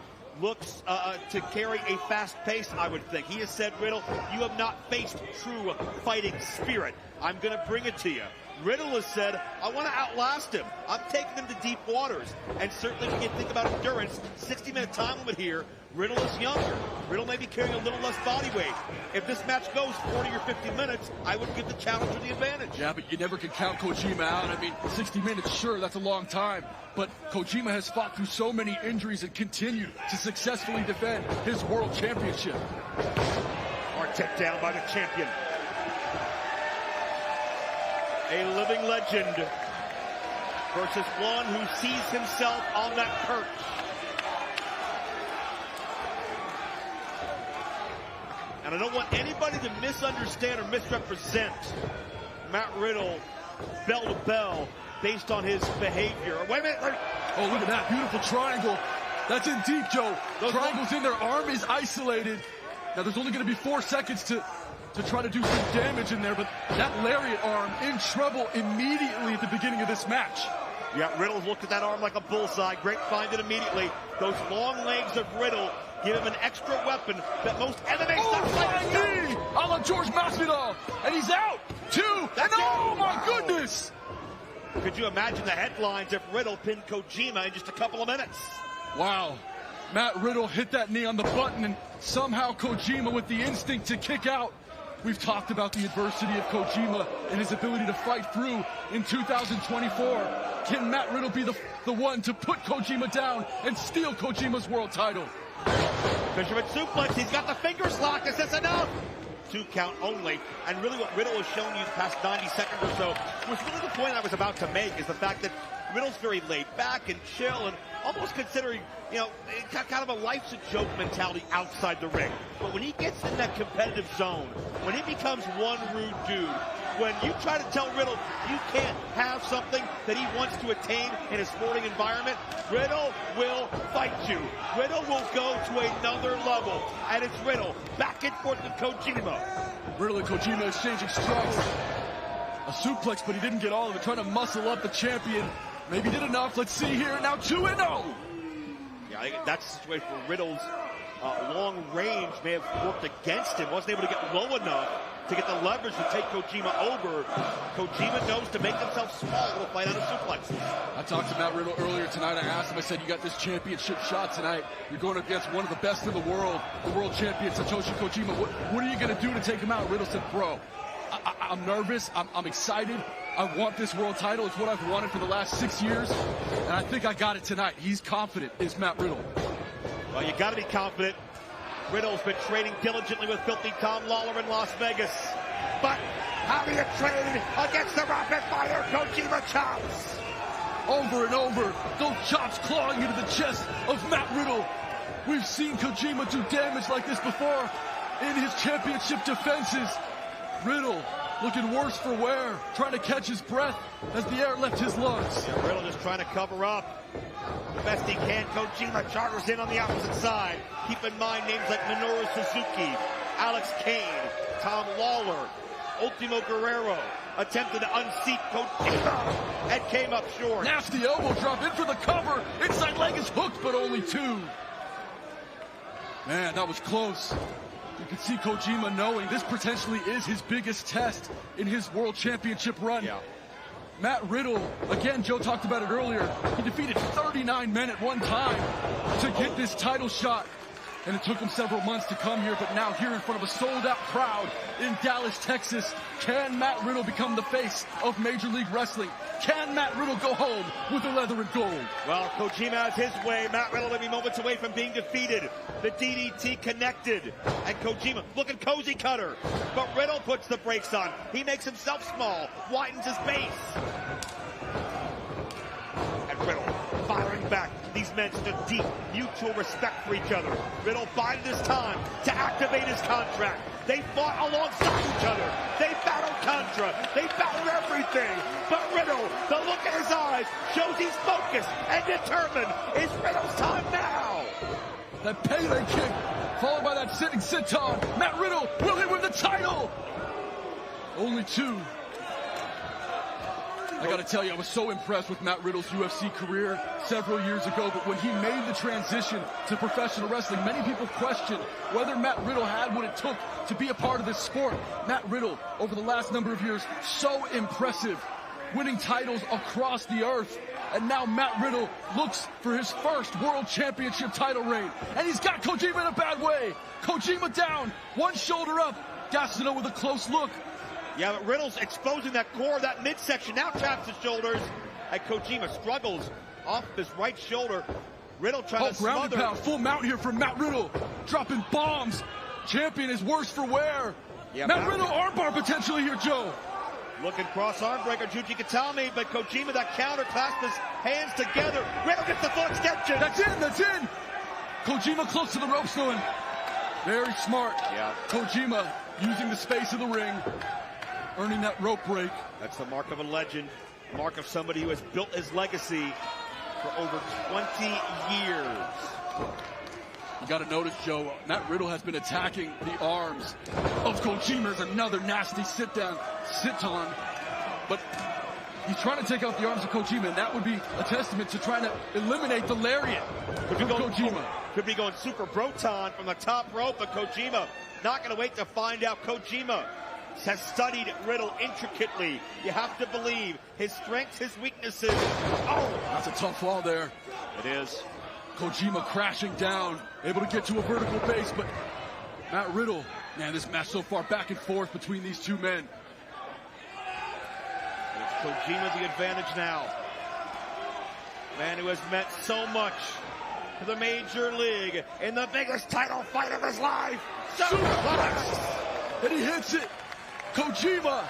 looks to carry a fast pace, I would think. He has said, Riddle, you have not faced true fighting spirit. I'm going to bring it to you. Riddle has said, I want to outlast him. I'm taking him to deep waters. And certainly when you think about endurance, 60-minute time limit here, Riddle is younger. Riddle may be carrying a little less body weight. If this match goes 40 or 50 minutes, I would give the challenger the advantage. Yeah, but you never can count Kojima out. I mean, 60 minutes, sure, that's a long time. But Kojima has fought through so many injuries and continued to successfully defend his world championship. Hard takedown by the champion. A living legend versus one who sees himself on that perch. And I don't want anybody to misunderstand or misrepresent Matt Riddle bell to bell based on his behavior. Wait a minute. Oh, look at that beautiful triangle. That's in deep, Joe. Triangle's in there. Arm is isolated. Now, there's only going to be 4 seconds to try to do some damage in there, but that lariat arm in trouble immediately at the beginning of this match. Yeah, Riddle looked at that arm like a bullseye. Great find it immediately. Those long legs of Riddle give him an extra weapon that most MMA fighters don't. A la George Masvidal, and he's out. 2, and oh my goodness! Could you imagine the headlines if Riddle pinned Kojima in just a couple of minutes? Wow. Matt Riddle hit that knee on the button, and somehow Kojima with the instinct to kick out. We've talked about the adversity of Kojima and his ability to fight through in 2024. Can Matt Riddle be the one to put Kojima down and steal Kojima's world title? Fisherman suplex, he's got the fingers locked. Is this enough? 2 count only. And really what Riddle has shown you the past 90 seconds or so was really the point I was about to make, is the fact that Riddle's very laid back and chill and almost considering, you know, kind of a life's a joke mentality outside the ring. But when he gets in that competitive zone, when he becomes one rude dude, when you try to tell Riddle you can't have something that he wants to attain in a sporting environment, Riddle will fight you. Riddle will go to another level. And it's Riddle back and forth with Kojima. Riddle and Kojima exchanging strikes. A suplex, but he didn't get all of it. Trying to muscle up the champion. Maybe did enough. Let's see here. Now 2-0. Yeah, I think that's a situation where Riddle's long range may have worked against him. Wasn't able to get low enough to get the leverage to take Kojima over. Kojima knows to make himself small. He'll fight out a suplex. I talked to Matt Riddle earlier tonight. I asked him, I said, you got this championship shot tonight. You're going against one of the best in the world champion, Satoshi Kojima. What are you going to do to take him out? Riddle said, bro, I'm nervous. I'm excited. I want this world title. It's what I've wanted for the last 6 years. And I think I got it tonight. He's confident, is Matt Riddle. Well, you got to be confident. Riddle's been training diligently with Filthy Tom Lawler in Las Vegas. But how do you train against the rapid fire Kojima chops? Over and over, those chops clawing into the chest of Matt Riddle. We've seen Kojima do damage like this before in his championship defenses. Riddle looking worse for wear, trying to catch his breath as the air left his lungs. Yeah, Riddle just trying to cover up the best he can. Kojima charters in on the opposite side. Keep in mind names like Minoru Suzuki, Alex Kane, Tom Lawler, Ultimo Guerrero attempted to unseat Kojima and came up short. Nasty elbow drop in for the cover. Inside leg is hooked, but only 2. Man, that was close. You can see Kojima knowing this potentially is his biggest test in his world championship run. Yeah. Matt Riddle, again, Joe talked about it earlier, he defeated 39 men at one time to get this title shot. And it took him several months to come here, but now here in front of a sold-out crowd in Dallas, Texas, can Matt Riddle become the face of Major League Wrestling? Can Matt Riddle go home with the leather and gold? Well, Kojima has his way. Matt Riddle may be moments away from being defeated. The DDT connected. And Kojima looking cozy cutter. But Riddle puts the brakes on. He makes himself small, widens his base. And Riddle firing back. These men stood deep, mutual respect for each other. Riddle bided his time to activate his contract. They fought alongside each other. They battled Contra. They battled everything. But Riddle, the look in his eyes shows he's focused and determined. It's Riddle's time now. That Pele kick, followed by that sitting sit-on. Matt Riddle, will he win the title? Only 2. I gotta tell you, I was so impressed with Matt Riddle's UFC career several years ago, but when he made the transition to professional wrestling, many people questioned whether Matt Riddle had what it took to be a part of this sport. Matt Riddle, over the last number of years, so impressive, winning titles across the earth. And now Matt Riddle looks for his first world championship title reign. And he's got Kojima in a bad way. Kojima down, one shoulder up. Gastineau with a close look. Yeah, but Riddle's exposing that core, that midsection, now traps his shoulders. And Kojima struggles off his right shoulder. Riddle trying to ground smother. and pound, full mount here from Matt Riddle. Dropping bombs. Champion is worse for wear. Yeah, Matt Riddle armbar potentially here, Joe. Looking cross arm breaker, Juji Katami, but Kojima that counter clasps his hands together. Riddle gets the full extension. That's in. Kojima close to the ropes going. Very smart. Yeah. Kojima using the space of the ring. Earning that rope break. That's the mark of a legend. Mark of somebody who has built his legacy for over 20 years. You got to notice, Joe, Matt Riddle has been attacking the arms of Kojima. There's another nasty sit-on. But he's trying to take out the arms of Kojima, and that would be a testament to trying to eliminate the lariat from Kojima. Could be going super Broton from the top rope, but Kojima not going to wait to find out. Kojima has studied Riddle intricately. You have to believe his strengths, his weaknesses. Oh! That's a tough fall there. It is. Kojima crashing down, able to get to a vertical base, but Matt Riddle, man, this match so far back and forth between these two men. It's Kojima the advantage now. Man who has meant so much to the Major League in the biggest title fight of his life. Superflex! And he hits it. Kojima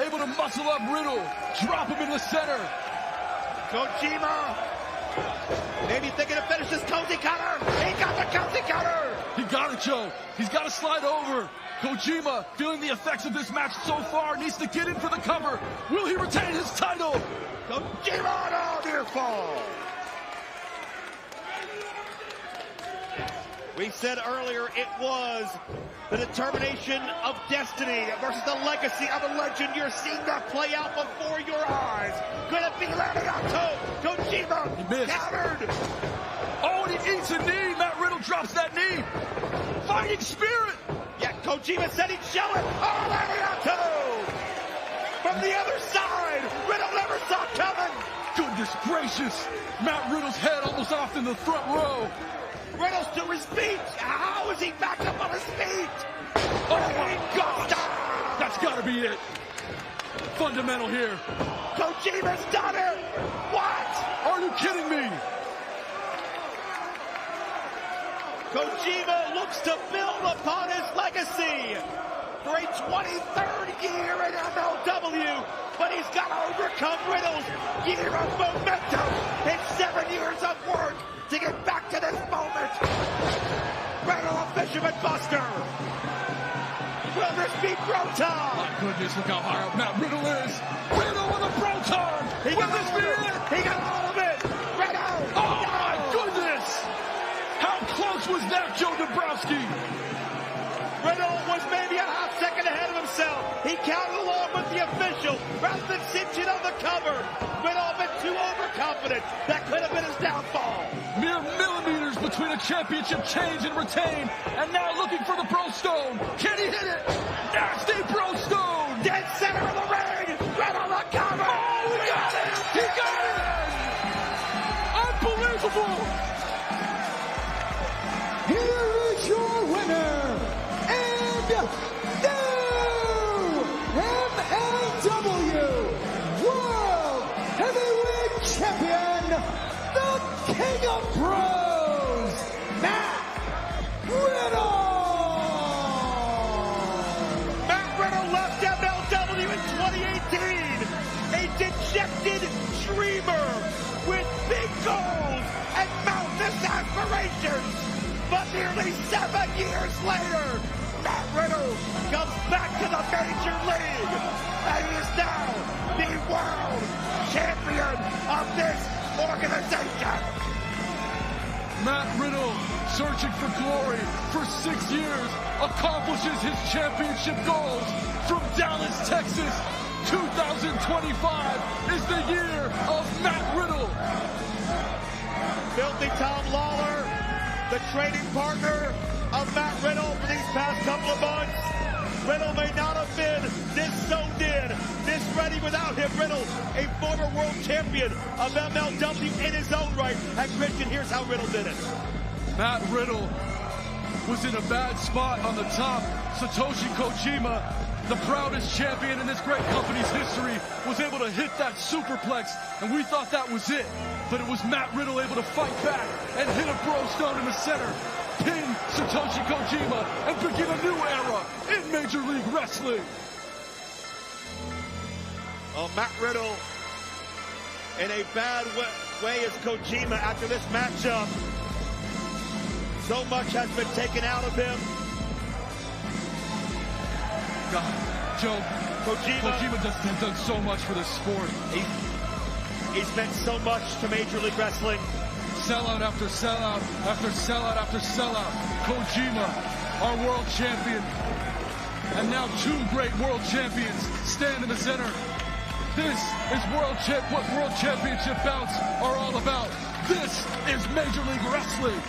able to muscle up Riddle, drop him in the center. Kojima, maybe thinking to finish this cozy cutter. He got the cozy cutter. He got it, Joe. He's got to slide over. Kojima, feeling the effects of this match so far, needs to get in for the cover. Will he retain his title? Kojima, no, near fall. We said earlier it was the determination of destiny versus the legacy of a legend. You're seeing that play out before your eyes. Could it be landing on toe? Kojima he missed. Countered. Oh, and he eats a knee. Matt Riddle drops that knee. Fighting spirit. Yeah, Kojima said he'd show it. Oh, landing on toe. From the other side. Riddle never saw it coming. Goodness gracious. Matt Riddle's head almost off in the front row. Riddle's to his feet. How is he back up on his feet? Oh my gosh! That's got to be it. Fundamental here. Kojima's done it. What? Are you kidding me? Kojima looks to build upon his legacy for a 23rd year in MLW, but he's got to overcome Riddle's year of momentum and 7 years of work to get back to this moment. Riddle, a Fisherman Buster. Will this be Proton? My goodness, look how high up Matt Riddle is. Riddle with a Proton. Will this be it? He got all of it. Riddle. Oh my goodness. How close was that, Joe Dombrowski? Riddle was maybe a half second ahead of himself. He counted along with the official rather than cinching on the cover. Riddle a bit too overconfident. That could have been his downfall. Mere millimeters between a championship change and retain. And now looking for the Bro Stone. Can he hit it? Nasty Bro Stone. Dead center of the ring. Riddle the cover. Oh, he got it. He got it. Unbelievable. Here is your winner. And new MLW World Heavyweight Champion, the King of Bros, Matt Riddle! Matt Riddle left MLW in 2018, a dejected dreamer with big goals and mountainous aspirations. But nearly 7 years later, Matt Riddle comes back to the Major League, and he is now the world champion of this organization. Matt Riddle, searching for glory for 6 years, accomplishes his championship goals from Dallas, Texas. 2025 is the year of Matt Riddle. Filthy Tom Lawler, the trading partner of Matt Riddle for these past couple of months. Riddle may not have been this so-did, this ready without him. Riddle, a former world champion of MLW in his own right. And Christian, here's how Riddle did it. Matt Riddle was in a bad spot on the top. Satoshi Kojima, the proudest champion in this great company's history, was able to hit that superplex, and we thought that was it. But it was Matt Riddle able to fight back and hit a Bro Stone in the center, pin Satoshi Kojima, and begin a new era in Major League Wrestling. Oh, Matt Riddle in a bad way as Kojima after this matchup. So much has been taken out of him. God, Joe, Kojima has done so much for this sport. He's meant so much to Major League Wrestling. Sellout after sellout after sellout after sellout. Kojima, our world champion. And now 2 great world champions stand in the center. This is what World Championship bouts are all about. This is Major League Wrestling.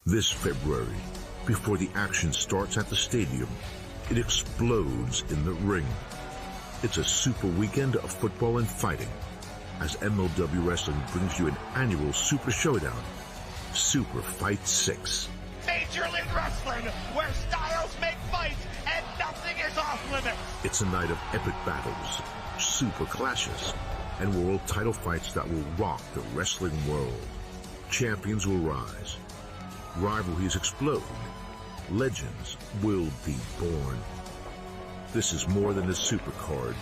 This February, before the action starts at the stadium, it explodes in the ring. It's a super weekend of football and fighting as MLW Wrestling brings you an annual Super Showdown, Superfight 6. Major League Wrestling, where styles make fights and nothing is off limits. It's a night of epic battles, super clashes, and world title fights that will rock the wrestling world. Champions will rise. Rivalries explode. Legends will be born. This is more than a super card.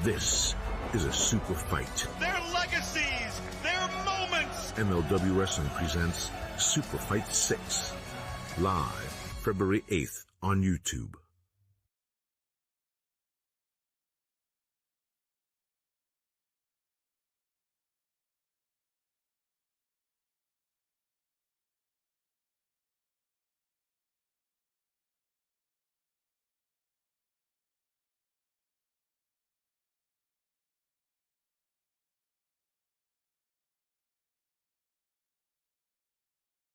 This is a super fight. Their legacies, their moments. MLW Wrestling presents Superfight 6. Live February 8th on YouTube.